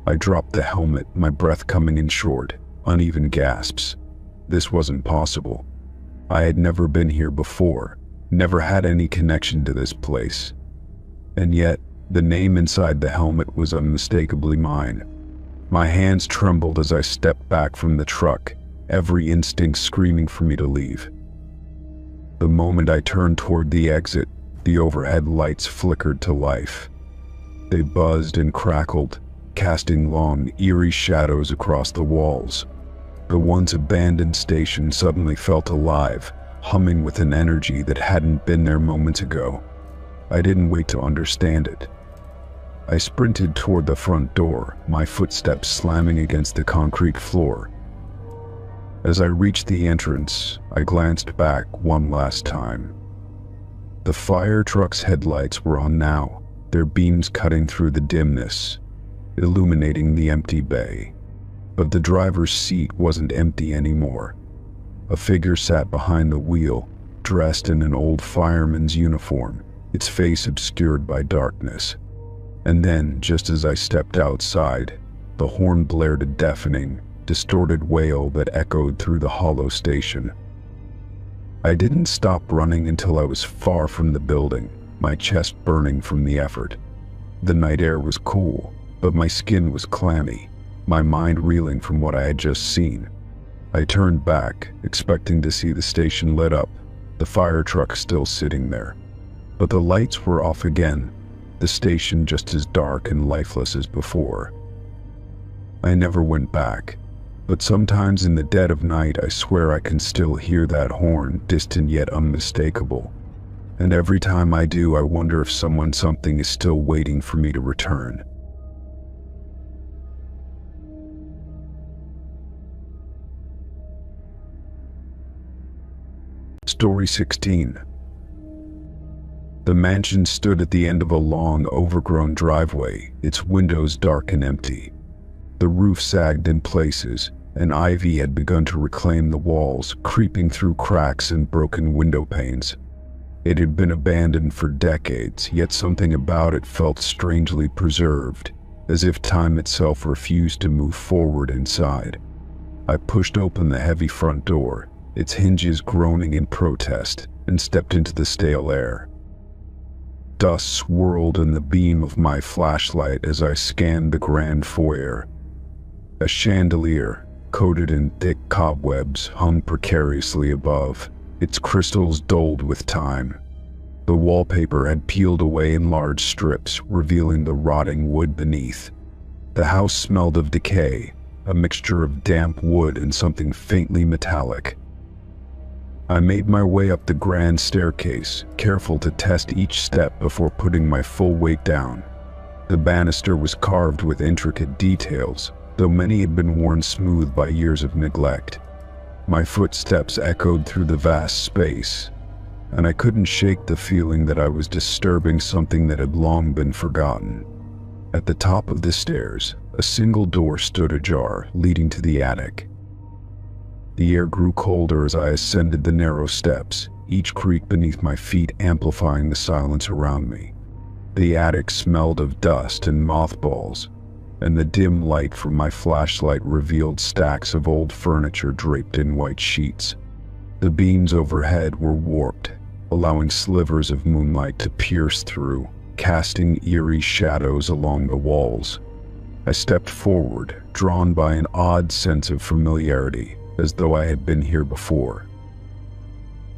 I dropped the helmet, my breath coming in short, uneven gasps. This wasn't possible. I had never been here before, never had any connection to this place. And yet, the name inside the helmet was unmistakably mine. My hands trembled as I stepped back from the truck, every instinct screaming for me to leave. The moment I turned toward the exit, the overhead lights flickered to life. They buzzed and crackled, casting long, eerie shadows across the walls. The once abandoned station suddenly felt alive, humming with an energy that hadn't been there moments ago. I didn't wait to understand it. I sprinted toward the front door, my footsteps slamming against the concrete floor. As I reached the entrance, I glanced back one last time. The fire truck's headlights were on now, their beams cutting through the dimness, illuminating the empty bay. But the driver's seat wasn't empty anymore. A figure sat behind the wheel, dressed in an old fireman's uniform, its face obscured by darkness. And then, just as I stepped outside, the horn blared a deafening, distorted wail that echoed through the hollow station. I didn't stop running until I was far from the building, my chest burning from the effort. The night air was cool, but my skin was clammy, my mind reeling from what I had just seen. I turned back, expecting to see the station lit up, the fire truck still sitting there. But the lights were off again, the station just as dark and lifeless as before. I never went back, but sometimes in the dead of night I swear I can still hear that horn, distant yet unmistakable. And every time I do, I wonder if something is still waiting for me to return. Story 16. The mansion stood at the end of a long, overgrown driveway, its windows dark and empty. The roof sagged in places, and ivy had begun to reclaim the walls, creeping through cracks and broken window panes. It had been abandoned for decades, yet something about it felt strangely preserved, as if time itself refused to move forward inside. I pushed open the heavy front door, its hinges groaning in protest, and stepped into the stale air. Dust swirled in the beam of my flashlight as I scanned the grand foyer. A chandelier, coated in thick cobwebs, hung precariously above, its crystals dulled with time. The wallpaper had peeled away in large strips, revealing the rotting wood beneath. The house smelled of decay, a mixture of damp wood and something faintly metallic. I made my way up the grand staircase, careful to test each step before putting my full weight down. The banister was carved with intricate details, though many had been worn smooth by years of neglect. My footsteps echoed through the vast space, and I couldn't shake the feeling that I was disturbing something that had long been forgotten. At the top of the stairs, a single door stood ajar, leading to the attic. The air grew colder as I ascended the narrow steps, each creak beneath my feet amplifying the silence around me. The attic smelled of dust and mothballs, and the dim light from my flashlight revealed stacks of old furniture draped in white sheets. The beams overhead were warped, allowing slivers of moonlight to pierce through, casting eerie shadows along the walls. I stepped forward, drawn by an odd sense of familiarity, as though I had been here before.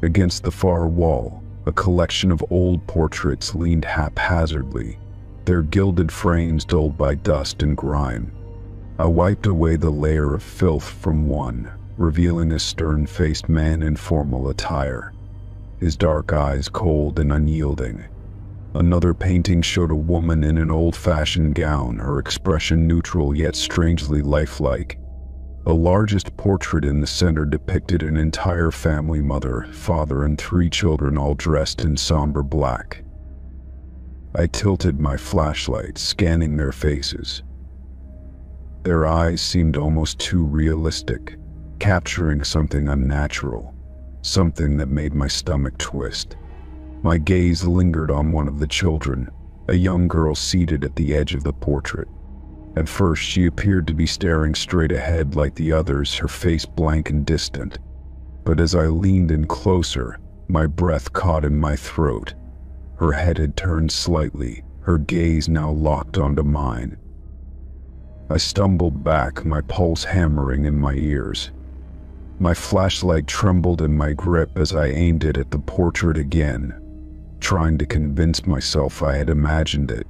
Against the far wall, a collection of old portraits leaned haphazardly, their gilded frames dulled by dust and grime. I wiped away the layer of filth from one, revealing a stern-faced man in formal attire, his dark eyes cold and unyielding. Another painting showed a woman in an old-fashioned gown, her expression neutral yet strangely lifelike. The largest portrait in the center depicted an entire family, mother, father, and 3 children, all dressed in somber black. I tilted my flashlight, scanning their faces. Their eyes seemed almost too realistic, capturing something unnatural, something that made my stomach twist. My gaze lingered on one of the children, a young girl seated at the edge of the portrait. At first, she appeared to be staring straight ahead like the others, her face blank and distant. But as I leaned in closer, my breath caught in my throat. Her head had turned slightly, her gaze now locked onto mine. I stumbled back, my pulse hammering in my ears. My flashlight trembled in my grip as I aimed it at the portrait again, trying to convince myself I had imagined it.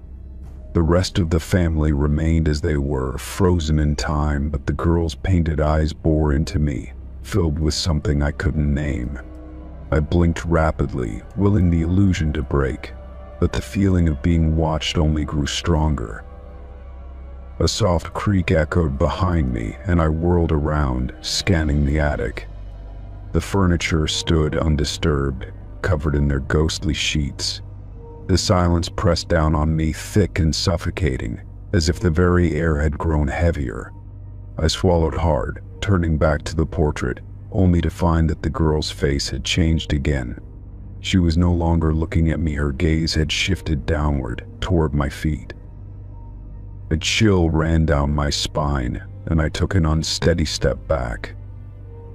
The rest of the family remained as they were, frozen in time, but the girl's painted eyes bore into me, filled with something I couldn't name. I blinked rapidly, willing the illusion to break, but the feeling of being watched only grew stronger. A soft creak echoed behind me, and I whirled around, scanning the attic. The furniture stood undisturbed, covered in their ghostly sheets. The silence pressed down on me, thick and suffocating, as if the very air had grown heavier. I swallowed hard, turning back to the portrait, only to find that the girl's face had changed again. She was no longer looking at me, her gaze had shifted downward, toward my feet. A chill ran down my spine, and I took an unsteady step back.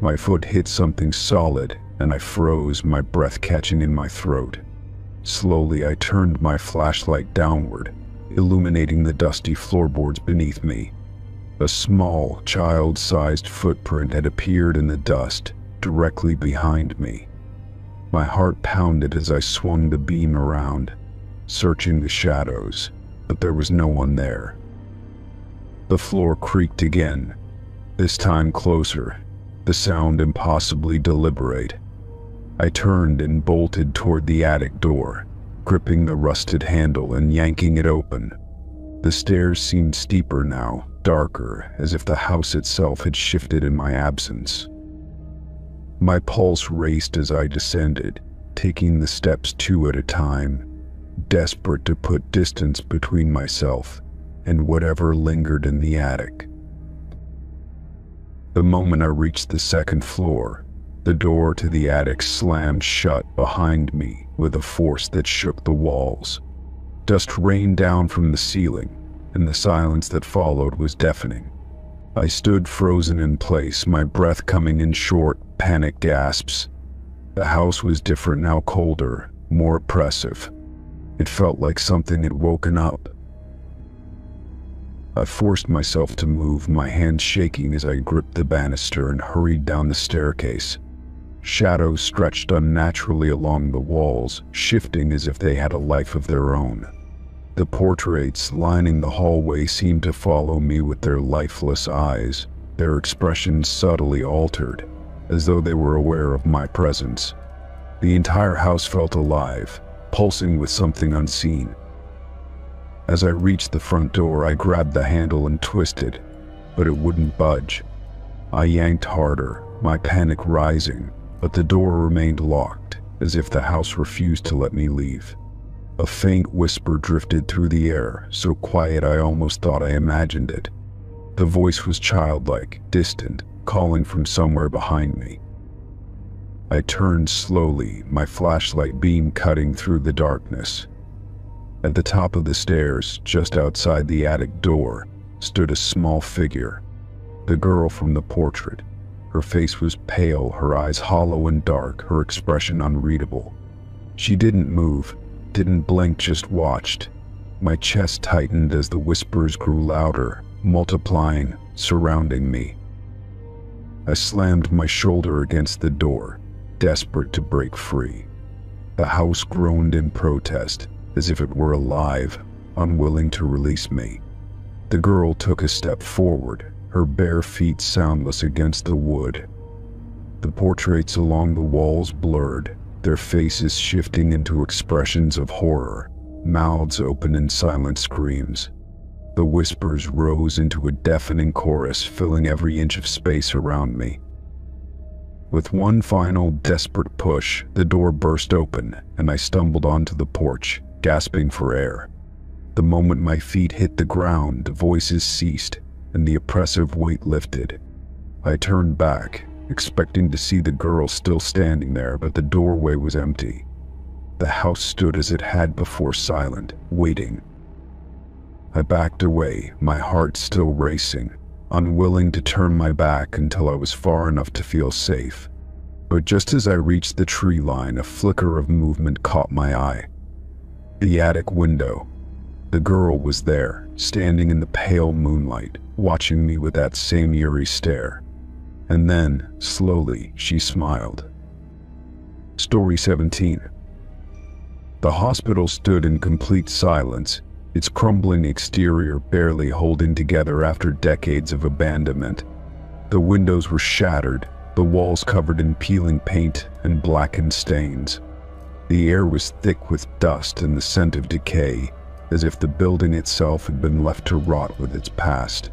My foot hit something solid, and I froze, my breath catching in my throat. Slowly, I turned my flashlight downward, illuminating the dusty floorboards beneath me. A small, child-sized footprint had appeared in the dust directly behind me. My heart pounded as I swung the beam around, searching the shadows, but there was no one there. The floor creaked again, this time closer, the sound impossibly deliberate. I turned and bolted toward the attic door, gripping the rusted handle and yanking it open. The stairs seemed steeper now, darker, as if the house itself had shifted in my absence. My pulse raced as I descended, taking the steps two at a time, desperate to put distance between myself and whatever lingered in the attic. The moment I reached the second floor, the door to the attic slammed shut behind me with a force that shook the walls. Dust rained down from the ceiling, and the silence that followed was deafening. I stood frozen in place, my breath coming in short, panicked gasps. The house was different now, colder, more oppressive. It felt like something had woken up. I forced myself to move, my hands shaking as I gripped the banister and hurried down the staircase. Shadows stretched unnaturally along the walls, shifting as if they had a life of their own. The portraits lining the hallway seemed to follow me with their lifeless eyes, their expressions subtly altered, as though they were aware of my presence. The entire house felt alive, pulsing with something unseen. As I reached the front door, I grabbed the handle and twisted, but it wouldn't budge. I yanked harder, my panic rising, but the door remained locked, as if the house refused to let me leave. A faint whisper drifted through the air, so quiet I almost thought I imagined it. The voice was childlike, distant, calling from somewhere behind me. I turned slowly, my flashlight beam cutting through the darkness. At the top of the stairs, just outside the attic door, stood a small figure. The girl from the portrait. Her face was pale, her eyes hollow and dark, her expression unreadable. She didn't move, didn't blink, just watched. My chest tightened as the whispers grew louder, multiplying, surrounding me. I slammed my shoulder against the door, desperate to break free. The house groaned in protest, as if it were alive, unwilling to release me. The girl took a step forward, her bare feet soundless against the wood. The portraits along the walls blurred, their faces shifting into expressions of horror, mouths open in silent screams. The whispers rose into a deafening chorus, filling every inch of space around me. With one final, desperate push, the door burst open, and I stumbled onto the porch, gasping for air. The moment my feet hit the ground, the voices ceased, and the oppressive weight lifted. I turned back, expecting to see the girl still standing there, but the doorway was empty. The house stood as it had before, silent, waiting. I backed away, my heart still racing, unwilling to turn my back until I was far enough to feel safe. But just as I reached the tree line, a flicker of movement caught my eye. The attic window. The girl was there, standing in the pale moonlight, watching me with that same eerie stare. And then, slowly, she smiled. Story 17. The hospital stood in complete silence, its crumbling exterior barely holding together after decades of abandonment. The windows were shattered, the walls covered in peeling paint and blackened stains. The air was thick with dust and the scent of decay, as if the building itself had been left to rot with its past.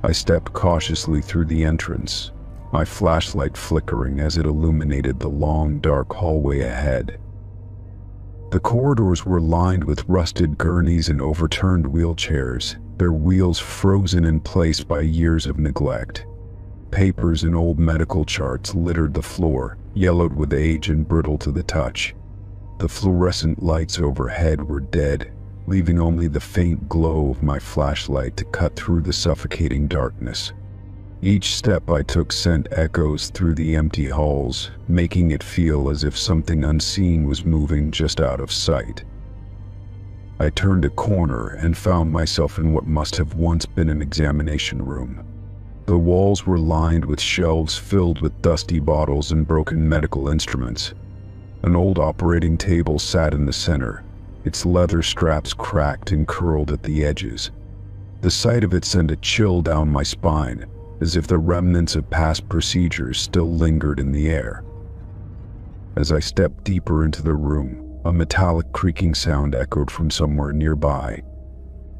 I stepped cautiously through the entrance, my flashlight flickering as it illuminated the long, dark hallway ahead. The corridors were lined with rusted gurneys and overturned wheelchairs, their wheels frozen in place by years of neglect. Papers and old medical charts littered the floor, yellowed with age and brittle to the touch. The fluorescent lights overhead were dead, leaving only the faint glow of my flashlight to cut through the suffocating darkness. Each step I took sent echoes through the empty halls, making it feel as if something unseen was moving just out of sight. I turned a corner and found myself in what must have once been an examination room. The walls were lined with shelves filled with dusty bottles and broken medical instruments. An old operating table sat in the center, its leather straps cracked and curled at the edges. The sight of it sent a chill down my spine, as if the remnants of past procedures still lingered in the air. As I stepped deeper into the room, a metallic creaking sound echoed from somewhere nearby.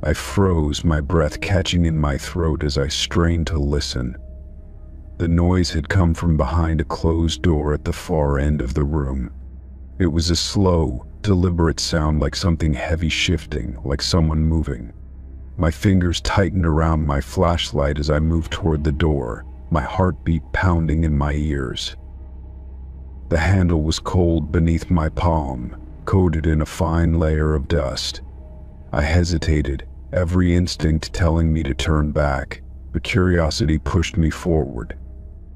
I froze, my breath catching in my throat as I strained to listen. The noise had come from behind a closed door at the far end of the room. It was a slow, deliberate sound, like something heavy shifting, like someone moving. My fingers tightened around my flashlight as I moved toward the door, my heartbeat pounding in my ears. The handle was cold beneath my palm, coated in a fine layer of dust. I hesitated, every instinct telling me to turn back, but curiosity pushed me forward.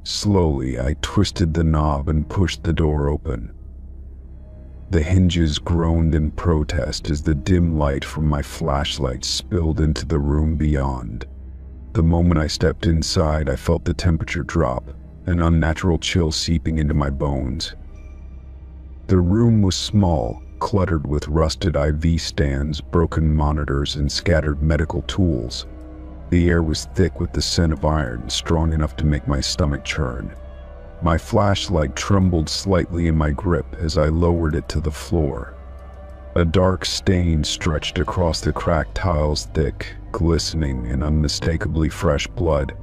Slowly, I twisted the knob and pushed the door open. The hinges groaned in protest as the dim light from my flashlight spilled into the room beyond. The moment I stepped inside, I felt the temperature drop, an unnatural chill seeping into my bones. The room was small, cluttered with rusted IV stands, broken monitors, and scattered medical tools. The air was thick with the scent of iron, strong enough to make my stomach churn. My flashlight trembled slightly in my grip as I lowered it to the floor. A dark stain stretched across the cracked tiles, thick, glistening, and unmistakably fresh blood.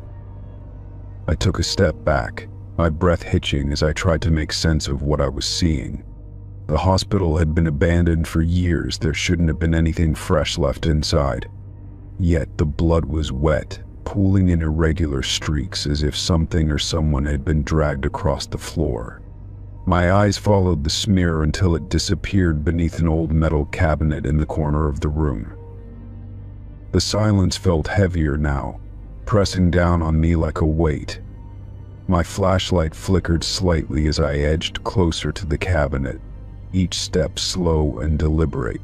I took a step back, my breath hitching as I tried to make sense of what I was seeing. The hospital had been abandoned for years. There shouldn't have been anything fresh left inside. Yet the blood was wet, pooling in irregular streaks as if something or someone had been dragged across the floor. My eyes followed the smear until it disappeared beneath an old metal cabinet in the corner of the room. The silence felt heavier now, pressing down on me like a weight. My flashlight flickered slightly as I edged closer to the cabinet, each step slow and deliberate.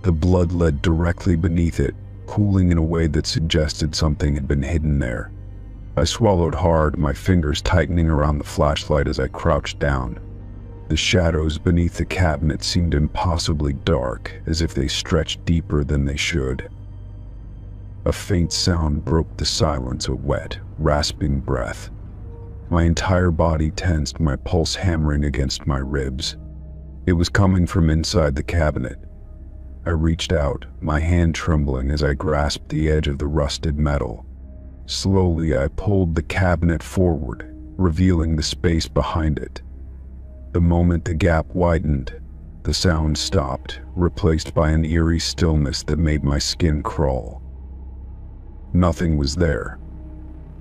The blood led directly beneath it, pooling in a way that suggested something had been hidden there. I swallowed hard, my fingers tightening around the flashlight as I crouched down. The shadows beneath the cabinet seemed impossibly dark, as if they stretched deeper than they should. A faint sound broke the silence, a wet, rasping breath. My entire body tensed, my pulse hammering against my ribs. It was coming from inside the cabinet. I reached out, my hand trembling as I grasped the edge of the rusted metal. Slowly, I pulled the cabinet forward, revealing the space behind it. The moment the gap widened, the sound stopped, replaced by an eerie stillness that made my skin crawl. Nothing was there.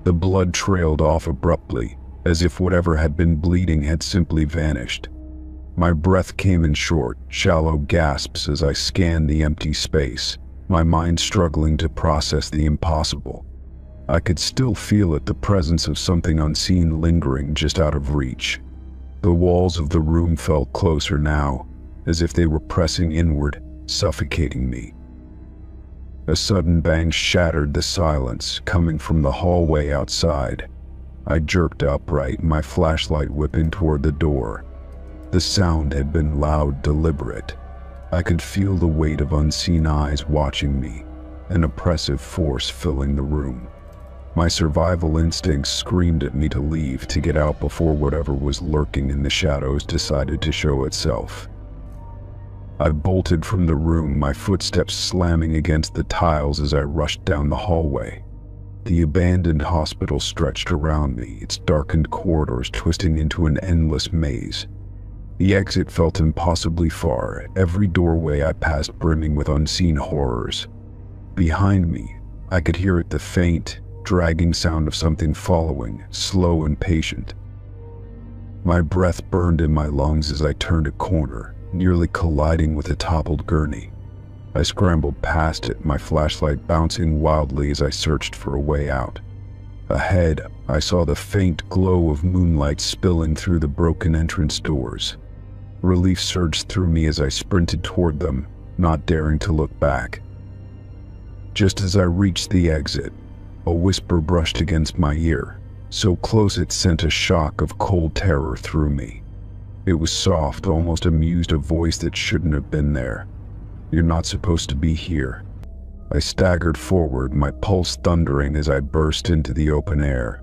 The blood trailed off abruptly, as if whatever had been bleeding had simply vanished. My breath came in short, shallow gasps as I scanned the empty space, my mind struggling to process the impossible. I could still feel it, the presence of something unseen lingering just out of reach. The walls of the room felt closer now, as if they were pressing inward, suffocating me. A sudden bang shattered the silence, coming from the hallway outside. I jerked upright, my flashlight whipping toward the door. The sound had been loud, deliberate. I could feel the weight of unseen eyes watching me, an oppressive force filling the room. My survival instincts screamed at me to leave, to get out before whatever was lurking in the shadows decided to show itself. I bolted from the room, my footsteps slamming against the tiles as I rushed down the hallway. The abandoned hospital stretched around me, its darkened corridors twisting into an endless maze. The exit felt impossibly far, every doorway I passed brimming with unseen horrors. Behind me, I could hear it, the faint, dragging sound of something following, slow and patient. My breath burned in my lungs as I turned a corner, nearly colliding with a toppled gurney. I scrambled past it, my flashlight bouncing wildly as I searched for a way out. Ahead, I saw the faint glow of moonlight spilling through the broken entrance doors. Relief surged through me as I sprinted toward them, not daring to look back. Just as I reached the exit, a whisper brushed against my ear, so close it sent a shock of cold terror through me. It was soft, almost amused, a voice that shouldn't have been there. "You're not supposed to be here." I staggered forward, my pulse thundering as I burst into the open air.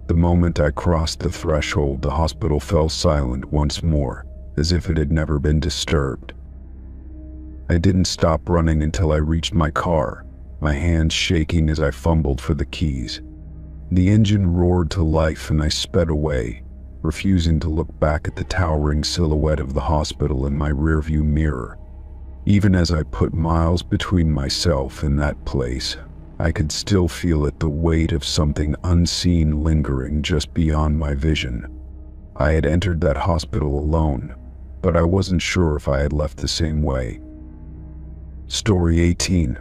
The moment I crossed the threshold, the hospital fell silent once more, as if it had never been disturbed. I didn't stop running until I reached my car, my hands shaking as I fumbled for the keys. The engine roared to life and I sped away, refusing to look back at the towering silhouette of the hospital in my rearview mirror. Even as I put miles between myself and that place, I could still feel it, the weight of something unseen lingering just beyond my vision. I had entered that hospital alone, but I wasn't sure if I had left the same way. Story 18.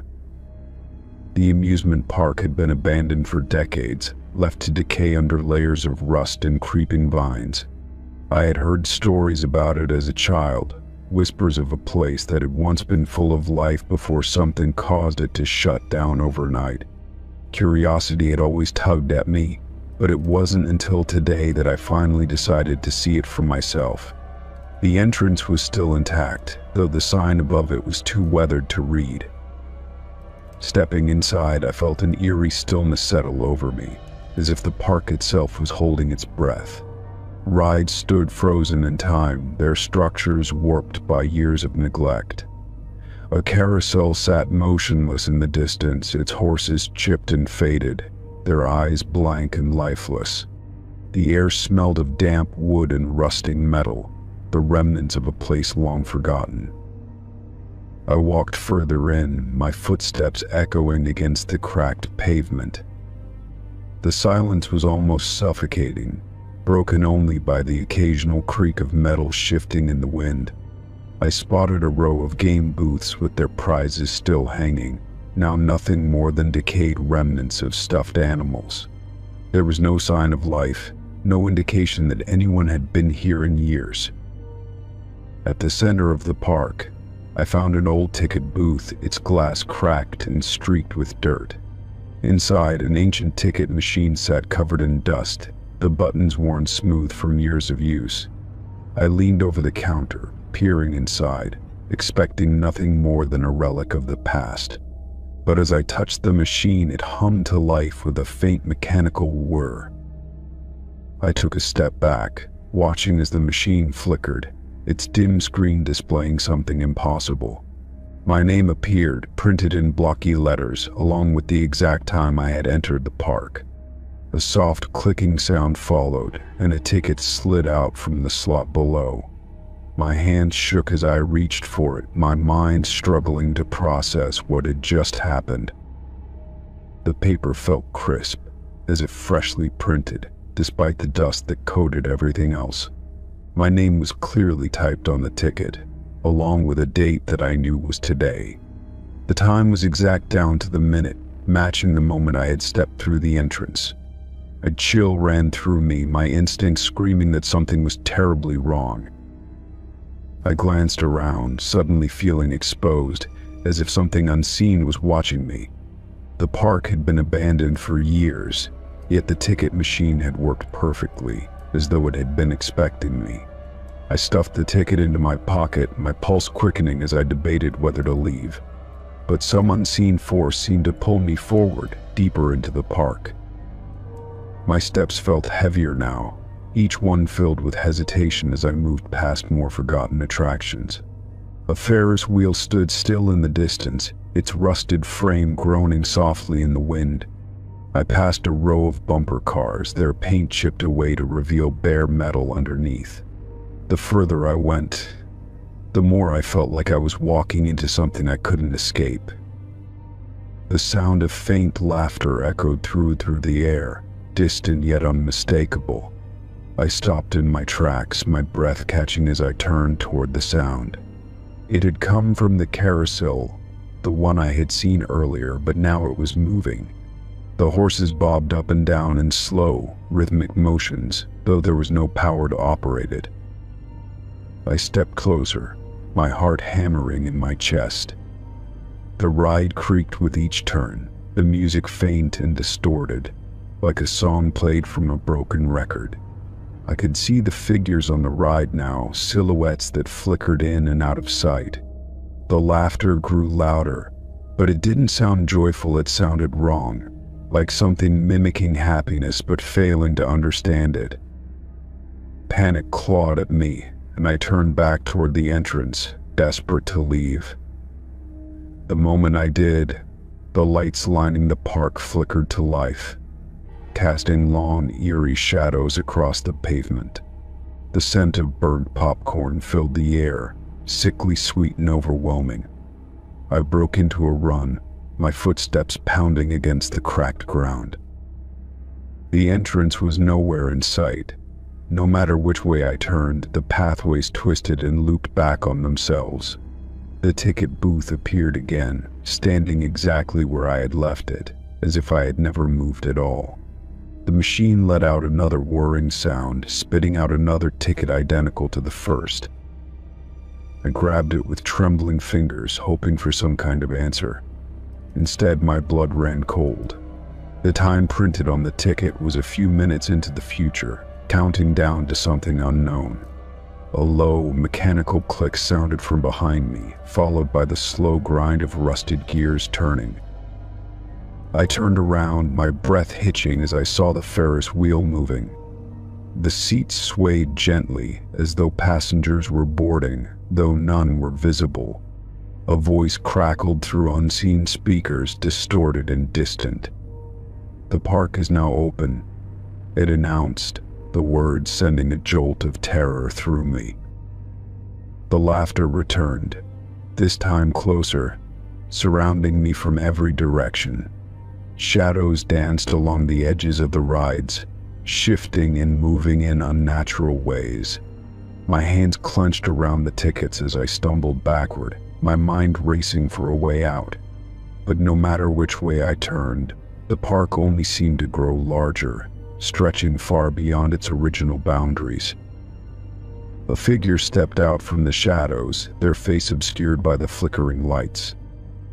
The amusement park had been abandoned for decades, left to decay under layers of rust and creeping vines. I had heard stories about it as a child, whispers of a place that had once been full of life before something caused it to shut down overnight. Curiosity had always tugged at me, but it wasn't until today that I finally decided to see it for myself. The entrance was still intact, though the sign above it was too weathered to read. Stepping inside, I felt an eerie stillness settle over me, as if the park itself was holding its breath. Rides stood frozen in time, their structures warped by years of neglect. A carousel sat motionless in the distance, its horses chipped and faded, their eyes blank and lifeless. The air smelled of damp wood and rusting metal, the remnants of a place long forgotten. I walked further in, my footsteps echoing against the cracked pavement. The silence was almost suffocating, broken only by the occasional creak of metal shifting in the wind. I spotted a row of game booths with their prizes still hanging, now nothing more than decayed remnants of stuffed animals. There was no sign of life, no indication that anyone had been here in years. At the center of the park, I found an old ticket booth, its glass cracked and streaked with dirt. Inside, an ancient ticket machine sat covered in dust, the buttons worn smooth from years of use. I leaned over the counter, peering inside, expecting nothing more than a relic of the past. But as I touched the machine, it hummed to life with a faint mechanical whir. I took a step back, watching as the machine flickered, its dim screen displaying something impossible. My name appeared, printed in blocky letters, along with the exact time I had entered the park. A soft clicking sound followed, and a ticket slid out from the slot below. My hand shook as I reached for it, my mind struggling to process what had just happened. The paper felt crisp, as if freshly printed, despite the dust that coated everything else. My name was clearly typed on the ticket, along with a date that I knew was today. The time was exact down to the minute, matching the moment I had stepped through the entrance. A chill ran through me, my instincts screaming that something was terribly wrong. I glanced around, suddenly feeling exposed, as if something unseen was watching me. The park had been abandoned for years, yet the ticket machine had worked perfectly, as though it had been expecting me. I stuffed the ticket into my pocket, my pulse quickening as I debated whether to leave. But some unseen force seemed to pull me forward, deeper into the park. My steps felt heavier now, each one filled with hesitation as I moved past more forgotten attractions. A Ferris wheel stood still in the distance, its rusted frame groaning softly in the wind. I passed a row of bumper cars, their paint chipped away to reveal bare metal underneath. The further I went, the more I felt like I was walking into something I couldn't escape. The sound of faint laughter echoed through the air, distant yet unmistakable. I stopped in my tracks, my breath catching as I turned toward the sound. It had come from the carousel, the one I had seen earlier, but now it was moving. The horses bobbed up and down in slow, rhythmic motions, though there was no power to operate it. I stepped closer, my heart hammering in my chest. The ride creaked with each turn, the music faint and distorted, like a song played from a broken record. I could see the figures on the ride now, silhouettes that flickered in and out of sight. The laughter grew louder, but it didn't sound joyful, it sounded wrong, like something mimicking happiness but failing to understand it. Panic clawed at me, and I turned back toward the entrance, desperate to leave. The moment I did, the lights lining the park flickered to life, casting long, eerie shadows across the pavement. The scent of burnt popcorn filled the air, sickly sweet and overwhelming. I broke into a run, my footsteps pounding against the cracked ground. The entrance was nowhere in sight. No matter which way I turned, the pathways twisted and looped back on themselves. The ticket booth appeared again, standing exactly where I had left it, as if I had never moved at all. The machine let out another whirring sound, spitting out another ticket identical to the first. I grabbed it with trembling fingers, hoping for some kind of answer. Instead, my blood ran cold. The time printed on the ticket was a few minutes into the future, counting down to something unknown. A low, mechanical click sounded from behind me, followed by the slow grind of rusted gears turning. I turned around, my breath hitching as I saw the Ferris wheel moving. The seats swayed gently, as though passengers were boarding, though none were visible. A voice crackled through unseen speakers, distorted and distant. "The park is now open," it announced, the words sending a jolt of terror through me. The laughter returned, this time closer, surrounding me from every direction. Shadows danced along the edges of the rides, shifting and moving in unnatural ways. My hands clenched around the tickets as I stumbled backward, my mind racing for a way out. But no matter which way I turned, the park only seemed to grow larger, stretching far beyond its original boundaries. A figure stepped out from the shadows, their face obscured by the flickering lights.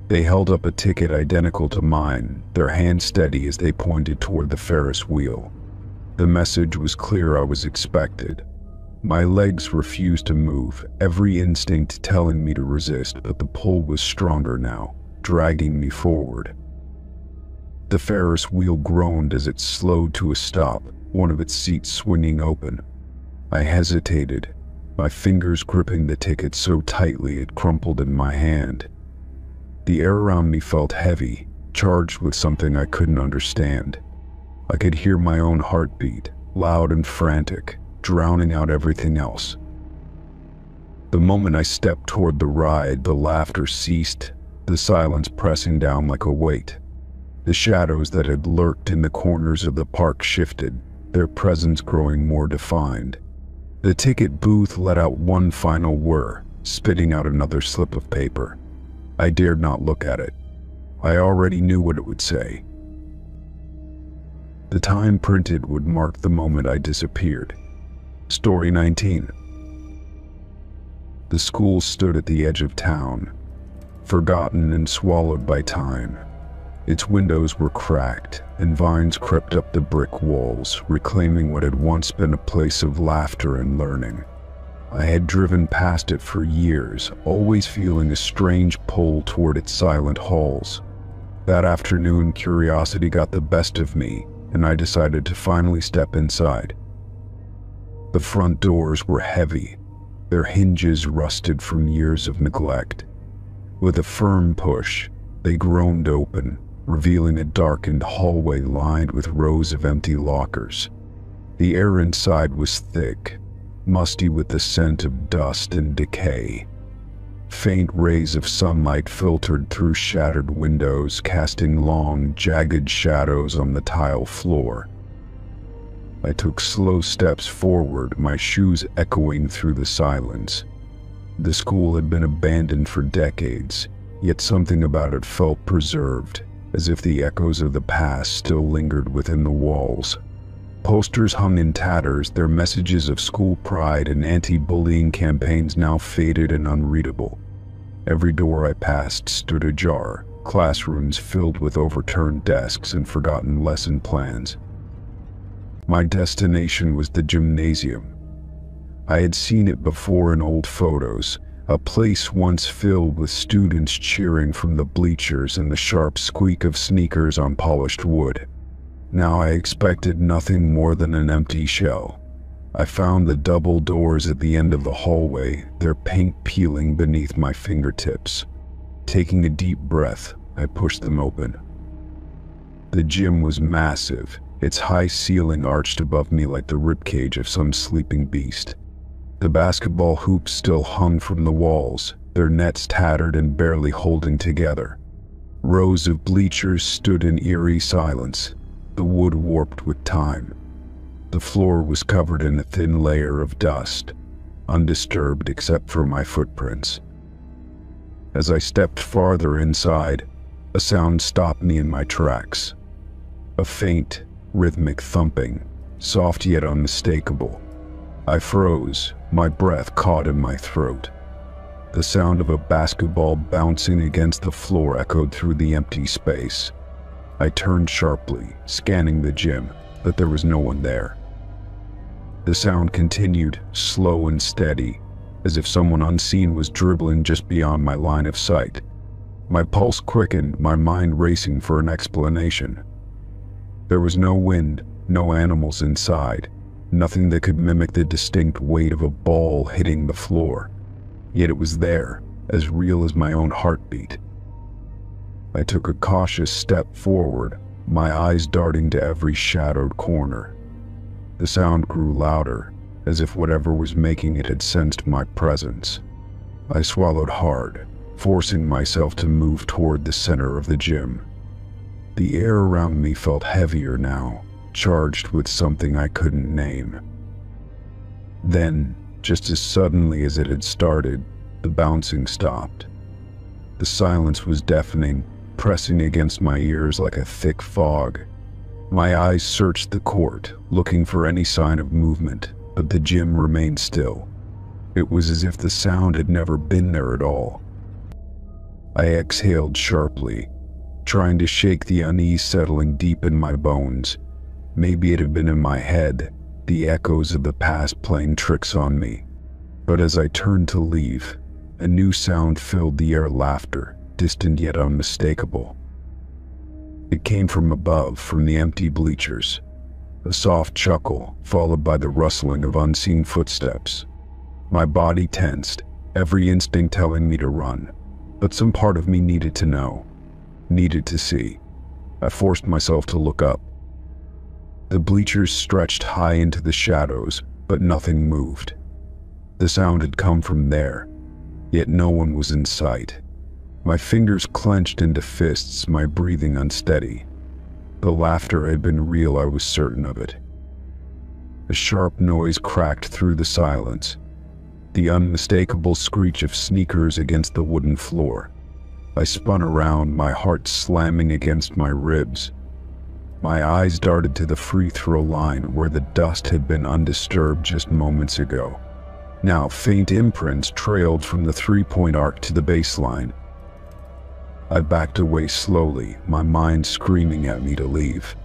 They held up a ticket identical to mine, their hands steady as they pointed toward the Ferris wheel. The message was clear: I was expected. My legs refused to move, every instinct telling me to resist, but the pull was stronger now, dragging me forward. The Ferris wheel groaned as it slowed to a stop, one of its seats swinging open. I hesitated, my fingers gripping the ticket so tightly it crumpled in my hand. The air around me felt heavy, charged with something I couldn't understand. I could hear my own heartbeat, loud and frantic, drowning out everything else. The moment I stepped toward the ride, the laughter ceased, the silence pressing down like a weight. The shadows that had lurked in the corners of the park shifted, their presence growing more defined. The ticket booth let out one final whir, spitting out another slip of paper. I dared not look at it. I already knew what it would say. The time printed would mark the moment I disappeared. Story 19. The school stood at the edge of town, forgotten and swallowed by time. Its windows were cracked, and vines crept up the brick walls, reclaiming what had once been a place of laughter and learning. I had driven past it for years, always feeling a strange pull toward its silent halls. That afternoon, curiosity got the best of me, and I decided to finally step inside. The front doors were heavy, their hinges rusted from years of neglect. With a firm push, they groaned open, revealing a darkened hallway lined with rows of empty lockers. The air inside was thick, musty with the scent of dust and decay. Faint rays of sunlight filtered through shattered windows, casting long, jagged shadows on the tile floor. I took slow steps forward, my shoes echoing through the silence. The school had been abandoned for decades, yet something about it felt preserved, as if the echoes of the past still lingered within the walls. Posters hung in tatters, their messages of school pride and anti-bullying campaigns now faded and unreadable. Every door I passed stood ajar, classrooms filled with overturned desks and forgotten lesson plans. My destination was the gymnasium. I had seen it before in old photos, a place once filled with students cheering from the bleachers and the sharp squeak of sneakers on polished wood. Now I expected nothing more than an empty shell. I found the double doors at the end of the hallway, their paint peeling beneath my fingertips. Taking a deep breath, I pushed them open. The gym was massive, its high ceiling arched above me like the ribcage of some sleeping beast. The basketball hoops still hung from the walls, their nets tattered and barely holding together. Rows of bleachers stood in eerie silence, the wood warped with time. The floor was covered in a thin layer of dust, undisturbed except for my footprints. As I stepped farther inside, a sound stopped me in my tracks. A faint, rhythmic thumping, soft yet unmistakable. I froze, my breath caught in my throat. The sound of a basketball bouncing against the floor echoed through the empty space. I turned sharply, scanning the gym, but there was no one there. The sound continued, slow and steady, as if someone unseen was dribbling just beyond my line of sight. My pulse quickened, my mind racing for an explanation. There was no wind, no animals inside, nothing that could mimic the distinct weight of a ball hitting the floor. Yet it was there, as real as my own heartbeat. I took a cautious step forward, my eyes darting to every shadowed corner. The sound grew louder, as if whatever was making it had sensed my presence. I swallowed hard, forcing myself to move toward the center of the gym. The air around me felt heavier now, charged with something I couldn't name. Then, just as suddenly as it had started, the bouncing stopped. The silence was deafening, pressing against my ears like a thick fog. My eyes searched the court, looking for any sign of movement, but the gym remained still. It was as if the sound had never been there at all. I exhaled sharply, trying to shake the unease settling deep in my bones. Maybe it had been in my head, the echoes of the past playing tricks on me. But as I turned to leave, a new sound filled the air, laughter, distant yet unmistakable. It came from above, from the empty bleachers. A soft chuckle, followed by the rustling of unseen footsteps. My body tensed, every instinct telling me to run, but some part of me needed to know, needed to see. I forced myself to look up. The bleachers stretched high into the shadows, but nothing moved. The sound had come from there, yet no one was in sight. My fingers clenched into fists, my breathing unsteady. The laughter had been real, I was certain of it. A sharp noise cracked through the silence, the unmistakable screech of sneakers against the wooden floor. I spun around, my heart slamming against my ribs. My eyes darted to the free throw line where the dust had been undisturbed just moments ago. Now faint imprints trailed from the three-point arc to the baseline. I backed away slowly, my mind screaming at me to leave.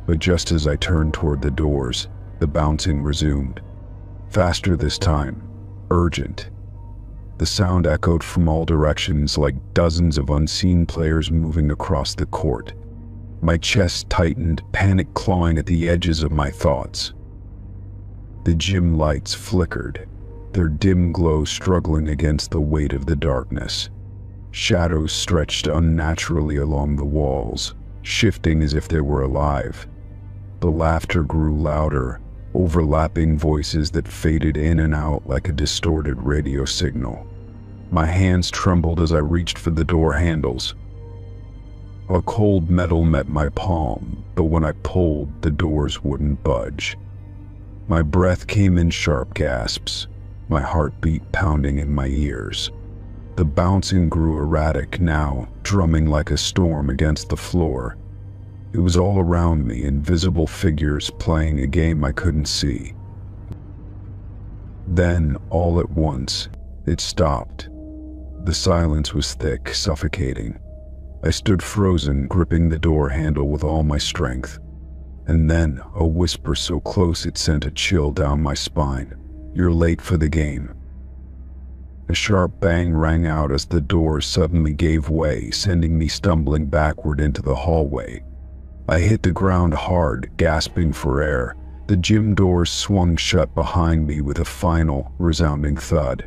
But just as I turned toward the doors, the bouncing resumed. Faster this time, urgent. The sound echoed from all directions like dozens of unseen players moving across the court. My chest tightened, panic clawing at the edges of my thoughts. The gym lights flickered, their dim glow struggling against the weight of the darkness. Shadows stretched unnaturally along the walls, shifting as if they were alive. The laughter grew louder, overlapping voices that faded in and out like a distorted radio signal. My hands trembled as I reached for the door handles. A cold metal met my palm, but when I pulled, the doors wouldn't budge. My breath came in sharp gasps, my heartbeat pounding in my ears. The bouncing grew erratic now, drumming like a storm against the floor. It was all around me, invisible figures playing a game I couldn't see. Then, all at once, it stopped. The silence was thick, suffocating. I stood frozen, gripping the door handle with all my strength. And then, a whisper so close it sent a chill down my spine. "You're late for the game." A sharp bang rang out as the door suddenly gave way, sending me stumbling backward into the hallway. I hit the ground hard, gasping for air. The gym doors swung shut behind me with a final, resounding thud.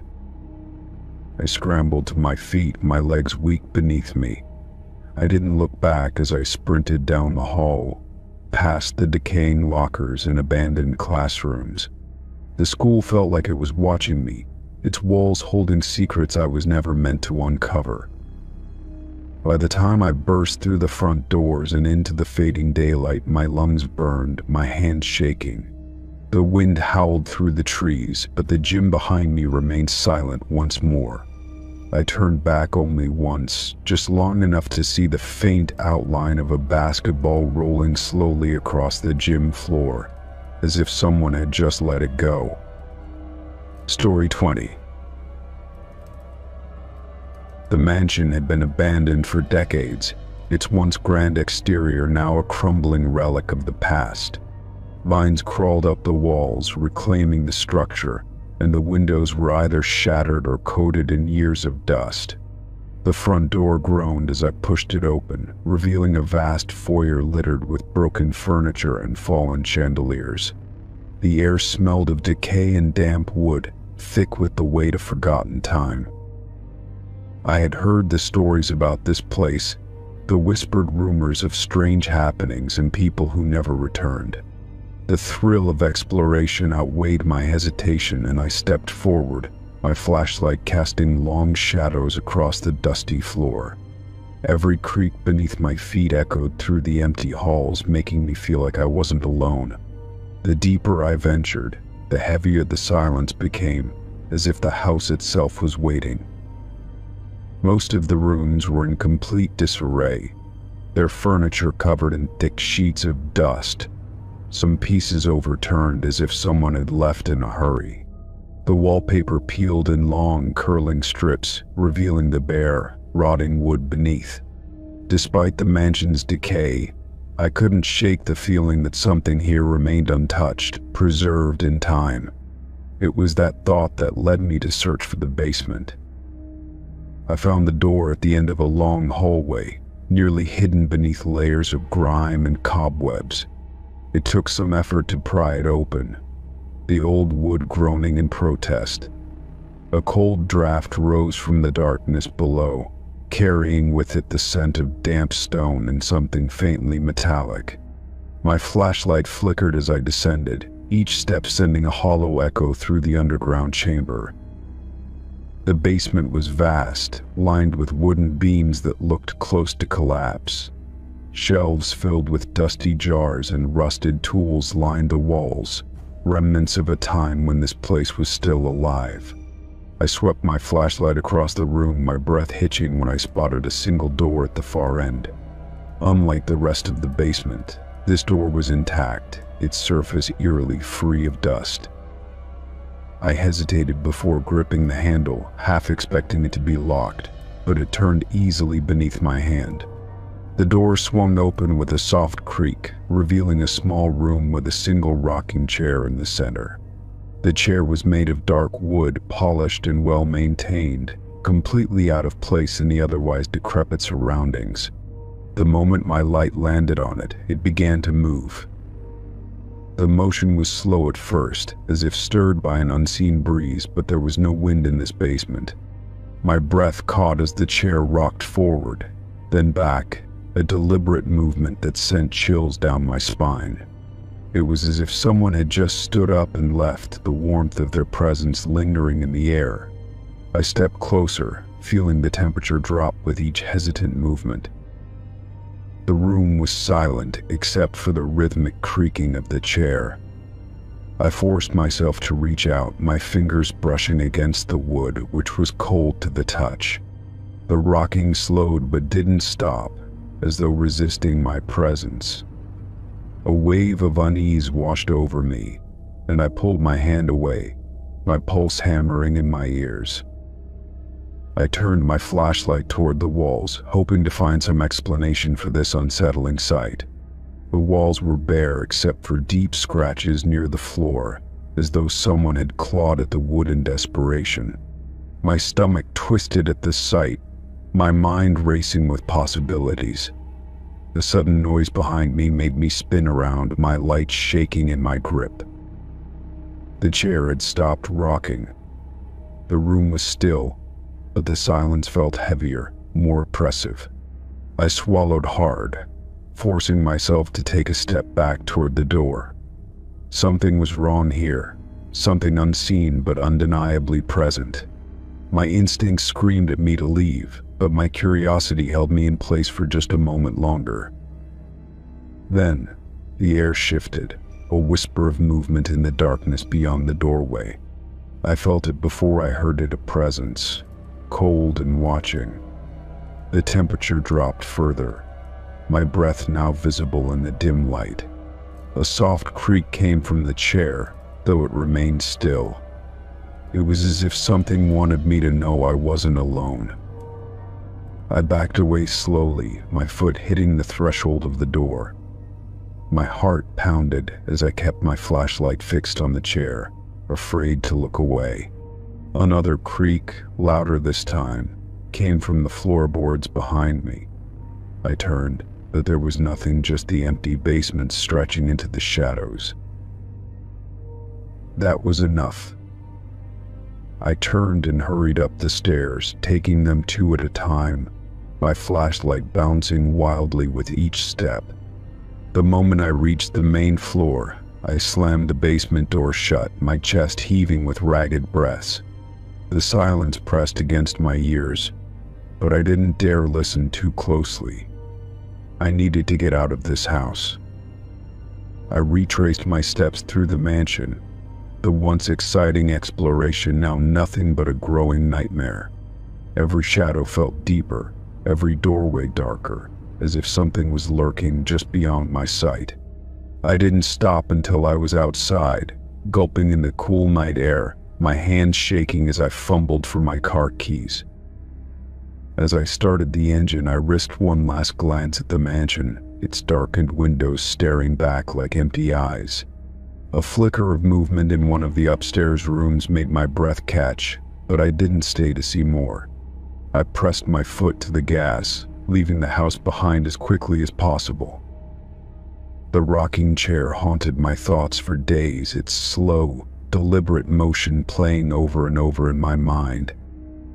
I scrambled to my feet, my legs weak beneath me. I didn't look back as I sprinted down the hall, past the decaying lockers and abandoned classrooms. The school felt like it was watching me, its walls holding secrets I was never meant to uncover. By the time I burst through the front doors and into the fading daylight, my lungs burned, my hands shaking. The wind howled through the trees, but the gym behind me remained silent once more. I turned back only once, just long enough to see the faint outline of a basketball rolling slowly across the gym floor, as if someone had just let it go. Story 20. The mansion had been abandoned for decades, its once grand exterior now a crumbling relic of the past. Vines crawled up the walls, reclaiming the structure, and the windows were either shattered or coated in years of dust. The front door groaned as I pushed it open, revealing a vast foyer littered with broken furniture and fallen chandeliers. The air smelled of decay and damp wood, thick with the weight of forgotten time. I had heard the stories about this place, the whispered rumors of strange happenings and people who never returned. The thrill of exploration outweighed my hesitation, and I stepped forward, my flashlight casting long shadows across the dusty floor. Every creak beneath my feet echoed through the empty halls, making me feel like I wasn't alone. The deeper I ventured, the heavier the silence became, as if the house itself was waiting. Most of the rooms were in complete disarray, their furniture covered in thick sheets of dust, some pieces overturned as if someone had left in a hurry. The wallpaper peeled in long, curling strips, revealing the bare, rotting wood beneath. Despite the mansion's decay, I couldn't shake the feeling that something here remained untouched, preserved in time. It was that thought that led me to search for the basement. I found the door at the end of a long hallway, nearly hidden beneath layers of grime and cobwebs. It took some effort to pry it open, the old wood groaning in protest. A cold draft rose from the darkness below, carrying with it the scent of damp stone and something faintly metallic. My flashlight flickered as I descended, each step sending a hollow echo through the underground chamber. The basement was vast, lined with wooden beams that looked close to collapse. Shelves filled with dusty jars and rusted tools lined the walls, remnants of a time when this place was still alive. I swept my flashlight across the room, my breath hitching when I spotted a single door at the far end. Unlike the rest of the basement, this door was intact, its surface eerily free of dust. I hesitated before gripping the handle, half expecting it to be locked, but it turned easily beneath my hand. The door swung open with a soft creak, revealing a small room with a single rocking chair in the center. The chair was made of dark wood, polished and well-maintained, completely out of place in the otherwise decrepit surroundings. The moment my light landed on it, it began to move. The motion was slow at first, as if stirred by an unseen breeze, but there was no wind in this basement. My breath caught as the chair rocked forward, then back, a deliberate movement that sent chills down my spine. It was as if someone had just stood up and left, the warmth of their presence lingering in the air. I stepped closer, feeling the temperature drop with each hesitant movement. The room was silent except for the rhythmic creaking of the chair. I forced myself to reach out, my fingers brushing against the wood, which was cold to the touch. The rocking slowed but didn't stop, as though resisting my presence. A wave of unease washed over me, and I pulled my hand away, my pulse hammering in my ears. I turned my flashlight toward the walls, hoping to find some explanation for this unsettling sight. The walls were bare except for deep scratches near the floor, as though someone had clawed at the wood in desperation. My stomach twisted at the sight, my mind racing with possibilities. The sudden noise behind me made me spin around, my light shaking in my grip. The chair had stopped rocking. The room was still, but the silence felt heavier, more oppressive. I swallowed hard, forcing myself to take a step back toward the door. Something was wrong here, something unseen but undeniably present. My instincts screamed at me to leave, but my curiosity held me in place for just a moment longer. Then, the air shifted, a whisper of movement in the darkness beyond the doorway. I felt it before I heard it, a presence, cold and watching. The temperature dropped further, my breath now visible in the dim light. A soft creak came from the chair, though it remained still. It was as if something wanted me to know I wasn't alone. I backed away slowly, my foot hitting the threshold of the door. My heart pounded as I kept my flashlight fixed on the chair, afraid to look away. Another creak, louder this time, came from the floorboards behind me. I turned, but there was nothing, just the empty basement stretching into the shadows. That was enough. I turned and hurried up the stairs, taking them two at a time, my flashlight bouncing wildly with each step. The moment I reached the main floor, I slammed the basement door shut, my chest heaving with ragged breaths. The silence pressed against my ears, but I didn't dare listen too closely. I needed to get out of this house. I retraced my steps through the mansion, the once exciting exploration now nothing but a growing nightmare. Every shadow felt deeper, every doorway darker, as if something was lurking just beyond my sight. I didn't stop until I was outside, gulping in the cool night air, my hands shaking as I fumbled for my car keys. As I started the engine, I risked one last glance at the mansion, its darkened windows staring back like empty eyes. A flicker of movement in one of the upstairs rooms made my breath catch, but I didn't stay to see more. I pressed my foot to the gas, leaving the house behind as quickly as possible. The rocking chair haunted my thoughts for days, its slow, deliberate motion playing over and over in my mind.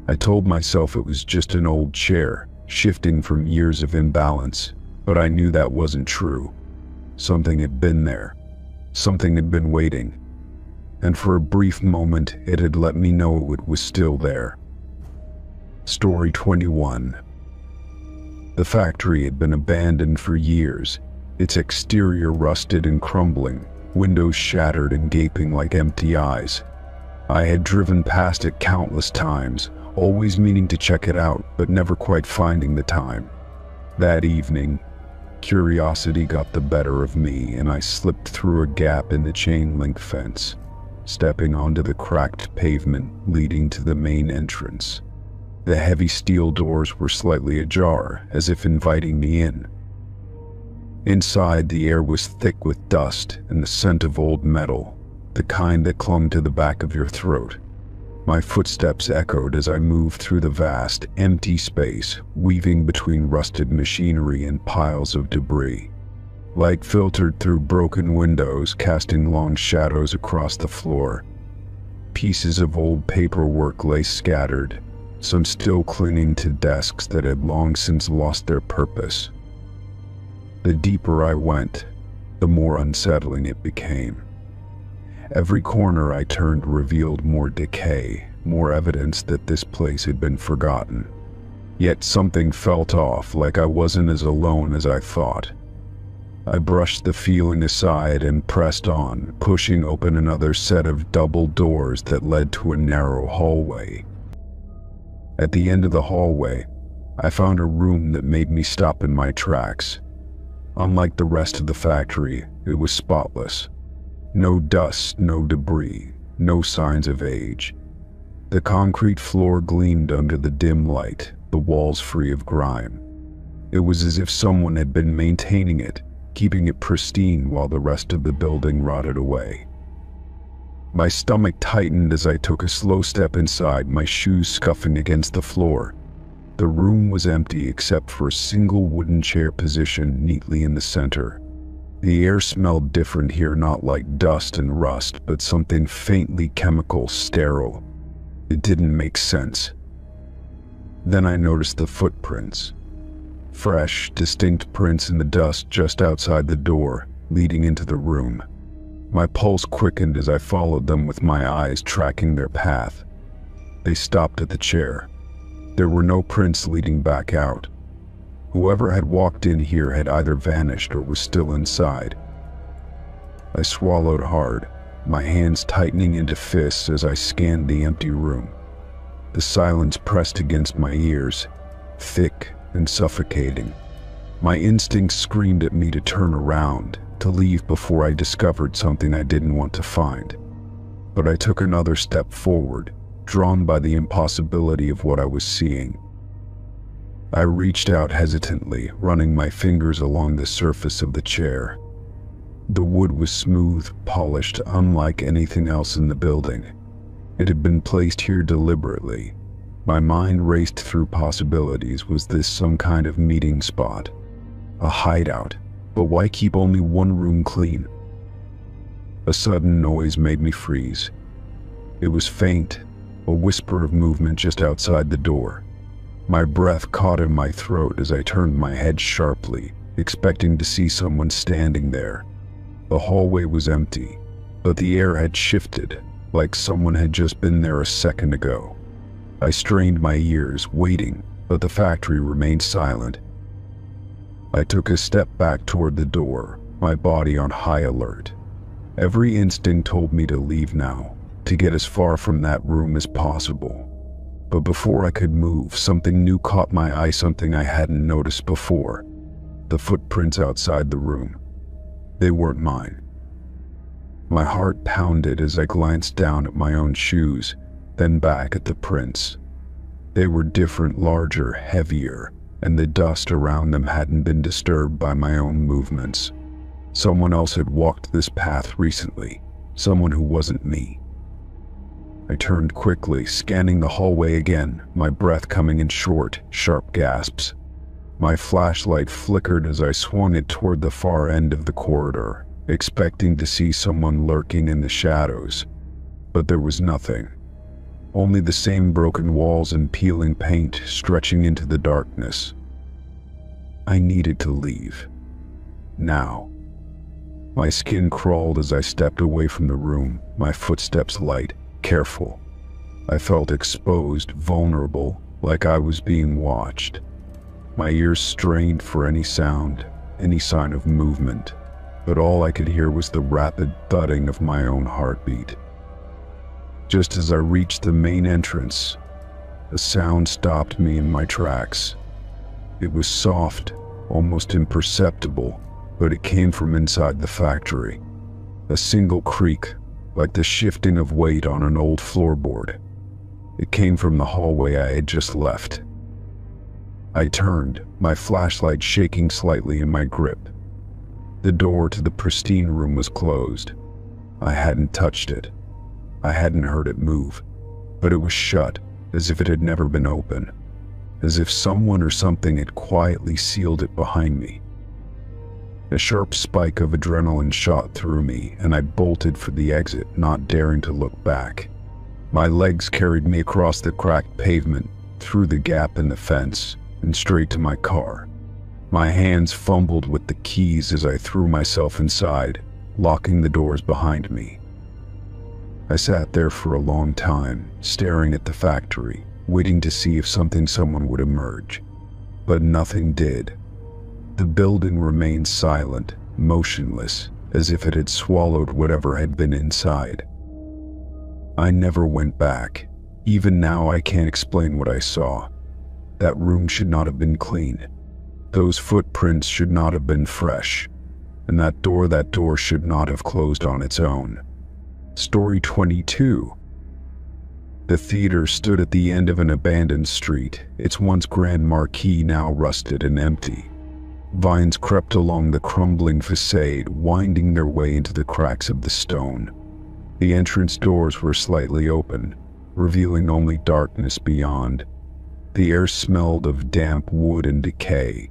I told myself it was just an old chair, shifting from years of imbalance, but I knew that wasn't true. Something had been there. Something had been waiting. And for a brief moment, it had let me know it was still there. Story 21. The factory had been abandoned for years, its exterior rusted and crumbling, windows shattered and gaping like empty eyes. I had driven past it countless times, always meaning to check it out, but never quite finding the time. That evening, curiosity got the better of me, and I slipped through a gap in the chain-link fence, stepping onto the cracked pavement leading to the main entrance. The heavy steel doors were slightly ajar, as if inviting me in. Inside, the air was thick with dust and the scent of old metal, the kind that clung to the back of your throat. My footsteps echoed as I moved through the vast, empty space, weaving between rusted machinery and piles of debris. Light filtered through broken windows, casting long shadows across the floor. Pieces of old paperwork lay scattered, some still clinging to desks that had long since lost their purpose. The deeper I went, the more unsettling it became. Every corner I turned revealed more decay, more evidence that this place had been forgotten. Yet something felt off, like I wasn't as alone as I thought. I brushed the feeling aside and pressed on, pushing open another set of double doors that led to a narrow hallway. At the end of the hallway, I found a room that made me stop in my tracks. Unlike the rest of the factory, it was spotless. No dust, no debris, no signs of age. The concrete floor gleamed under the dim light, the walls free of grime. It was as if someone had been maintaining it, keeping it pristine while the rest of the building rotted away. My stomach tightened as I took a slow step inside, my shoes scuffing against the floor. The room was empty except for a single wooden chair positioned neatly in the center. The air smelled different here, not like dust and rust, but something faintly chemical, sterile. It didn't make sense. Then I noticed the footprints. Fresh, distinct prints in the dust just outside the door, leading into the room. My pulse quickened as I followed them with my eyes tracking their path. They stopped at the chair. There were no prints leading back out. Whoever had walked in here had either vanished or was still inside. I swallowed hard, my hands tightening into fists as I scanned the empty room. The silence pressed against my ears, thick and suffocating. My instincts screamed at me to turn around, to leave before I discovered something I didn't want to find. But I took another step forward, drawn by the impossibility of what I was seeing. I reached out hesitantly, running my fingers along the surface of the chair. The wood was smooth, polished, unlike anything else in the building. It had been placed here deliberately. My mind raced through possibilities. Was this some kind of meeting spot? A hideout? But why keep only one room clean? A sudden noise made me freeze. It was faint, a whisper of movement just outside the door. My breath caught in my throat as I turned my head sharply, expecting to see someone standing there. The hallway was empty, but the air had shifted, like someone had just been there a second ago. I strained my ears, waiting, but the factory remained silent. I took a step back toward the door, my body on high alert. Every instinct told me to leave now, to get as far from that room as possible. But before I could move, something new caught my eye, something I hadn't noticed before. The footprints outside the room. They weren't mine. My heart pounded as I glanced down at my own shoes, then back at the prints. They were different, larger, heavier, and the dust around them hadn't been disturbed by my own movements. Someone else had walked this path recently, someone who wasn't me. I turned quickly, scanning the hallway again, my breath coming in short, sharp gasps. My flashlight flickered as I swung it toward the far end of the corridor, expecting to see someone lurking in the shadows. But there was nothing. Only the same broken walls and peeling paint stretching into the darkness. I needed to leave. Now. My skin crawled as I stepped away from the room, my footsteps light, careful. I felt exposed, vulnerable, like I was being watched. My ears strained for any sound, any sign of movement, but all I could hear was the rapid thudding of my own heartbeat. Just as I reached the main entrance, a sound stopped me in my tracks. It was soft, almost imperceptible, but it came from inside the factory. A single creak, like the shifting of weight on an old floorboard. It came from the hallway I had just left. I turned, my flashlight shaking slightly in my grip. The door to the pristine room was closed. I hadn't touched it. I hadn't heard it move, but it was shut, as if it had never been open, as if someone or something had quietly sealed it behind me. A sharp spike of adrenaline shot through me, and I bolted for the exit, not daring to look back. My legs carried me across the cracked pavement, through the gap in the fence, and straight to my car. My hands fumbled with the keys as I threw myself inside, locking the doors behind me. I sat there for a long time, staring at the factory, waiting to see if someone would emerge. But nothing did. The building remained silent, motionless, as if it had swallowed whatever had been inside. I never went back. Even now I can't explain what I saw. That room should not have been clean. Those footprints should not have been fresh. And that door should not have closed on its own. Story 22. The theater stood at the end of an abandoned street, its once grand marquee now rusted and empty. Vines crept along the crumbling facade, winding their way into the cracks of the stone. The entrance doors were slightly open, revealing only darkness beyond. The air smelled of damp wood and decay,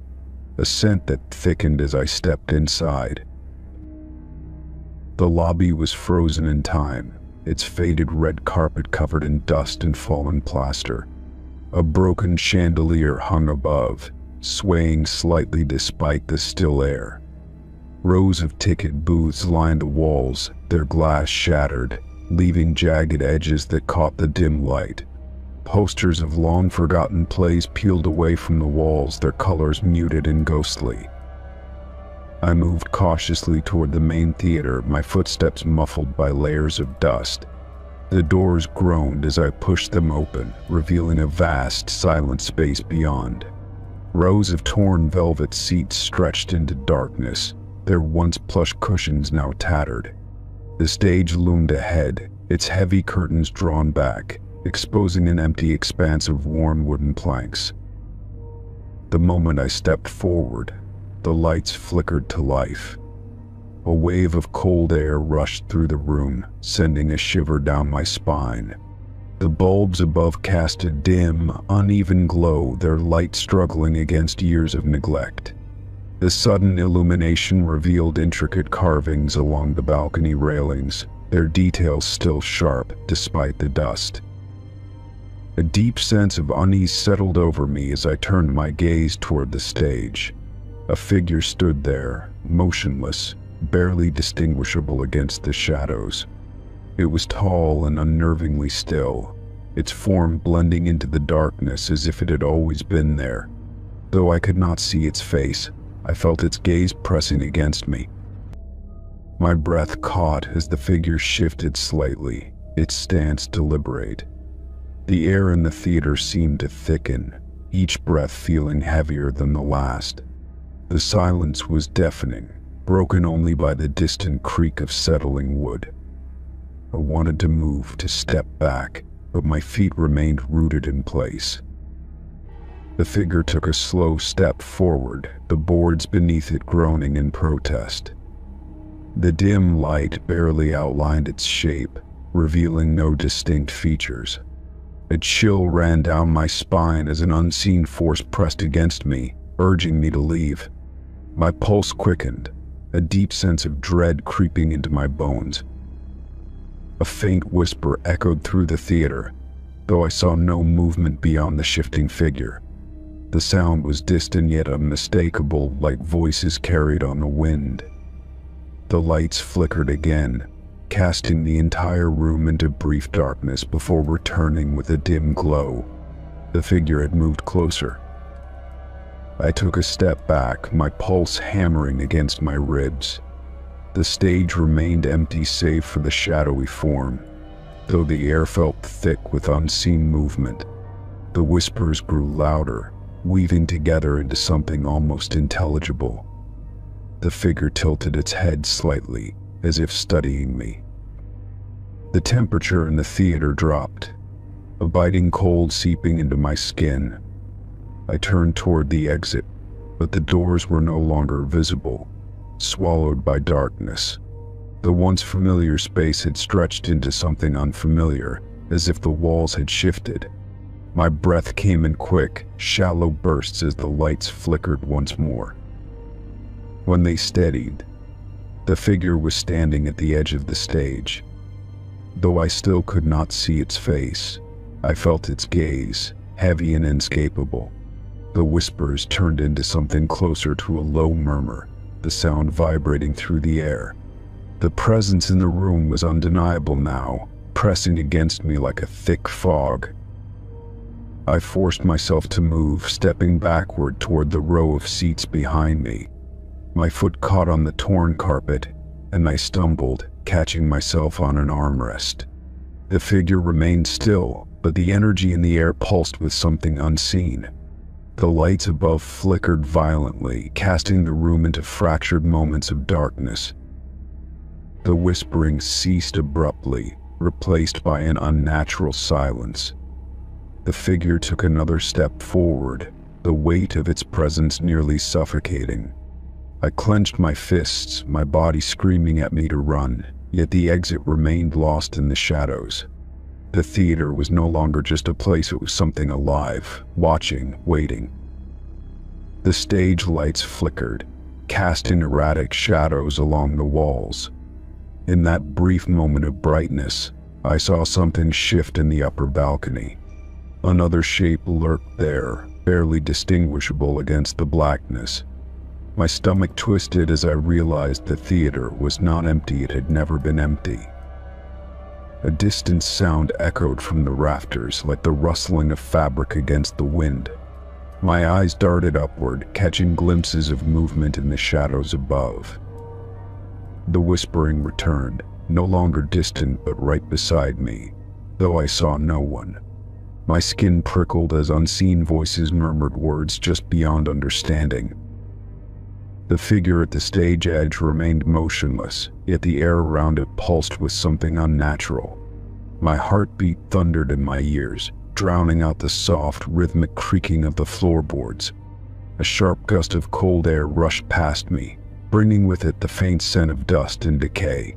a scent that thickened as I stepped inside. The lobby was frozen in time, its faded red carpet covered in dust and fallen plaster. A broken chandelier hung above, swaying slightly despite the still air. Rows of ticket booths lined the walls, their glass shattered, leaving jagged edges that caught the dim light. Posters of long-forgotten plays peeled away from the walls, their colors muted and ghostly. I moved cautiously toward the main theater, my footsteps muffled by layers of dust. The doors groaned as I pushed them open, revealing a vast, silent space beyond. Rows of torn velvet seats stretched into darkness, their once plush cushions now tattered. The stage loomed ahead, its heavy curtains drawn back, exposing an empty expanse of worn wooden planks. The moment I stepped forward, the lights flickered to life. A wave of cold air rushed through the room, sending a shiver down my spine. The bulbs above cast a dim, uneven glow, their light struggling against years of neglect. The sudden illumination revealed intricate carvings along the balcony railings, their details still sharp despite the dust. A deep sense of unease settled over me as I turned my gaze toward the stage. A figure stood there, motionless, barely distinguishable against the shadows. It was tall and unnervingly still, its form blending into the darkness as if it had always been there. Though I could not see its face, I felt its gaze pressing against me. My breath caught as the figure shifted slightly, its stance deliberate. The air in the theater seemed to thicken, each breath feeling heavier than the last. The silence was deafening, broken only by the distant creak of settling wood. I wanted to move, to step back, but my feet remained rooted in place. The figure took a slow step forward, the boards beneath it groaning in protest. The dim light barely outlined its shape, revealing no distinct features. A chill ran down my spine as an unseen force pressed against me, urging me to leave. My pulse quickened, a deep sense of dread creeping into my bones. A faint whisper echoed through the theater, though I saw no movement beyond the shifting figure. The sound was distant yet unmistakable, like voices carried on the wind. The lights flickered again, casting the entire room into brief darkness before returning with a dim glow. The figure had moved closer. I took a step back, my pulse hammering against my ribs. The stage remained empty save for the shadowy form, though the air felt thick with unseen movement. The whispers grew louder, weaving together into something almost intelligible. The figure tilted its head slightly, as if studying me. The temperature in the theater dropped, a biting cold seeping into my skin. I turned toward the exit, but the doors were no longer visible, swallowed by darkness. The once familiar space had stretched into something unfamiliar, as if the walls had shifted. My breath came in quick, shallow bursts as the lights flickered once more. When they steadied, the figure was standing at the edge of the stage. Though I still could not see its face, I felt its gaze, heavy and inescapable. The whispers turned into something closer to a low murmur, the sound vibrating through the air. The presence in the room was undeniable now, pressing against me like a thick fog. I forced myself to move, stepping backward toward the row of seats behind me. My foot caught on the torn carpet, and I stumbled, catching myself on an armrest. The figure remained still, but the energy in the air pulsed with something unseen. The lights above flickered violently, casting the room into fractured moments of darkness. The whispering ceased abruptly, replaced by an unnatural silence. The figure took another step forward, the weight of its presence nearly suffocating. I clenched my fists, my body screaming at me to run, yet the exit remained lost in the shadows. The theater was no longer just a place, it was something alive, watching, waiting. The stage lights flickered, casting erratic shadows along the walls. In that brief moment of brightness, I saw something shift in the upper balcony. Another shape lurked there, barely distinguishable against the blackness. My stomach twisted as I realized the theater was not empty, it had never been empty. A distant sound echoed from the rafters like the rustling of fabric against the wind. My eyes darted upward, catching glimpses of movement in the shadows above. The whispering returned, no longer distant but right beside me, though I saw no one. My skin prickled as unseen voices murmured words just beyond understanding. The figure at the stage edge remained motionless, yet the air around it pulsed with something unnatural. My heartbeat thundered in my ears, drowning out the soft, rhythmic creaking of the floorboards. A sharp gust of cold air rushed past me, bringing with it the faint scent of dust and decay.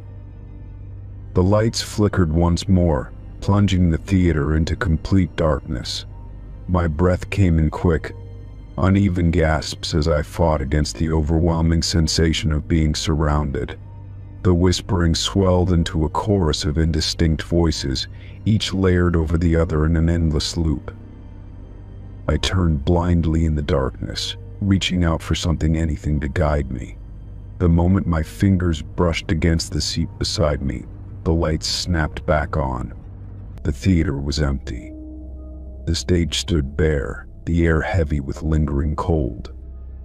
The lights flickered once more, plunging the theater into complete darkness. My breath came in quick, uneven gasps as I fought against the overwhelming sensation of being surrounded. The whispering swelled into a chorus of indistinct voices, each layered over the other in an endless loop. I turned blindly in the darkness, reaching out for something, anything to guide me. The moment my fingers brushed against the seat beside me, the lights snapped back on. The theater was empty. The stage stood bare, the air heavy with lingering cold.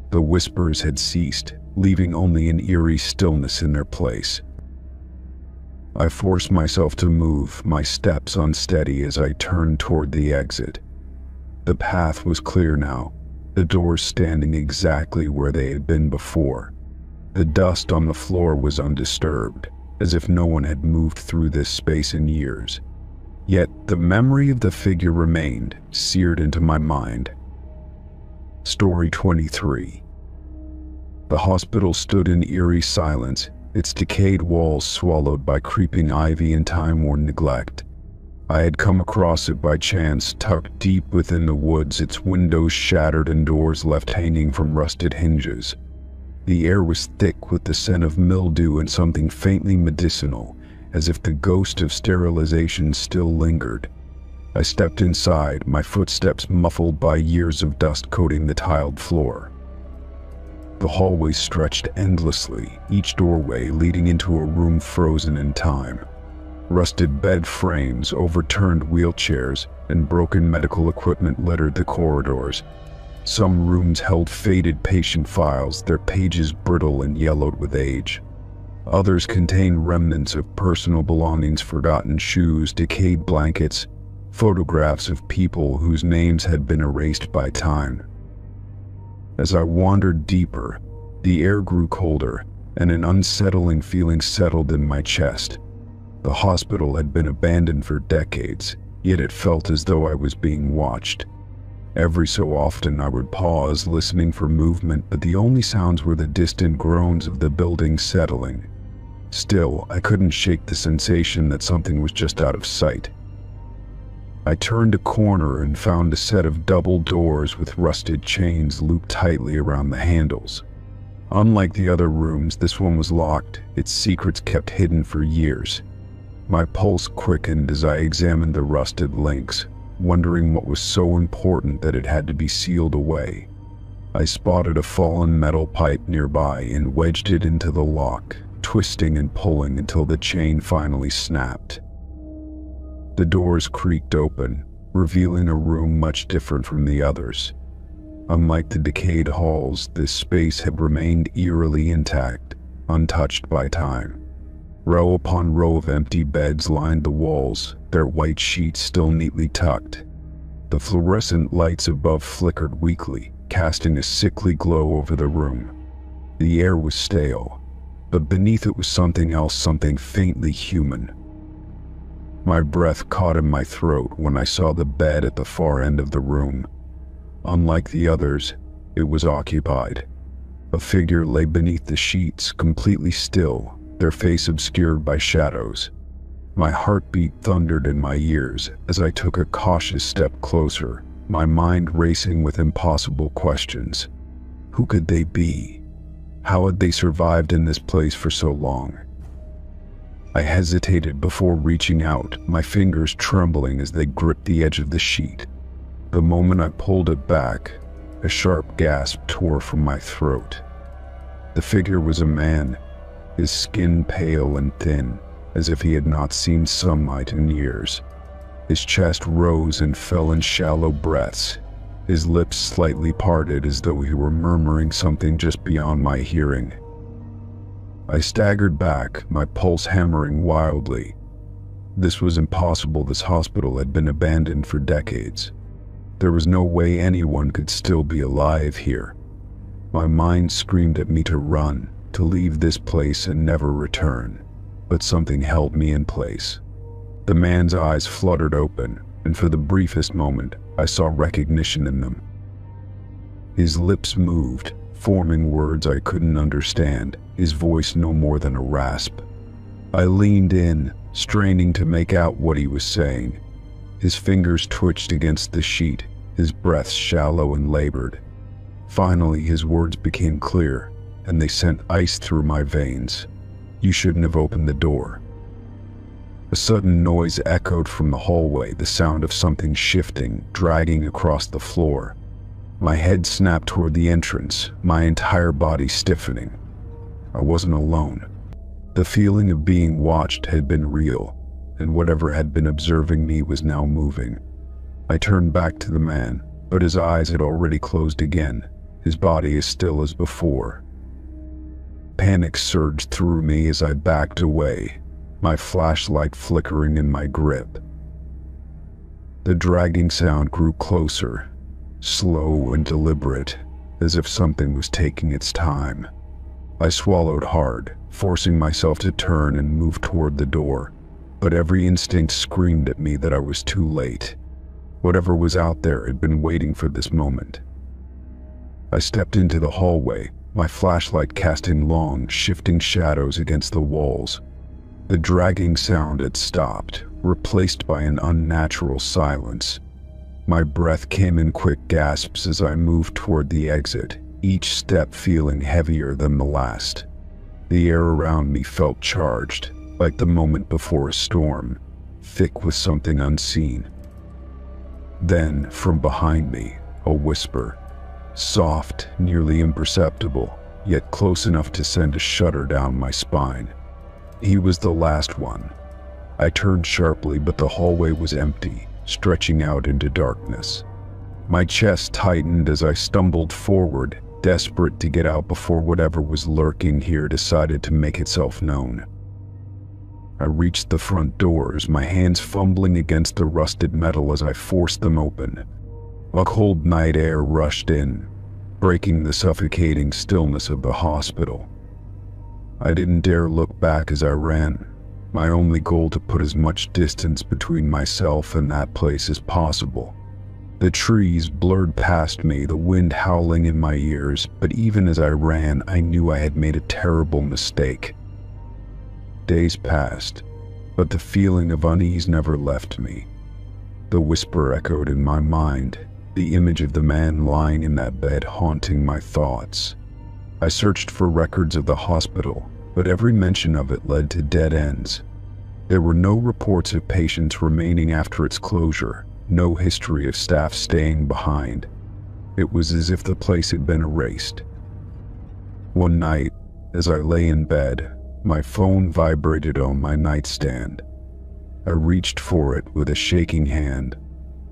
The whispers had ceased, leaving only an eerie stillness in their place. I forced myself to move, my steps unsteady as I turned toward the exit. The path was clear now, the doors standing exactly where they had been before. The dust on the floor was undisturbed, as if no one had moved through this space in years. Yet the memory of the figure remained, seared into my mind. Story 23. The hospital stood in eerie silence, its decayed walls swallowed by creeping ivy and time-worn neglect. I had come across it by chance, tucked deep within the woods, its windows shattered and doors left hanging from rusted hinges. The air was thick with the scent of mildew and something faintly medicinal, as if the ghost of sterilization still lingered. I stepped inside, my footsteps muffled by years of dust coating the tiled floor. The hallway stretched endlessly, each doorway leading into a room frozen in time. Rusted bed frames, overturned wheelchairs, and broken medical equipment littered the corridors. Some rooms held faded patient files, their pages brittle and yellowed with age. Others contained remnants of personal belongings, forgotten shoes, decayed blankets, photographs of people whose names had been erased by time. As I wandered deeper, the air grew colder, and an unsettling feeling settled in my chest. The hospital had been abandoned for decades, yet it felt as though I was being watched. Every so often I would pause, listening for movement, but the only sounds were the distant groans of the building settling. Still, I couldn't shake the sensation that something was just out of sight. I turned a corner and found a set of double doors with rusted chains looped tightly around the handles. Unlike the other rooms, this one was locked, its secrets kept hidden for years. My pulse quickened as I examined the rusted links, wondering what was so important that it had to be sealed away. I spotted a fallen metal pipe nearby and wedged it into the lock, twisting and pulling until the chain finally snapped. The doors creaked open, revealing a room much different from the others. Unlike the decayed halls, this space had remained eerily intact, untouched by time. Row upon row of empty beds lined the walls, their white sheets still neatly tucked. The fluorescent lights above flickered weakly, casting a sickly glow over the room. The air was stale, but beneath it was something else, something faintly human. My breath caught in my throat when I saw the bed at the far end of the room. Unlike the others, it was occupied. A figure lay beneath the sheets, completely still, their face obscured by shadows. My heartbeat thundered in my ears as I took a cautious step closer, my mind racing with impossible questions. Who could they be? How had they survived in this place for so long? I hesitated before reaching out, my fingers trembling as they gripped the edge of the sheet. The moment I pulled it back, a sharp gasp tore from my throat. The figure was a man, his skin pale and thin, as if he had not seen sunlight in years. His chest rose and fell in shallow breaths, his lips slightly parted as though he were murmuring something just beyond my hearing. I staggered back, my pulse hammering wildly. This was impossible. This hospital had been abandoned for decades. There was no way anyone could still be alive here. My mind screamed at me to run, to leave this place and never return. But something held me in place. The man's eyes fluttered open, and for the briefest moment, I saw recognition in them. His lips moved, forming words I couldn't understand, his voice no more than a rasp. I leaned in, straining to make out what he was saying. His fingers twitched against the sheet, his breath shallow and labored. Finally, his words became clear, and they sent ice through my veins. "You shouldn't have opened the door." A sudden noise echoed from the hallway, the sound of something shifting, dragging across the floor. My head snapped toward the entrance, my entire body stiffening. I wasn't alone. The feeling of being watched had been real, and whatever had been observing me was now moving. I turned back to the man, but his eyes had already closed again, his body as still as before. Panic surged through me as I backed away, my flashlight flickering in my grip. The dragging sound grew closer, slow and deliberate, as if something was taking its time. I swallowed hard, forcing myself to turn and move toward the door, but every instinct screamed at me that I was too late. Whatever was out there had been waiting for this moment. I stepped into the hallway, my flashlight casting long, shifting shadows against the walls. The dragging sound had stopped, replaced by an unnatural silence. My breath came in quick gasps as I moved toward the exit, each step feeling heavier than the last. The air around me felt charged, like the moment before a storm, thick with something unseen. Then, from behind me, a whisper. Soft, nearly imperceptible, yet close enough to send a shudder down my spine. He was the last one. I turned sharply, but the hallway was empty, stretching out into darkness. My chest tightened as I stumbled forward, desperate to get out before whatever was lurking here decided to make itself known. I reached the front doors, my hands fumbling against the rusted metal as I forced them open. A cold night air rushed in, breaking the suffocating stillness of the hospital. I didn't dare look back as I ran, my only goal to put as much distance between myself and that place as possible. The trees blurred past me, the wind howling in my ears, but even as I ran, I knew I had made a terrible mistake. Days passed, but the feeling of unease never left me. The whisper echoed in my mind, the image of the man lying in that bed haunting my thoughts. I searched for records of the hospital, but every mention of it led to dead ends. There were no reports of patients remaining after its closure, no history of staff staying behind. It was as if the place had been erased. One night, as I lay in bed, my phone vibrated on my nightstand. I reached for it with a shaking hand,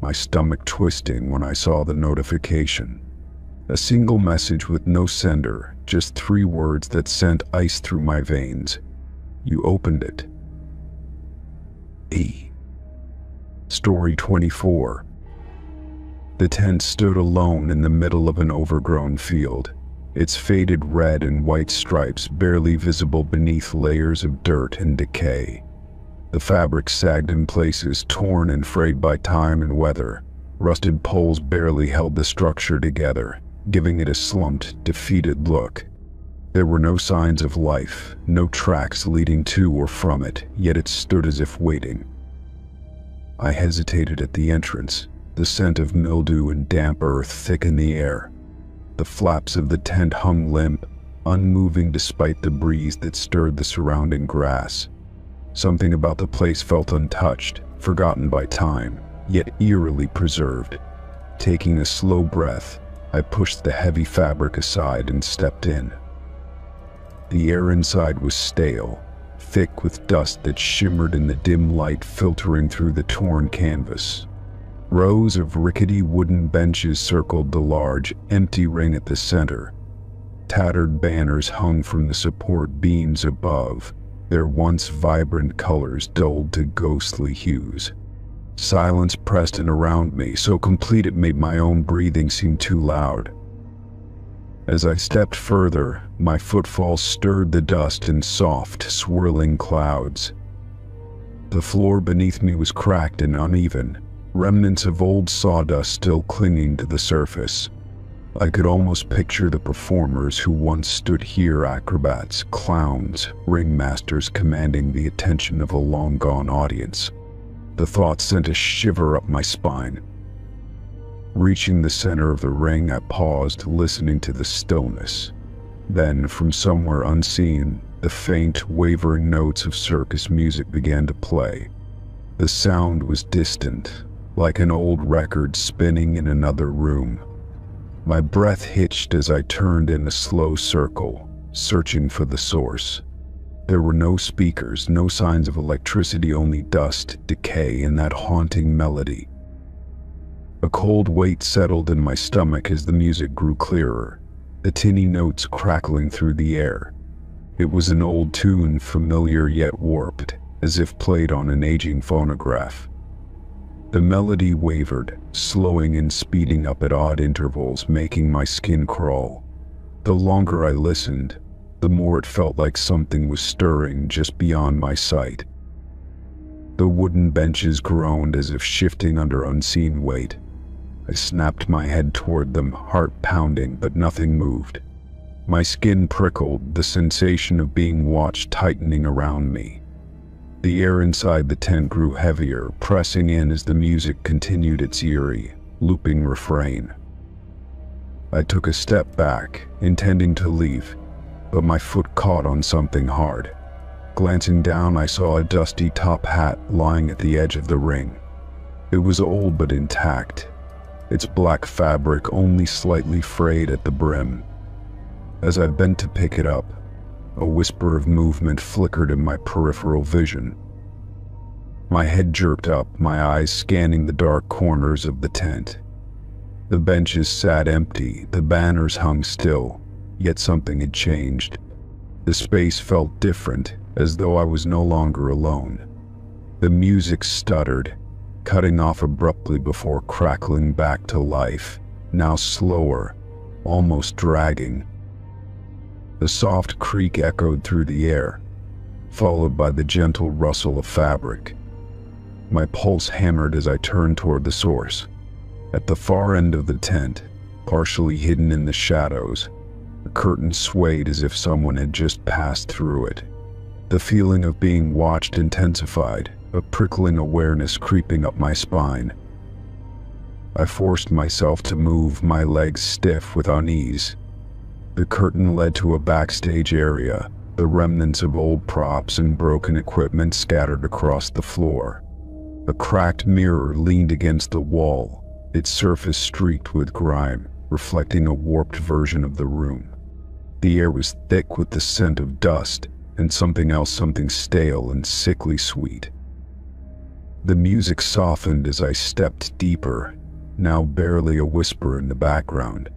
my stomach twisting when I saw the notification. A single message with no sender, just 3 words that sent ice through my veins. You opened it. E. Story 24. The tent stood alone in the middle of an overgrown field, its faded red and white stripes barely visible beneath layers of dirt and decay. The fabric sagged in places, torn and frayed by time and weather. Rusted poles barely held the structure together, giving it a slumped, defeated look. There were no signs of life, no tracks leading to or from it, yet it stood as if waiting. I hesitated at the entrance, the scent of mildew and damp earth thick in the air. The flaps of the tent hung limp, unmoving despite the breeze that stirred the surrounding grass. Something about the place felt untouched, forgotten by time, yet eerily preserved. Taking a slow breath, I pushed the heavy fabric aside and stepped in. The air inside was stale, thick with dust that shimmered in the dim light filtering through the torn canvas. Rows of rickety wooden benches circled the large, empty ring at the center. Tattered banners hung from the support beams above, their once vibrant colors dulled to ghostly hues. Silence pressed in around me, so complete it made my own breathing seem too loud. As I stepped further, my footfalls stirred the dust in soft, swirling clouds. The floor beneath me was cracked and uneven, remnants of old sawdust still clinging to the surface. I could almost picture the performers who once stood here, acrobats, clowns, ringmasters commanding the attention of a long-gone audience. The thought sent a shiver up my spine. Reaching the center of the ring, I paused, listening to the stillness. Then, from somewhere unseen, the faint, wavering notes of circus music began to play. The sound was distant, like an old record spinning in another room. My breath hitched as I turned in a slow circle, searching for the source. There were no speakers, no signs of electricity, only dust, decay, and that haunting melody. A cold weight settled in my stomach as the music grew clearer, the tinny notes crackling through the air. It was an old tune, familiar yet warped, as if played on an aging phonograph. The melody wavered, slowing and speeding up at odd intervals, making my skin crawl. The longer I listened, the more it felt like something was stirring just beyond my sight. The wooden benches groaned as if shifting under unseen weight. I snapped my head toward them, heart pounding, but nothing moved. My skin prickled, the sensation of being watched tightening around me. The air inside the tent grew heavier, pressing in as the music continued its eerie, looping refrain. I took a step back, intending to leave, but my foot caught on something hard. Glancing down, I saw a dusty top hat lying at the edge of the ring. It was old but intact, its black fabric only slightly frayed at the brim. As I bent to pick it up, a whisper of movement flickered in my peripheral vision. My head jerked up, my eyes scanning the dark corners of the tent. The benches sat empty, the banners hung still, yet something had changed. The space felt different, as though I was no longer alone. The music stuttered, cutting off abruptly before crackling back to life, now slower, almost dragging. The soft creak echoed through the air, followed by the gentle rustle of fabric. My pulse hammered as I turned toward the source. At the far end of the tent, partially hidden in the shadows, the curtain swayed as if someone had just passed through it. The feeling of being watched intensified, a prickling awareness creeping up my spine. I forced myself to move, my legs stiff with unease. The curtain led to a backstage area, the remnants of old props and broken equipment scattered across the floor. A cracked mirror leaned against the wall, its surface streaked with grime, reflecting a warped version of the room. The air was thick with the scent of dust and something else, something stale and sickly sweet. The music softened as I stepped deeper, now barely a whisper in the background.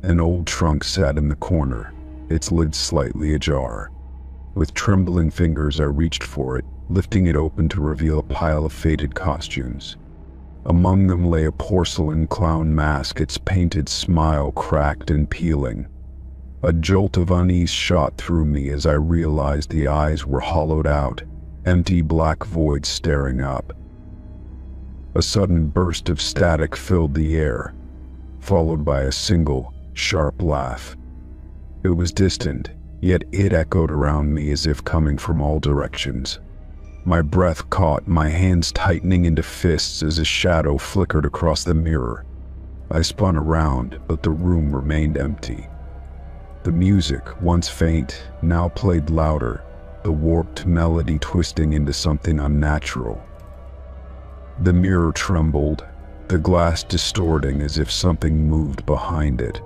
An old trunk sat in the corner, its lid slightly ajar. With trembling fingers I reached for it, lifting it open to reveal a pile of faded costumes. Among them lay a porcelain clown mask, its painted smile cracked and peeling. A jolt of unease shot through me as I realized the eyes were hollowed out, empty black voids staring up. A sudden burst of static filled the air, followed by a single, sharp laugh. It was distant, yet it echoed around me as if coming from all directions. My breath caught, my hands tightening into fists as a shadow flickered across the mirror. I spun around, but the room remained empty. The music, once faint, now played louder, the warped melody twisting into something unnatural. The mirror trembled, the glass distorting as if something moved behind it.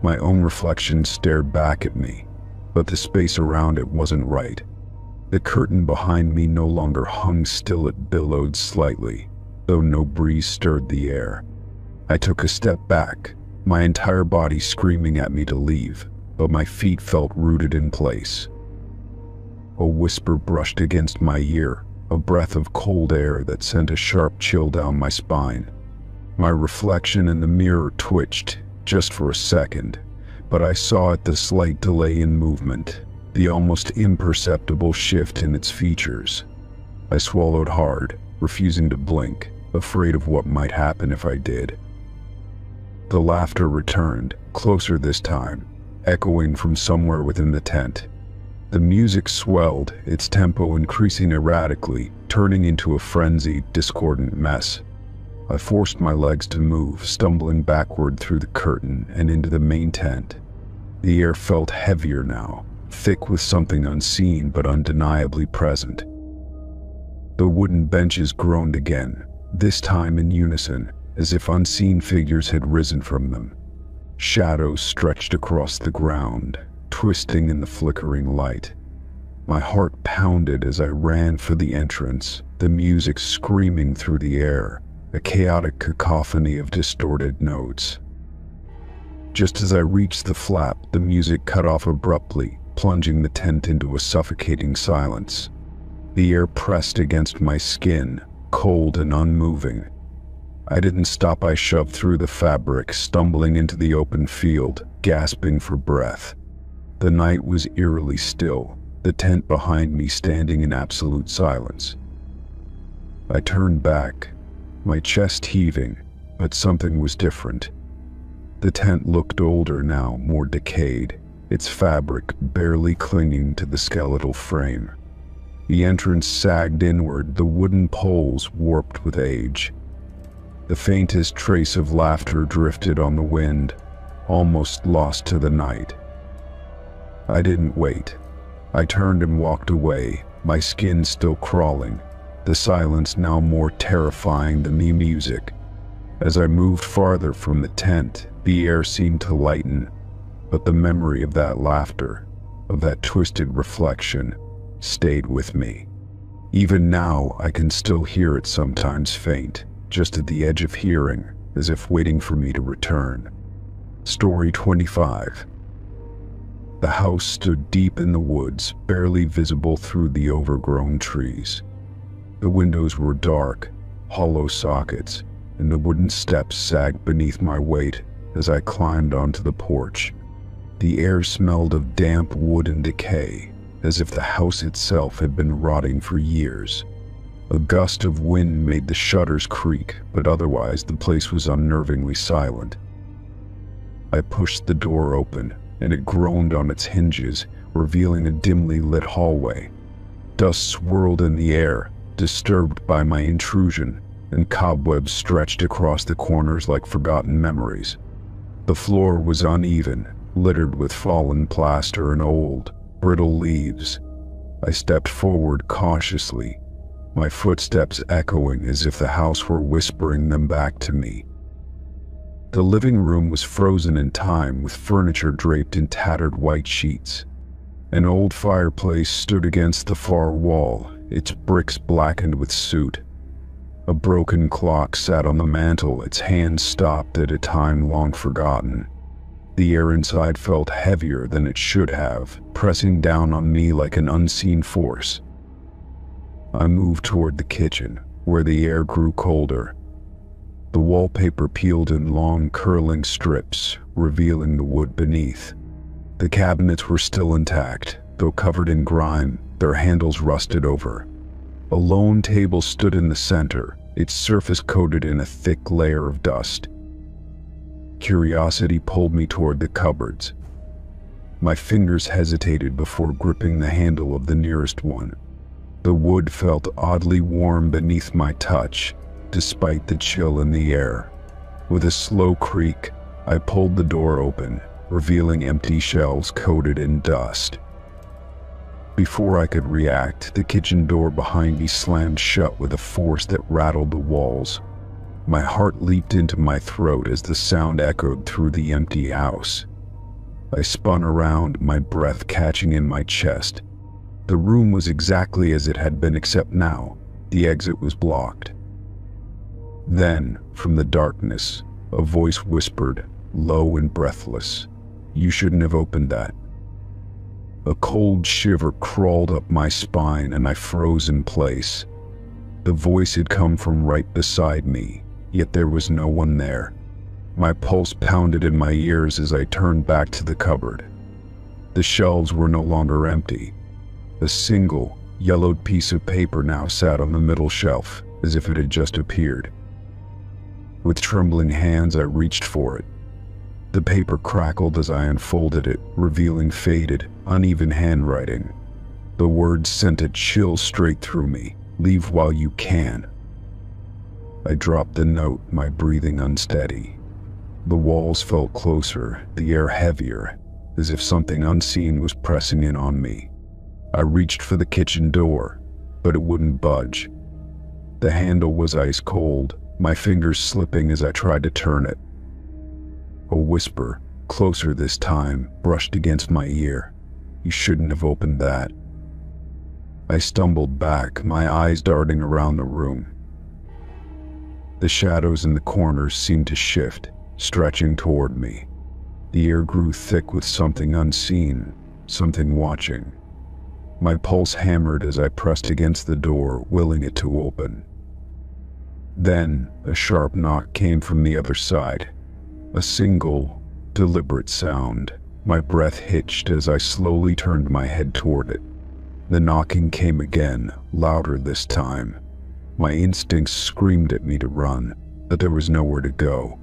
My own reflection stared back at me, but the space around it wasn't right. The curtain behind me no longer hung still, it billowed slightly, though no breeze stirred the air. I took a step back, my entire body screaming at me to leave, but my feet felt rooted in place. A whisper brushed against my ear, a breath of cold air that sent a sharp chill down my spine. My reflection in the mirror twitched, just for a second, but I saw it, the slight delay in movement, the almost imperceptible shift in its features. I swallowed hard, refusing to blink, afraid of what might happen if I did. The laughter returned, closer this time, echoing from somewhere within the tent. The music swelled, its tempo increasing erratically, turning into a frenzied, discordant mess. I forced my legs to move, stumbling backward through the curtain and into the main tent. The air felt heavier now, thick with something unseen but undeniably present. The wooden benches groaned again, this time in unison, as if unseen figures had risen from them. Shadows stretched across the ground, twisting in the flickering light. My heart pounded as I ran for the entrance, the music screaming through the air, a chaotic cacophony of distorted notes. Just as I reached the flap, the music cut off abruptly, plunging the tent into a suffocating silence. The air pressed against my skin, cold and unmoving. I didn't stop. I shoved through the fabric, stumbling into the open field, gasping for breath. The night was eerily still, the tent behind me standing in absolute silence. I turned back, my chest heaving, but something was different. The tent looked older now, more decayed, its fabric barely clinging to the skeletal frame. The entrance sagged inward, the wooden poles warped with age. The faintest trace of laughter drifted on the wind, almost lost to the night. I didn't wait. I turned and walked away, my skin still crawling, the silence now more terrifying than the music. As I moved farther from the tent, the air seemed to lighten, but the memory of that laughter, of that twisted reflection, stayed with me. Even now, I can still hear it, sometimes faint, just at the edge of hearing, as if waiting for me to return. Story 25. The house stood deep in the woods, barely visible through the overgrown trees. The windows were dark, hollow sockets, and the wooden steps sagged beneath my weight as I climbed onto the porch. The air smelled of damp wood and decay, as if the house itself had been rotting for years. A gust of wind made the shutters creak, but otherwise the place was unnervingly silent. I pushed the door open, and it groaned on its hinges, revealing a dimly lit hallway. Dust swirled in the air, disturbed by my intrusion, and cobwebs stretched across the corners like forgotten memories. The floor was uneven, littered with fallen plaster and old, brittle leaves. I stepped forward cautiously, my footsteps echoing as if the house were whispering them back to me. The living room was frozen in time, with furniture draped in tattered white sheets. An old fireplace stood against the far wall, its bricks blackened with soot. A broken clock sat on the mantel, its hands stopped at a time long forgotten. The air inside felt heavier than it should have, pressing down on me like an unseen force. I moved toward the kitchen, where the air grew colder. The wallpaper peeled in long, curling strips, revealing the wood beneath. The cabinets were still intact, though covered in grime, their handles rusted over. A lone table stood in the center, its surface coated in a thick layer of dust. Curiosity pulled me toward the cupboards. My fingers hesitated before gripping the handle of the nearest one. The wood felt oddly warm beneath my touch, despite the chill in the air. With a slow creak, I pulled the door open, revealing empty shelves coated in dust. Before I could react, the kitchen door behind me slammed shut with a force that rattled the walls. My heart leaped into my throat as the sound echoed through the empty house. I spun around, my breath catching in my chest. The room was exactly as it had been, except now, the exit was blocked. Then, from the darkness, a voice whispered, low and breathless, "You shouldn't have opened that." A cold shiver crawled up my spine and I froze in place. The voice had come from right beside me, yet there was no one there. My pulse pounded in my ears as I turned back to the cupboard. The shelves were no longer empty. A single, yellowed piece of paper now sat on the middle shelf, as if it had just appeared. With trembling hands, I reached for it. The paper crackled as I unfolded it, revealing faded, uneven handwriting. The words sent a chill straight through me. "Leave while you can." I dropped the note, my breathing unsteady. The walls felt closer, the air heavier, as if something unseen was pressing in on me. I reached for the kitchen door, but it wouldn't budge. The handle was ice cold, my fingers slipping as I tried to turn it. A whisper, closer this time, brushed against my ear. "You shouldn't have opened that." I stumbled back, my eyes darting around the room. The shadows in the corners seemed to shift, stretching toward me. The air grew thick with something unseen, something watching. My pulse hammered as I pressed against the door, willing it to open. Then, a sharp knock came from the other side. A single, deliberate sound. My breath hitched as I slowly turned my head toward it. The knocking came again, louder this time. My instincts screamed at me to run, but there was nowhere to go.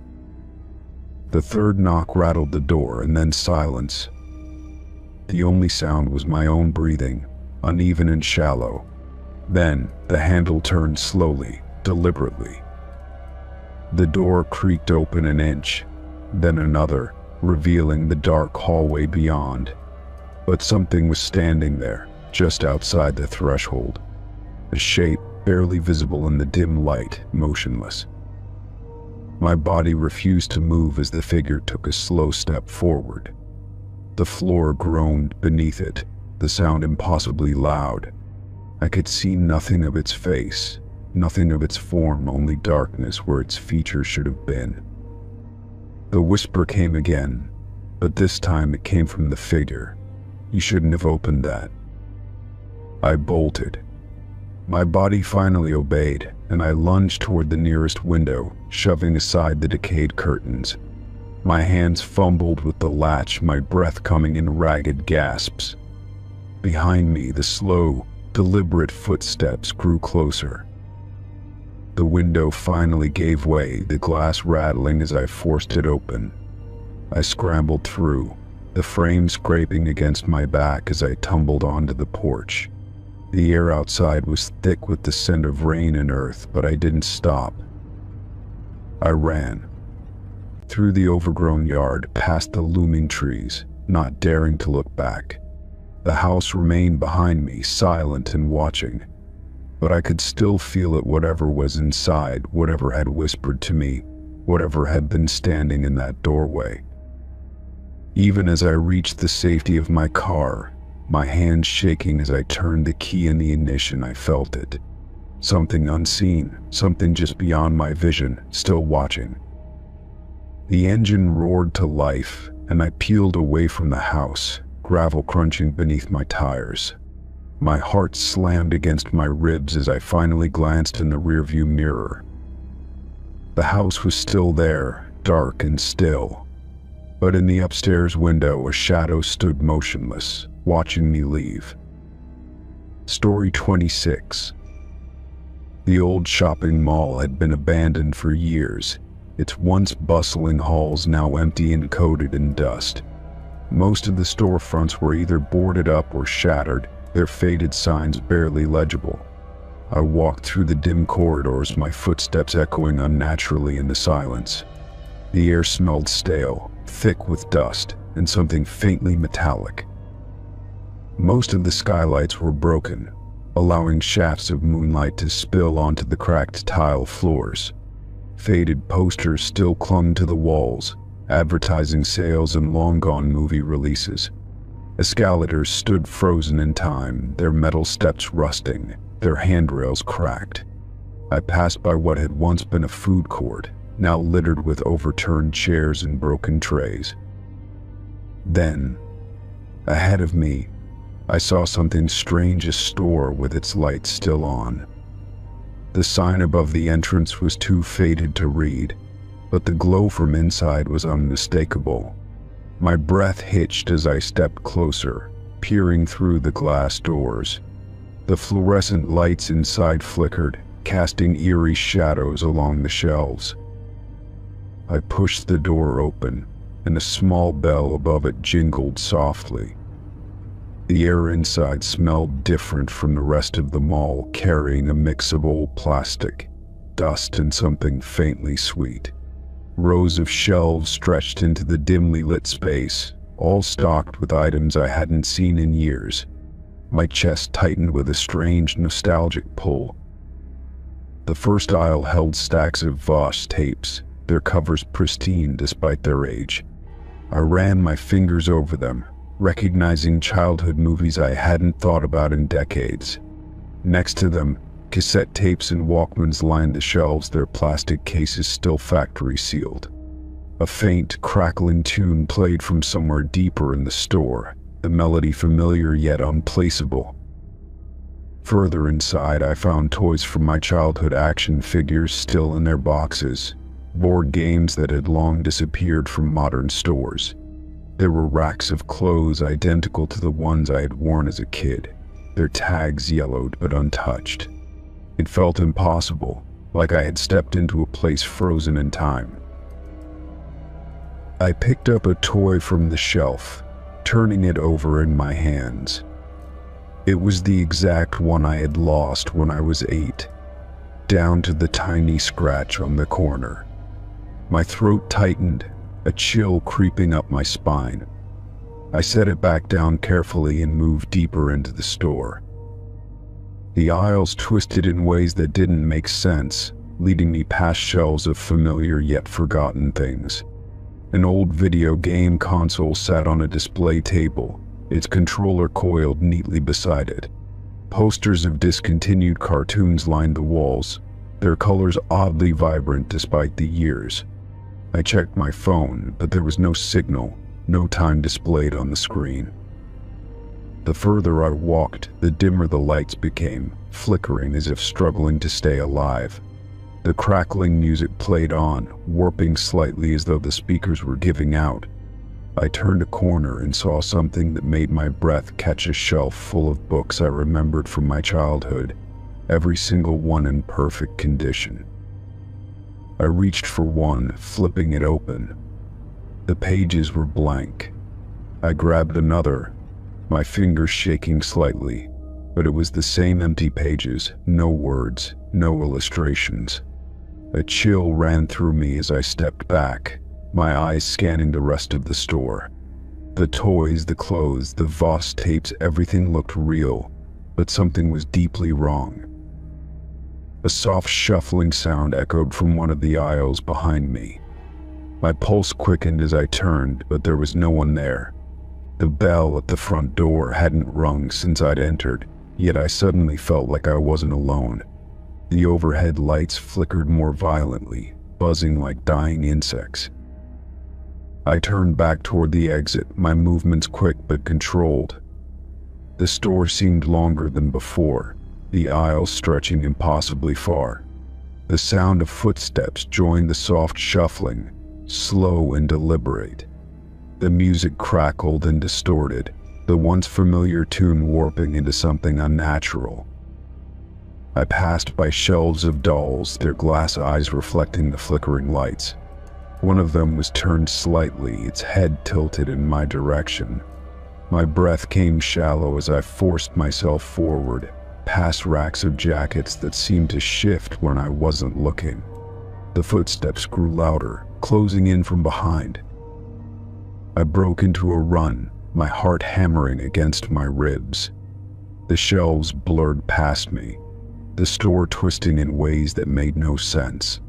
The third knock rattled the door, and then silence. The only sound was my own breathing, uneven and shallow. Then, the handle turned slowly, deliberately. The door creaked open an inch, then another, revealing the dark hallway beyond. But something was standing there, just outside the threshold. A shape barely visible in the dim light, motionless. My body refused to move as the figure took a slow step forward. The floor groaned beneath it, the sound impossibly loud. I could see nothing of its face, nothing of its form, only darkness where its features should have been. The whisper came again, but this time it came from the figure. "You shouldn't have opened that." I bolted. My body finally obeyed, and I lunged toward the nearest window, shoving aside the decayed curtains. My hands fumbled with the latch, my breath coming in ragged gasps. Behind me, the slow, deliberate footsteps grew closer. The window finally gave way, the glass rattling as I forced it open. I scrambled through, the frame scraping against my back as I tumbled onto the porch. The air outside was thick with the scent of rain and earth, but I didn't stop. I ran. Through the overgrown yard, past the looming trees, not daring to look back. The house remained behind me, silent and watching. But I could still feel it, whatever was inside, whatever had whispered to me, whatever had been standing in that doorway. Even as I reached the safety of my car, my hands shaking as I turned the key in the ignition, I felt it. Something unseen, something just beyond my vision, still watching. The engine roared to life, and I peeled away from the house, gravel crunching beneath my tires. My heart slammed against my ribs as I finally glanced in the rearview mirror. The house was still there, dark and still. But in the upstairs window, a shadow stood motionless, watching me leave. Story 26. The old shopping mall had been abandoned for years, its once bustling halls now empty and coated in dust. Most of the storefronts were either boarded up or shattered, their faded signs barely legible. I walked through the dim corridors, my footsteps echoing unnaturally in the silence. The air smelled stale, thick with dust, and something faintly metallic. Most of the skylights were broken, allowing shafts of moonlight to spill onto the cracked tile floors. Faded posters still clung to the walls, advertising sales and long-gone movie releases. Escalators stood frozen in time, their metal steps rusting, their handrails cracked. I passed by what had once been a food court, now littered with overturned chairs and broken trays. Then, ahead of me, I saw something strange, a store with its lights still on. The sign above the entrance was too faded to read, but the glow from inside was unmistakable. My breath hitched as I stepped closer, peering through the glass doors. The fluorescent lights inside flickered, casting eerie shadows along the shelves. I pushed the door open, and a small bell above it jingled softly. The air inside smelled different from the rest of the mall, carrying a mix of old plastic, dust, and something faintly sweet. Rows of shelves stretched into the dimly lit space, all stocked with items I hadn't seen in years. My chest tightened with a strange, nostalgic pull. The first aisle held stacks of Voss tapes, their covers pristine despite their age. I ran my fingers over them, recognizing childhood movies I hadn't thought about in decades. Next to them, cassette tapes and Walkmans lined the shelves, their plastic cases still factory sealed. A faint, crackling tune played from somewhere deeper in the store, the melody familiar yet unplaceable. Further inside, I found toys from my childhood, action figures still in their boxes, board games that had long disappeared from modern stores. There were racks of clothes identical to the ones I had worn as a kid, their tags yellowed but untouched. It felt impossible, like I had stepped into a place frozen in time. I picked up a toy from the shelf, turning it over in my hands. It was the exact one I had lost when I was 8, down to the tiny scratch on the corner. My throat tightened, a chill creeping up my spine. I set it back down carefully and moved deeper into the store. The aisles twisted in ways that didn't make sense, leading me past shelves of familiar yet forgotten things. An old video game console sat on a display table, its controller coiled neatly beside it. Posters of discontinued cartoons lined the walls, their colors oddly vibrant despite the years. I checked my phone, but there was no signal, no time displayed on the screen. The further I walked, the dimmer the lights became, flickering as if struggling to stay alive. The crackling music played on, warping slightly as though the speakers were giving out. I turned a corner and saw something that made my breath catch, a shelf full of books I remembered from my childhood, every single one in perfect condition. I reached for one, flipping it open. The pages were blank. I grabbed another, my fingers shaking slightly, but it was the same empty pages, no words, no illustrations. A chill ran through me as I stepped back, my eyes scanning the rest of the store. The toys, the clothes, the Voss tapes, everything looked real, but something was deeply wrong. A soft shuffling sound echoed from one of the aisles behind me. My pulse quickened as I turned, but there was no one there. The bell at the front door hadn't rung since I'd entered, yet I suddenly felt like I wasn't alone. The overhead lights flickered more violently, buzzing like dying insects. I turned back toward the exit, my movements quick but controlled. The store seemed longer than before, the aisles stretching impossibly far. The sound of footsteps joined the soft shuffling, slow and deliberate. The music crackled and distorted, the once familiar tune warping into something unnatural. I passed by shelves of dolls, their glass eyes reflecting the flickering lights. One of them was turned slightly, its head tilted in my direction. My breath came shallow as I forced myself forward, past racks of jackets that seemed to shift when I wasn't looking. The footsteps grew louder, closing in from behind. I broke into a run, my heart hammering against my ribs. The shelves blurred past me, the store twisting in ways that made no sense.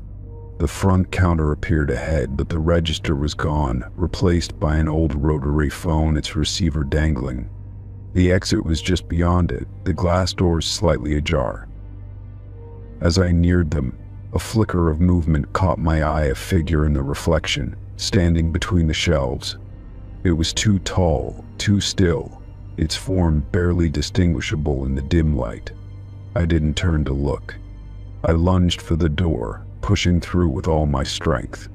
The front counter appeared ahead, but the register was gone, replaced by an old rotary phone, its receiver dangling. The exit was just beyond it, the glass doors slightly ajar. As I neared them, a flicker of movement caught my eye, a figure in the reflection, standing between the shelves. It was too tall, too still, its form barely distinguishable in the dim light. I didn't turn to look. I lunged for the door, pushing through with all my strength.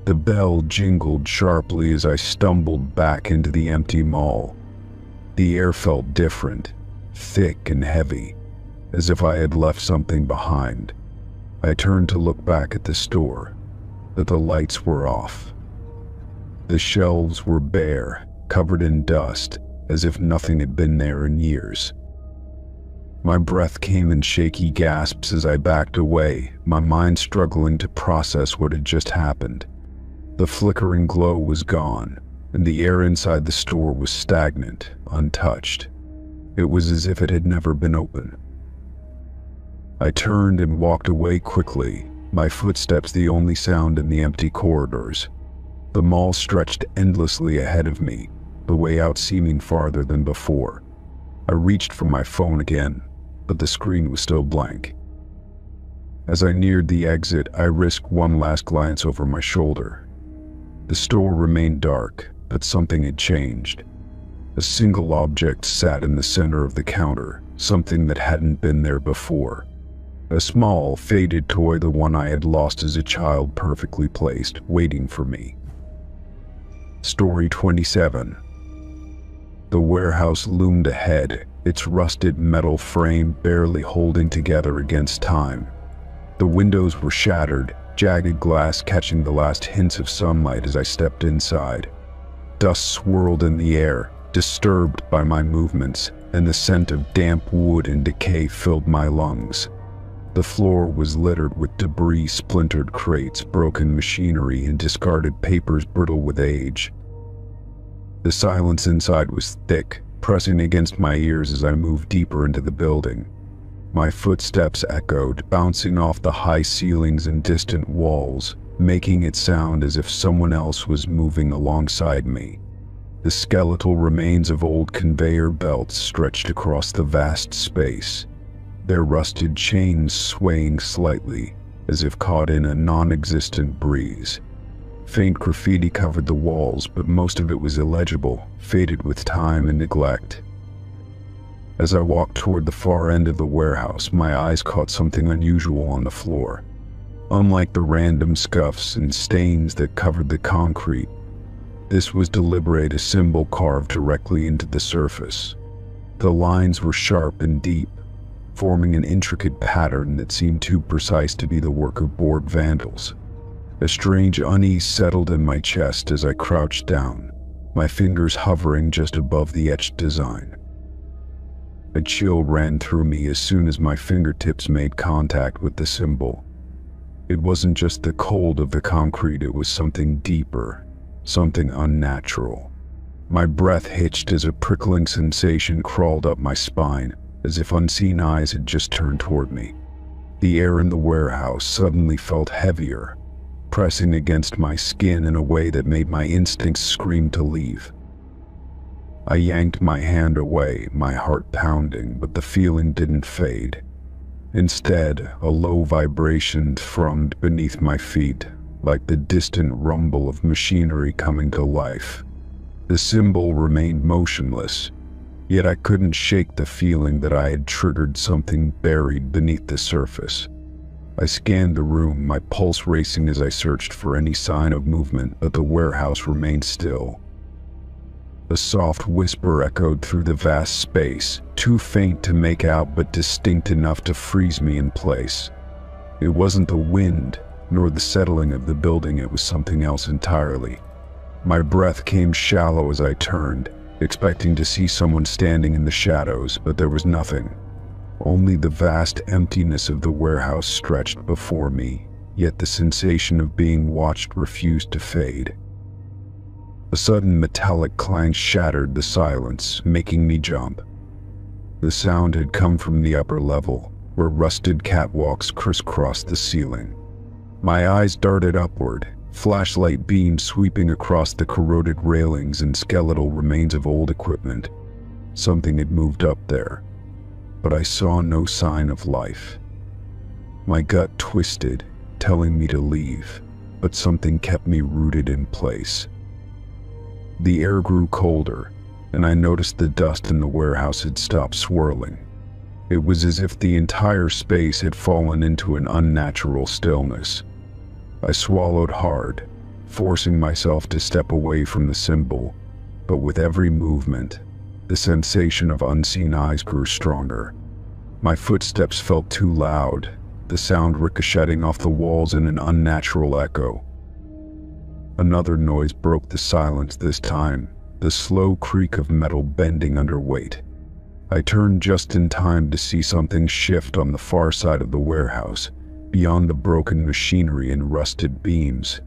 The bell jingled sharply as I stumbled back into the empty mall. The air felt different, thick and heavy, as if I had left something behind. I turned to look back at the store, but the lights were off. The shelves were bare, covered in dust, as if nothing had been there in years. My breath came in shaky gasps as I backed away, my mind struggling to process what had just happened. The flickering glow was gone, and the air inside the store was stagnant, untouched. It was as if it had never been open. I turned and walked away quickly, my footsteps the only sound in the empty corridors. The mall stretched endlessly ahead of me, the way out seeming farther than before. I reached for my phone again, but the screen was still blank. As I neared the exit, I risked one last glance over my shoulder. The store remained dark, but something had changed. A single object sat in the center of the counter, something that hadn't been there before. A small, faded toy, the one I had lost as a child, perfectly placed, waiting for me. Story 27. The warehouse loomed ahead, its rusted metal frame barely holding together against time. The windows were shattered, jagged glass catching the last hints of sunlight as I stepped inside. Dust swirled in the air, disturbed by my movements, and the scent of damp wood and decay filled my lungs. The floor was littered with debris, splintered crates, broken machinery, and discarded papers brittle with age. The silence inside was thick, pressing against my ears as I moved deeper into the building. My footsteps echoed, bouncing off the high ceilings and distant walls, making it sound as if someone else was moving alongside me. The skeletal remains of old conveyor belts stretched across the vast space, their rusted chains swaying slightly, as if caught in a non-existent breeze. Faint graffiti covered the walls, but most of it was illegible, faded with time and neglect. As I walked toward the far end of the warehouse, my eyes caught something unusual on the floor. Unlike the random scuffs and stains that covered the concrete, this was deliberate, a symbol carved directly into the surface. The lines were sharp and deep, forming an intricate pattern that seemed too precise to be the work of bored vandals. A strange unease settled in my chest as I crouched down, my fingers hovering just above the etched design. A chill ran through me as soon as my fingertips made contact with the symbol. It wasn't just the cold of the concrete, it was something deeper, something unnatural. My breath hitched as a prickling sensation crawled up my spine, as if unseen eyes had just turned toward me. The air in the warehouse suddenly felt heavier, pressing against my skin in a way that made my instincts scream to leave. I yanked my hand away, my heart pounding, but the feeling didn't fade. Instead, a low vibration thrummed beneath my feet, like the distant rumble of machinery coming to life. The symbol remained motionless, yet I couldn't shake the feeling that I had triggered something buried beneath the surface. I scanned the room, my pulse racing as I searched for any sign of movement, but the warehouse remained still. A soft whisper echoed through the vast space, too faint to make out but distinct enough to freeze me in place. It wasn't the wind, nor the settling of the building, it was something else entirely. My breath came shallow as I turned, expecting to see someone standing in the shadows, but there was nothing. Only the vast emptiness of the warehouse stretched before me, yet the sensation of being watched refused to fade. A sudden metallic clang shattered the silence, making me jump. The sound had come from the upper level, where rusted catwalks crisscrossed the ceiling. My eyes darted upward, flashlight beams sweeping across the corroded railings and skeletal remains of old equipment. Something had moved up there, but I saw no sign of life. My gut twisted, telling me to leave, but something kept me rooted in place. The air grew colder, and I noticed the dust in the warehouse had stopped swirling. It was as if the entire space had fallen into an unnatural stillness. I swallowed hard, forcing myself to step away from the symbol, but with every movement, the sensation of unseen eyes grew stronger. My footsteps felt too loud, the sound ricocheting off the walls in an unnatural echo. Another noise broke the silence this time, the slow creak of metal bending under weight. I turned just in time to see something shift on the far side of the warehouse, beyond the broken machinery and rusted beams.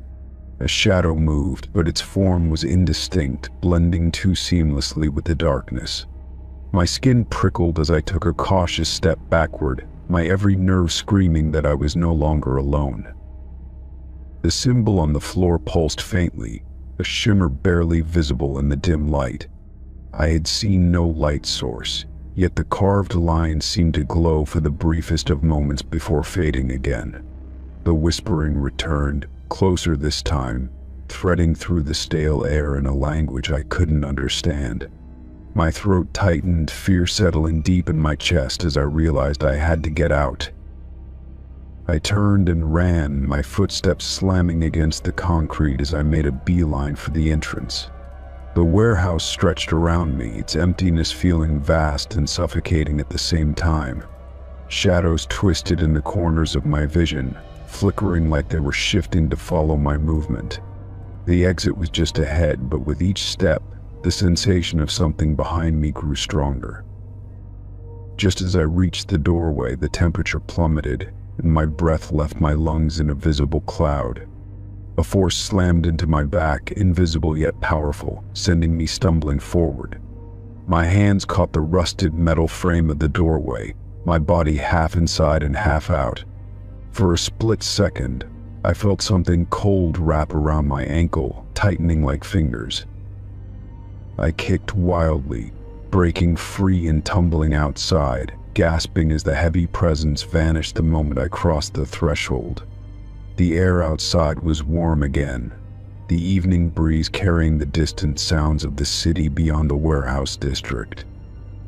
A shadow moved, but its form was indistinct, blending too seamlessly with the darkness. My skin prickled as I took a cautious step backward, my every nerve screaming that I was no longer alone. The symbol on the floor pulsed faintly, a shimmer barely visible in the dim light. I had seen no light source, yet the carved lines seemed to glow for the briefest of moments before fading again. The whispering returned, closer this time, threading through the stale air in a language I couldn't understand. My throat tightened, fear settling deep in my chest as I realized I had to get out. I turned and ran, my footsteps slamming against the concrete as I made a beeline for the entrance. The warehouse stretched around me, its emptiness feeling vast and suffocating at the same time. Shadows twisted in the corners of my vision, flickering like they were shifting to follow my movement. The exit was just ahead, but with each step, the sensation of something behind me grew stronger. Just as I reached the doorway, the temperature plummeted, and my breath left my lungs in a visible cloud. A force slammed into my back, invisible yet powerful, sending me stumbling forward. My hands caught the rusted metal frame of the doorway, my body half inside and half out. For a split second, I felt something cold wrap around my ankle, tightening like fingers. I kicked wildly, breaking free and tumbling outside, gasping as the heavy presence vanished the moment I crossed the threshold. The air outside was warm again, the evening breeze carrying the distant sounds of the city beyond the warehouse district.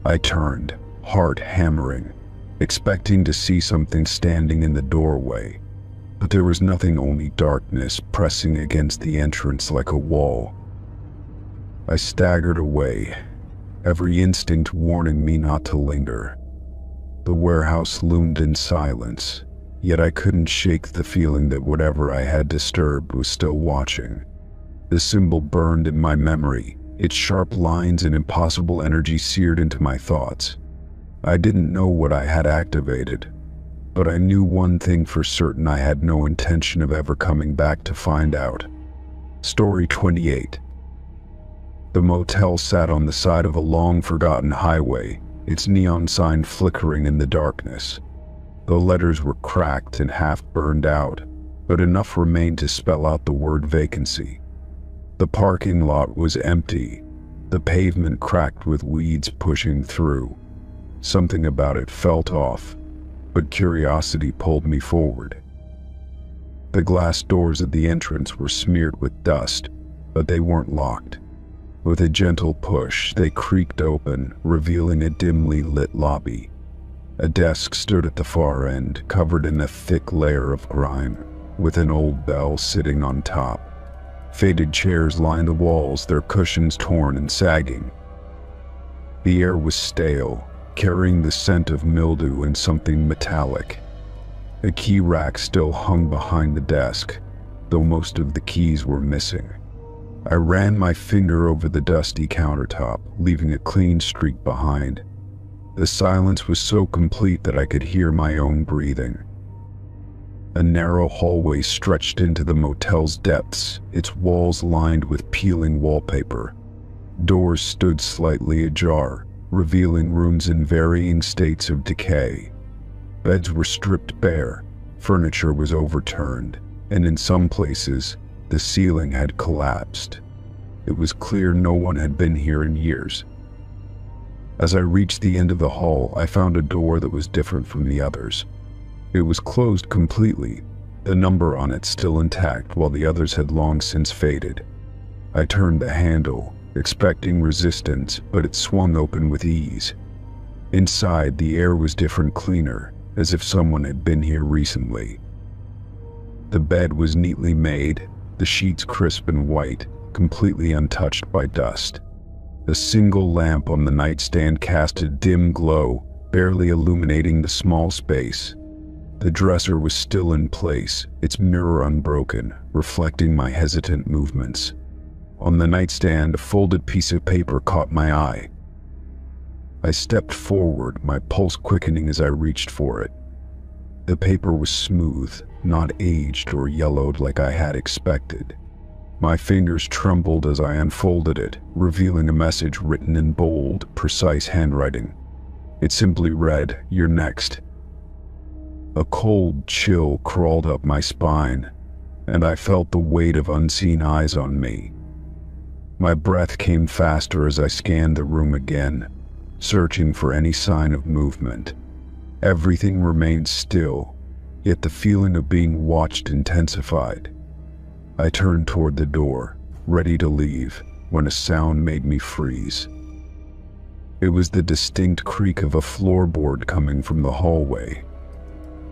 I turned, heart hammering, expecting to see something standing in the doorway, but there was nothing, only darkness pressing against the entrance like a wall. I staggered away, every instinct warning me not to linger. The warehouse loomed in silence, yet I couldn't shake the feeling that whatever I had disturbed was still watching. The symbol burned in my memory, its sharp lines and impossible energy seared into my thoughts. I didn't know what I had activated, but I knew one thing for certain: I had no intention of ever coming back to find out. Story 28. The motel sat on the side of a long-forgotten highway, its neon sign flickering in the darkness. The letters were cracked and half burned out, but enough remained to spell out the word vacancy. The parking lot was empty, the pavement cracked with weeds pushing through. Something about it felt off, but curiosity pulled me forward. The glass doors at the entrance were smeared with dust, but they weren't locked. With a gentle push, they creaked open, revealing a dimly lit lobby. A desk stood at the far end, covered in a thick layer of grime, with an old bell sitting on top. Faded chairs lined the walls, their cushions torn and sagging. The air was stale, carrying the scent of mildew and something metallic. A key rack still hung behind the desk, though most of the keys were missing. I ran my finger over the dusty countertop, leaving a clean streak behind. The silence was so complete that I could hear my own breathing. A narrow hallway stretched into the motel's depths, its walls lined with peeling wallpaper. Doors stood slightly ajar, revealing rooms in varying states of decay. Beds were stripped bare, furniture was overturned, and in some places, the ceiling had collapsed. It was clear no one had been here in years. As I reached the end of the hall, I found a door that was different from the others. It was closed completely, the number on it still intact while the others had long since faded. I turned the handle, expecting resistance, but it swung open with ease. Inside, the air was different, cleaner, as if someone had been here recently. The bed was neatly made, the sheets crisp and white, completely untouched by dust. A single lamp on the nightstand cast a dim glow, barely illuminating the small space. The dresser was still in place, its mirror unbroken, reflecting my hesitant movements. On the nightstand, a folded piece of paper caught my eye. I stepped forward, my pulse quickening as I reached for it. The paper was smooth, not aged or yellowed like I had expected. My fingers trembled as I unfolded it, revealing a message written in bold, precise handwriting. It simply read, "You're next." A cold chill crawled up my spine, and I felt the weight of unseen eyes on me. My breath came faster as I scanned the room again, searching for any sign of movement. Everything remained still, yet the feeling of being watched intensified. I turned toward the door, ready to leave, when a sound made me freeze. It was the distinct creak of a floorboard coming from the hallway.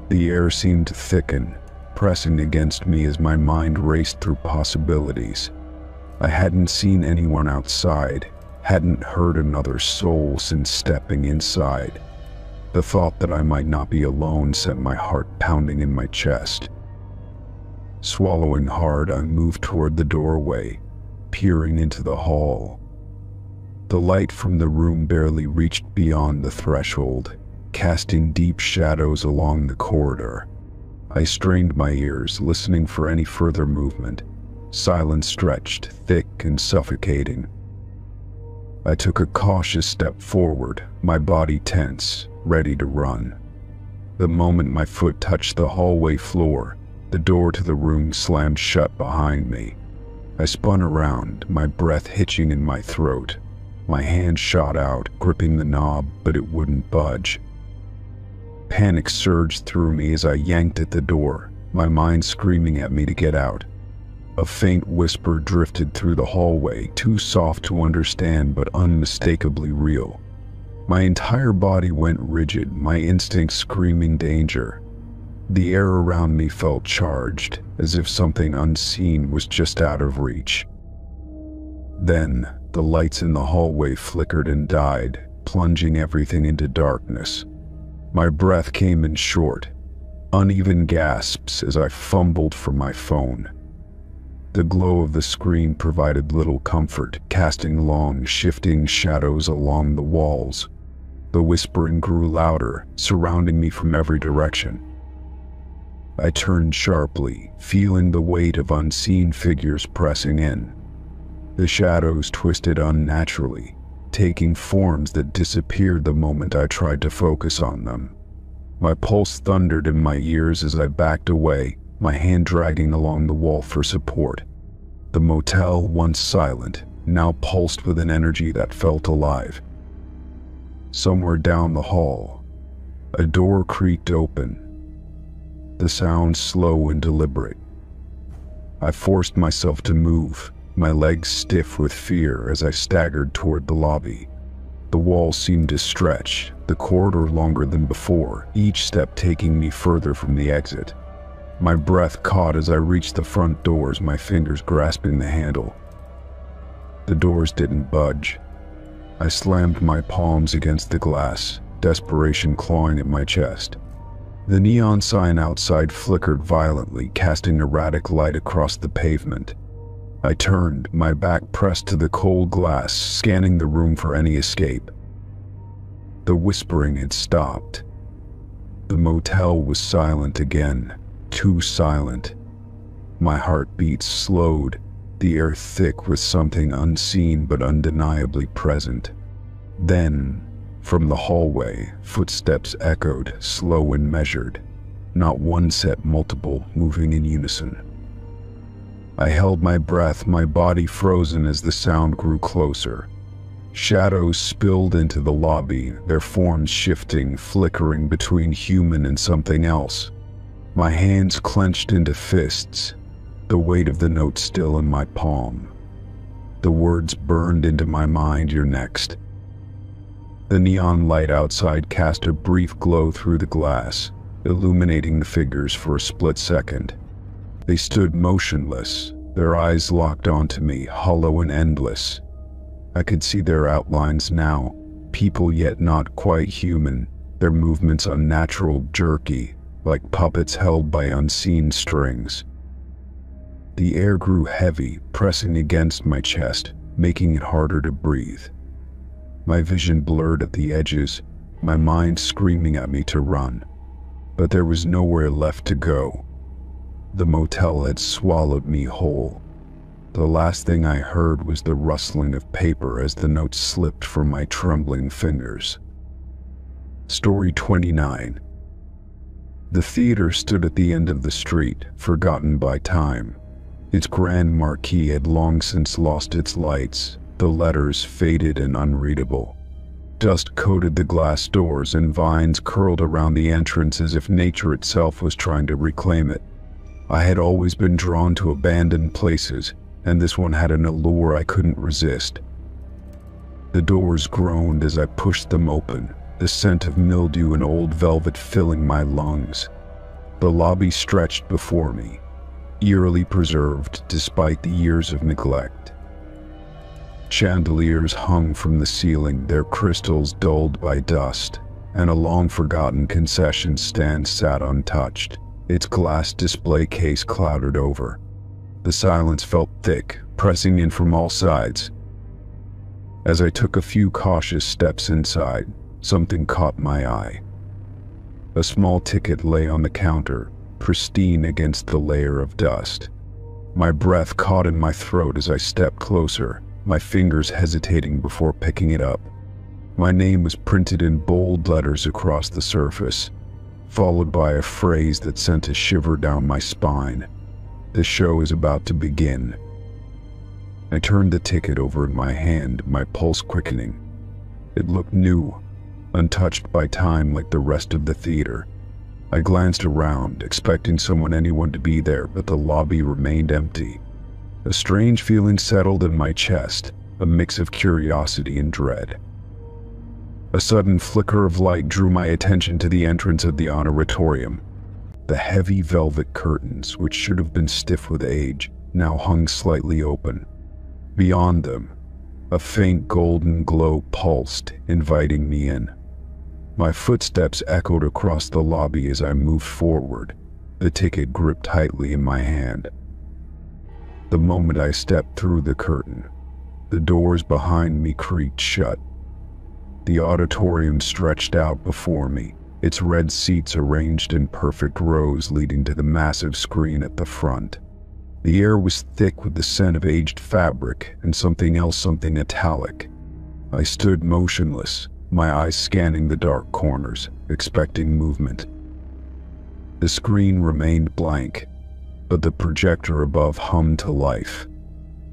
The air seemed to thicken, pressing against me as my mind raced through possibilities. I hadn't seen anyone outside, hadn't heard another soul since stepping inside. The thought that I might not be alone sent my heart pounding in my chest. Swallowing hard, I moved toward the doorway, peering into the hall. The light from the room barely reached beyond the threshold, casting deep shadows along the corridor. I strained my ears, listening for any further movement. Silence stretched, thick and suffocating. I took a cautious step forward, my body tense, ready to run. The moment my foot touched the hallway floor, the door to the room slammed shut behind me. I spun around, my breath hitching in my throat. My hand shot out, gripping the knob, but it wouldn't budge. Panic surged through me as I yanked at the door, my mind screaming at me to get out. A faint whisper drifted through the hallway, too soft to understand but unmistakably real. My entire body went rigid, my instincts screaming danger. The air around me felt charged, as if something unseen was just out of reach. Then, the lights in the hallway flickered and died, plunging everything into darkness. My breath came in short, uneven gasps as I fumbled for my phone. The glow of the screen provided little comfort, casting long, shifting shadows along the walls. The whispering grew louder, surrounding me from every direction. I turned sharply, feeling the weight of unseen figures pressing in. The shadows twisted unnaturally, taking forms that disappeared the moment I tried to focus on them. My pulse thundered in my ears as I backed away, my hand dragging along the wall for support. The motel, once silent, now pulsed with an energy that felt alive. Somewhere down the hall, a door creaked open, the sound slow and deliberate. I forced myself to move, my legs stiff with fear as I staggered toward the lobby. The walls seemed to stretch, the the corridor longer than before, each step taking me further from the exit. My breath caught as I reached the front doors, my fingers grasping the handle. The doors didn't budge. I slammed my palms against the glass, desperation clawing at my chest. The neon sign outside flickered violently, casting erratic light across the pavement. I turned, my back pressed to the cold glass, scanning the room for any escape. The whispering had stopped. The motel was silent again, too silent. My heartbeat slowed, the air thick with something unseen but undeniably present. Then, from the hallway, footsteps echoed, slow and measured. Not one set, multiple, moving in unison. I held my breath, my body frozen as the sound grew closer. Shadows spilled into the lobby, their forms shifting, flickering between human and something else. My hands clenched into fists, the weight of the note still in my palm. The words burned into my mind, "You're next." The neon light outside cast a brief glow through the glass, illuminating the figures for a split second. They stood motionless, their eyes locked onto me, hollow and endless. I could see their outlines now, people yet not quite human, their movements unnatural, jerky, like puppets held by unseen strings. The air grew heavy, pressing against my chest, making it harder to breathe. My vision blurred at the edges, my mind screaming at me to run. But there was nowhere left to go. The motel had swallowed me whole. The last thing I heard was the rustling of paper as the note slipped from my trembling fingers. Story 29. The theater stood at the end of the street, forgotten by time. Its grand marquee had long since lost its lights, the letters faded and unreadable. Dust coated the glass doors and vines curled around the entrance as if nature itself was trying to reclaim it. I had always been drawn to abandoned places, and this one had an allure I couldn't resist. The doors groaned as I pushed them open, the scent of mildew and old velvet filling my lungs. The lobby stretched before me, eerily preserved despite the years of neglect. Chandeliers hung from the ceiling, their crystals dulled by dust, and a long-forgotten concession stand sat untouched, its glass display case clouded over. The silence felt thick, pressing in from all sides. As I took a few cautious steps inside, something caught my eye. A small ticket lay on the counter, pristine against the layer of dust. My breath caught in my throat as I stepped closer, my fingers hesitating before picking it up. My name was printed in bold letters across the surface, followed by a phrase that sent a shiver down my spine. The show is about to begin. I turned the ticket over in my hand, my pulse quickening. It looked new, untouched by time like the rest of the theater. I glanced around, expecting anyone to be there, but the lobby remained empty. A strange feeling settled in my chest, a mix of curiosity and dread. A sudden flicker of light drew my attention to the entrance of the auditorium. The heavy velvet curtains, which should have been stiff with age, now hung slightly open. Beyond them, a faint golden glow pulsed, inviting me in. My footsteps echoed across the lobby as I moved forward, the ticket gripped tightly in my hand. The moment I stepped through the curtain, the doors behind me creaked shut. The auditorium stretched out before me, its red seats arranged in perfect rows leading to the massive screen at the front. The air was thick with the scent of aged fabric and something else, something metallic. I stood motionless, my eyes scanning the dark corners, expecting movement. The screen remained blank, but the projector above hummed to life.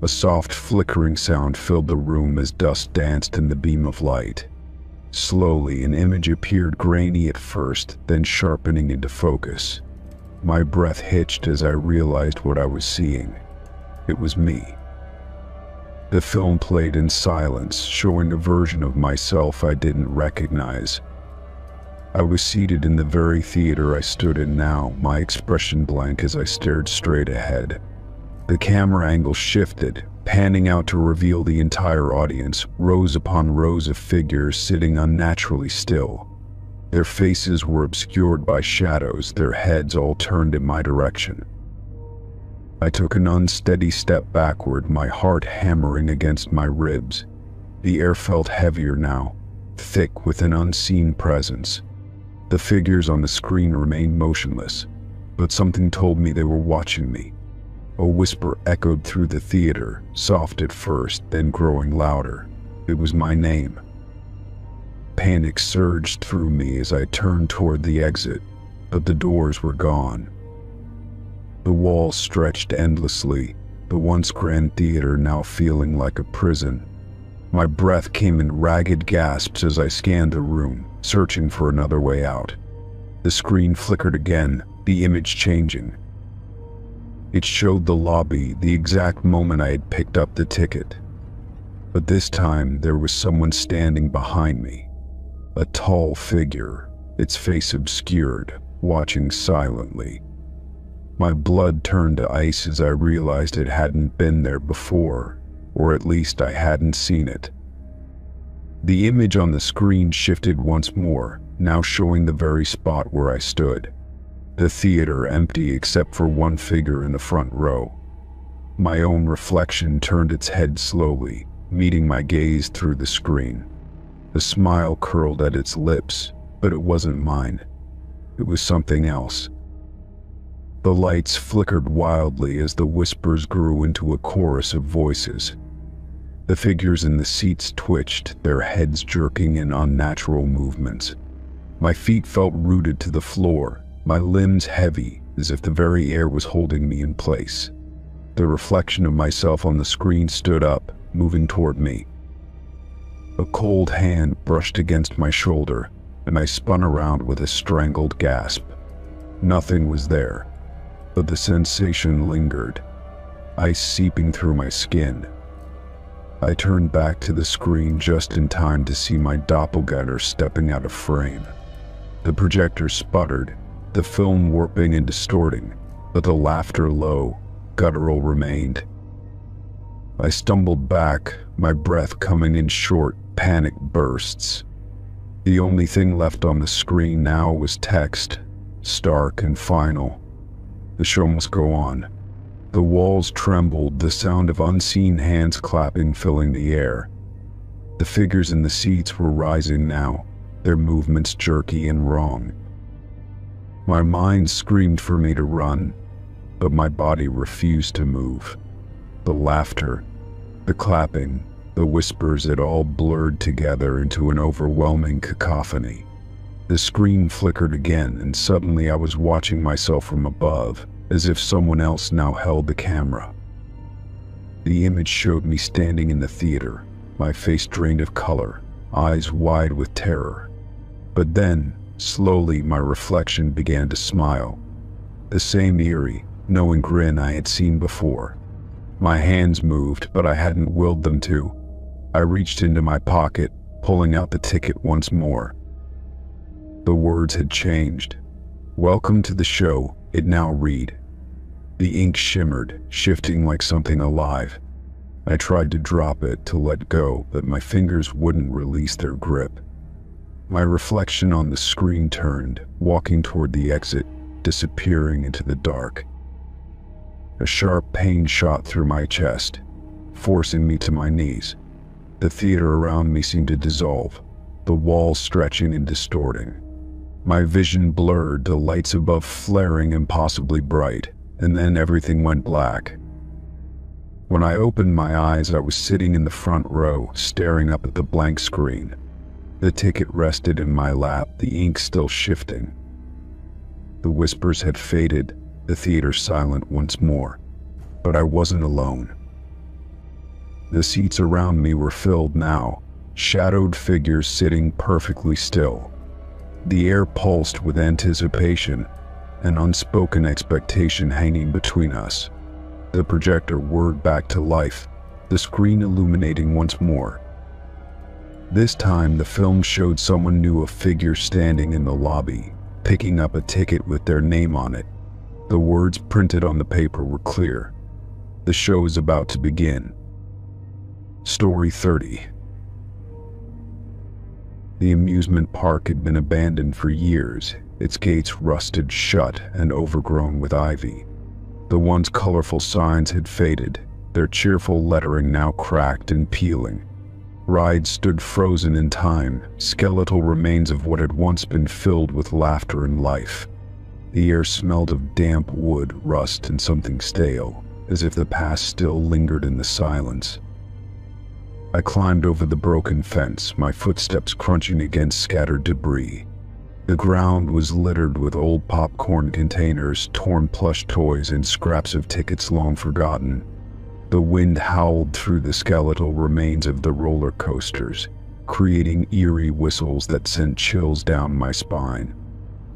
A soft flickering sound filled the room as dust danced in the beam of light. Slowly, an image appeared, grainy at first, then sharpening into focus. My breath hitched as I realized what I was seeing. It was me. The film played in silence, showing a version of myself I didn't recognize, I was seated in the very theater I stood in now, my expression blank as I stared straight ahead. The camera angle shifted, panning out to reveal the entire audience, rows upon rows of figures sitting unnaturally still. Their faces were obscured by shadows, their heads all turned in my direction. I took an unsteady step backward, my heart hammering against my ribs. The air felt heavier now, thick with an unseen presence. The figures on the screen remained motionless, but something told me they were watching me. A whisper echoed through the theater, soft at first, then growing louder. It was my name. Panic surged through me as I turned toward the exit, but the doors were gone. The walls stretched endlessly, the once grand theater now feeling like a prison. My breath came in ragged gasps as I scanned the room, searching for another way out. The screen flickered again, the image changing. It showed the lobby, the exact moment I had picked up the ticket. But this time there was someone standing behind me. A tall figure, its face obscured, watching silently. My blood turned to ice as I realized it hadn't been there before, or at least I hadn't seen it. The image on the screen shifted once more, now showing the very spot where I stood. The theater empty except for one figure in the front row. My own reflection turned its head slowly, meeting my gaze through the screen. A smile curled at its lips, but it wasn't mine. It was something else. The lights flickered wildly as the whispers grew into a chorus of voices. The figures in the seats twitched, their heads jerking in unnatural movements. My feet felt rooted to the floor, my limbs heavy, as if the very air was holding me in place. The reflection of myself on the screen stood up, moving toward me. A cold hand brushed against my shoulder, and I spun around with a strangled gasp. Nothing was there, but the sensation lingered, ice seeping through my skin. I turned back to the screen just in time to see my doppelganger stepping out of frame. The projector sputtered, the film warping and distorting, but the laughter low, guttural remained. I stumbled back, my breath coming in short, panic bursts. The only thing left on the screen now was text, stark and final. The show must go on. The walls trembled, the sound of unseen hands clapping filling the air. The figures in the seats were rising now, their movements jerky and wrong. My mind screamed for me to run, but my body refused to move. The laughter, the clapping, the whispers, it all blurred together into an overwhelming cacophony. The screen flickered again, and suddenly I was watching myself from above, as if someone else now held the camera. The image showed me standing in the theater, my face drained of color, eyes wide with terror. But then, slowly, my reflection began to smile. The same eerie, knowing grin I had seen before. My hands moved, but I hadn't willed them to. I reached into my pocket, pulling out the ticket once more. The words had changed. "Welcome to the show," it now read. The ink shimmered, shifting like something alive. I tried to drop it, to let go, but my fingers wouldn't release their grip. My reflection on the screen turned, walking toward the exit, disappearing into the dark. A sharp pain shot through my chest, forcing me to my knees. The theater around me seemed to dissolve, the walls stretching and distorting. My vision blurred, the lights above flaring impossibly bright, and then everything went black. When I opened my eyes, I was sitting in the front row, staring up at the blank screen. The ticket rested in my lap, the ink still shifting. The whispers had faded, the theater silent once more, but I wasn't alone. The seats around me were filled now, shadowed figures sitting perfectly still. The air pulsed with anticipation, an unspoken expectation hanging between us. The projector whirred back to life, the screen illuminating once more. This time, the film showed someone new, a figure standing in the lobby, picking up a ticket with their name on it. The words printed on the paper were clear. The show is about to begin. Story 30. The amusement park had been abandoned for years, its gates rusted shut and overgrown with ivy. The once colorful signs had faded, their cheerful lettering now cracked and peeling. Rides stood frozen in time, skeletal remains of what had once been filled with laughter and life. The air smelled of damp wood, rust, and something stale, as if the past still lingered in the silence. I climbed over the broken fence, my footsteps crunching against scattered debris. The ground was littered with old popcorn containers, torn plush toys, and scraps of tickets long forgotten. The wind howled through the skeletal remains of the roller coasters, creating eerie whistles that sent chills down my spine.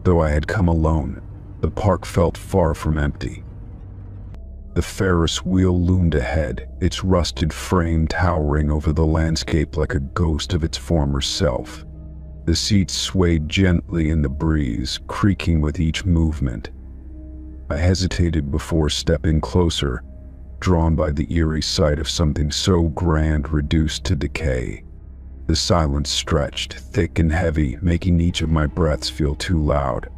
Though I had come alone, the park felt far from empty. The Ferris wheel loomed ahead, its rusted frame towering over the landscape like a ghost of its former self. The seats swayed gently in the breeze, creaking with each movement. I hesitated before stepping closer, drawn by the eerie sight of something so grand reduced to decay. The silence stretched, thick and heavy, making each of my breaths feel too loud.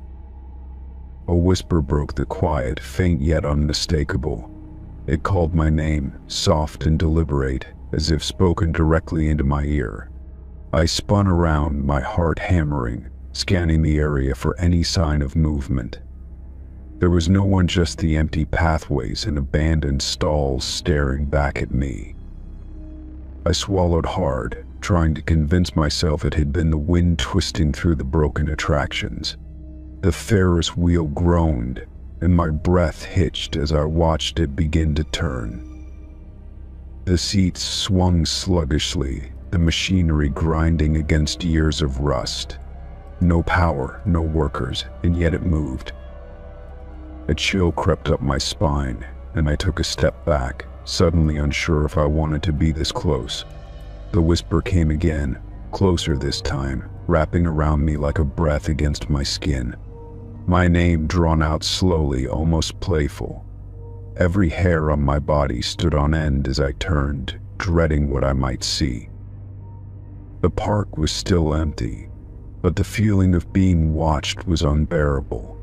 A whisper broke the quiet, faint yet unmistakable. It called my name, soft and deliberate, as if spoken directly into my ear. I spun around, my heart hammering, scanning the area for any sign of movement. There was no one, just the empty pathways and abandoned stalls staring back at me. I swallowed hard, trying to convince myself it had been the wind twisting through the broken attractions. The Ferris wheel groaned, and my breath hitched as I watched it begin to turn. The seats swung sluggishly, the machinery grinding against years of rust. No power, no workers, and yet it moved. A chill crept up my spine, and I took a step back, suddenly unsure if I wanted to be this close. The whisper came again, closer this time, wrapping around me like a breath against my skin. My name drawn out slowly, almost playful. Every hair on my body stood on end as I turned, dreading what I might see. The park was still empty, but the feeling of being watched was unbearable.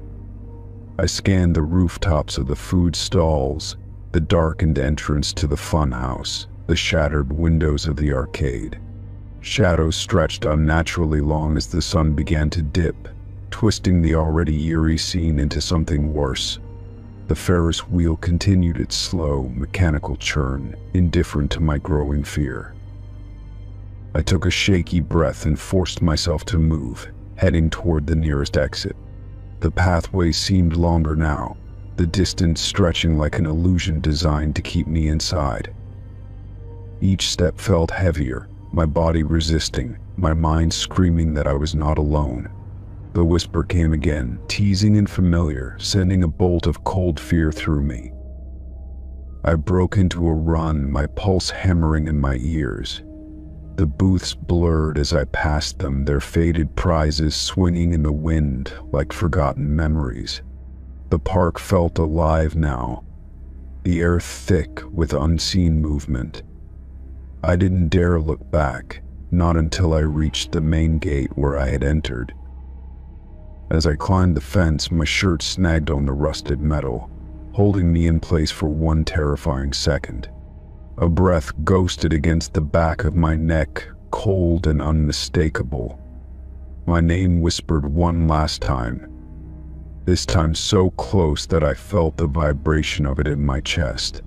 I scanned the rooftops of the food stalls, the darkened entrance to the funhouse, the shattered windows of the arcade. Shadows stretched unnaturally long as the sun began to dip, twisting the already eerie scene into something worse. The Ferris wheel continued its slow, mechanical churn, indifferent to my growing fear. I took a shaky breath and forced myself to move, heading toward the nearest exit. The pathway seemed longer now, the distance stretching like an illusion designed to keep me inside. Each step felt heavier, my body resisting, my mind screaming that I was not alone. The whisper came again, teasing and familiar, sending a bolt of cold fear through me. I broke into a run, my pulse hammering in my ears. The booths blurred as I passed them, their faded prizes swinging in the wind like forgotten memories. The park felt alive now, the air thick with unseen movement. I didn't dare look back, not until I reached the main gate where I had entered. As I climbed the fence, my shirt snagged on the rusted metal, holding me in place for one terrifying second. A breath ghosted against the back of my neck, cold and unmistakable. My name whispered one last time, this time so close that I felt the vibration of it in my chest.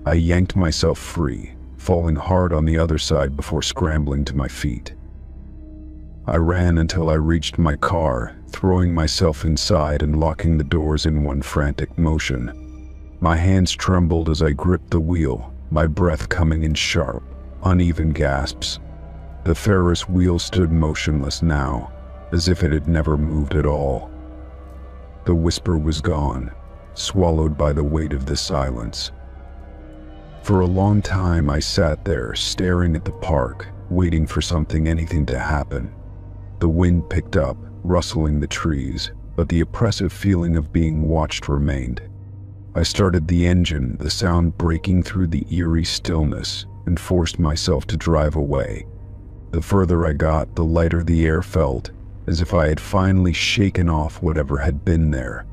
I yanked myself free, falling hard on the other side before scrambling to my feet. I ran until I reached my car, throwing myself inside and locking the doors in one frantic motion. My hands trembled as I gripped the wheel, my breath coming in sharp, uneven gasps. The Ferris wheel stood motionless now, as if it had never moved at all. The whisper was gone, swallowed by the weight of the silence. For a long time I sat there, staring at the park, waiting for anything to happen. The wind picked up, rustling the trees, but the oppressive feeling of being watched remained. I started the engine, the sound breaking through the eerie stillness, and forced myself to drive away. The further I got, the lighter the air felt, as if I had finally shaken off whatever had been there.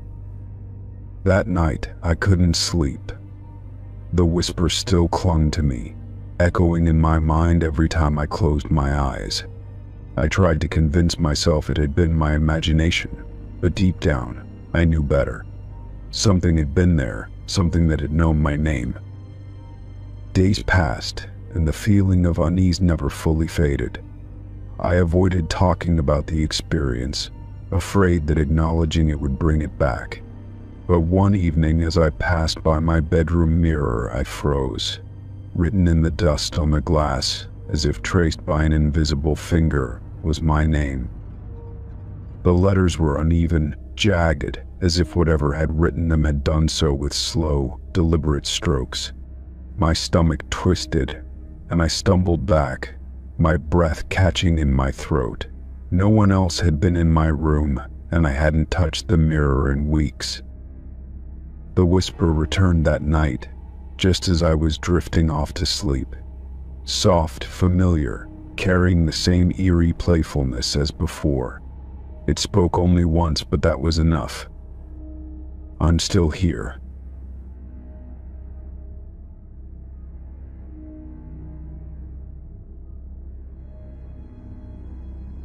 That night, I couldn't sleep. The whisper still clung to me, echoing in my mind every time I closed my eyes. I tried to convince myself it had been my imagination, but deep down, I knew better. Something had been there, something that had known my name. Days passed, and the feeling of unease never fully faded. I avoided talking about the experience, afraid that acknowledging it would bring it back. But one evening, as I passed by my bedroom mirror, I froze. Written in the dust on the glass, as if traced by an invisible finger, was my name. The letters were uneven, jagged, as if whatever had written them had done so with slow, deliberate strokes. My stomach twisted, and I stumbled back, my breath catching in my throat. No one else had been in my room, and I hadn't touched the mirror in weeks. The whisper returned that night, just as I was drifting off to sleep. Soft, familiar, carrying the same eerie playfulness as before. It spoke only once, but that was enough. I'm still here,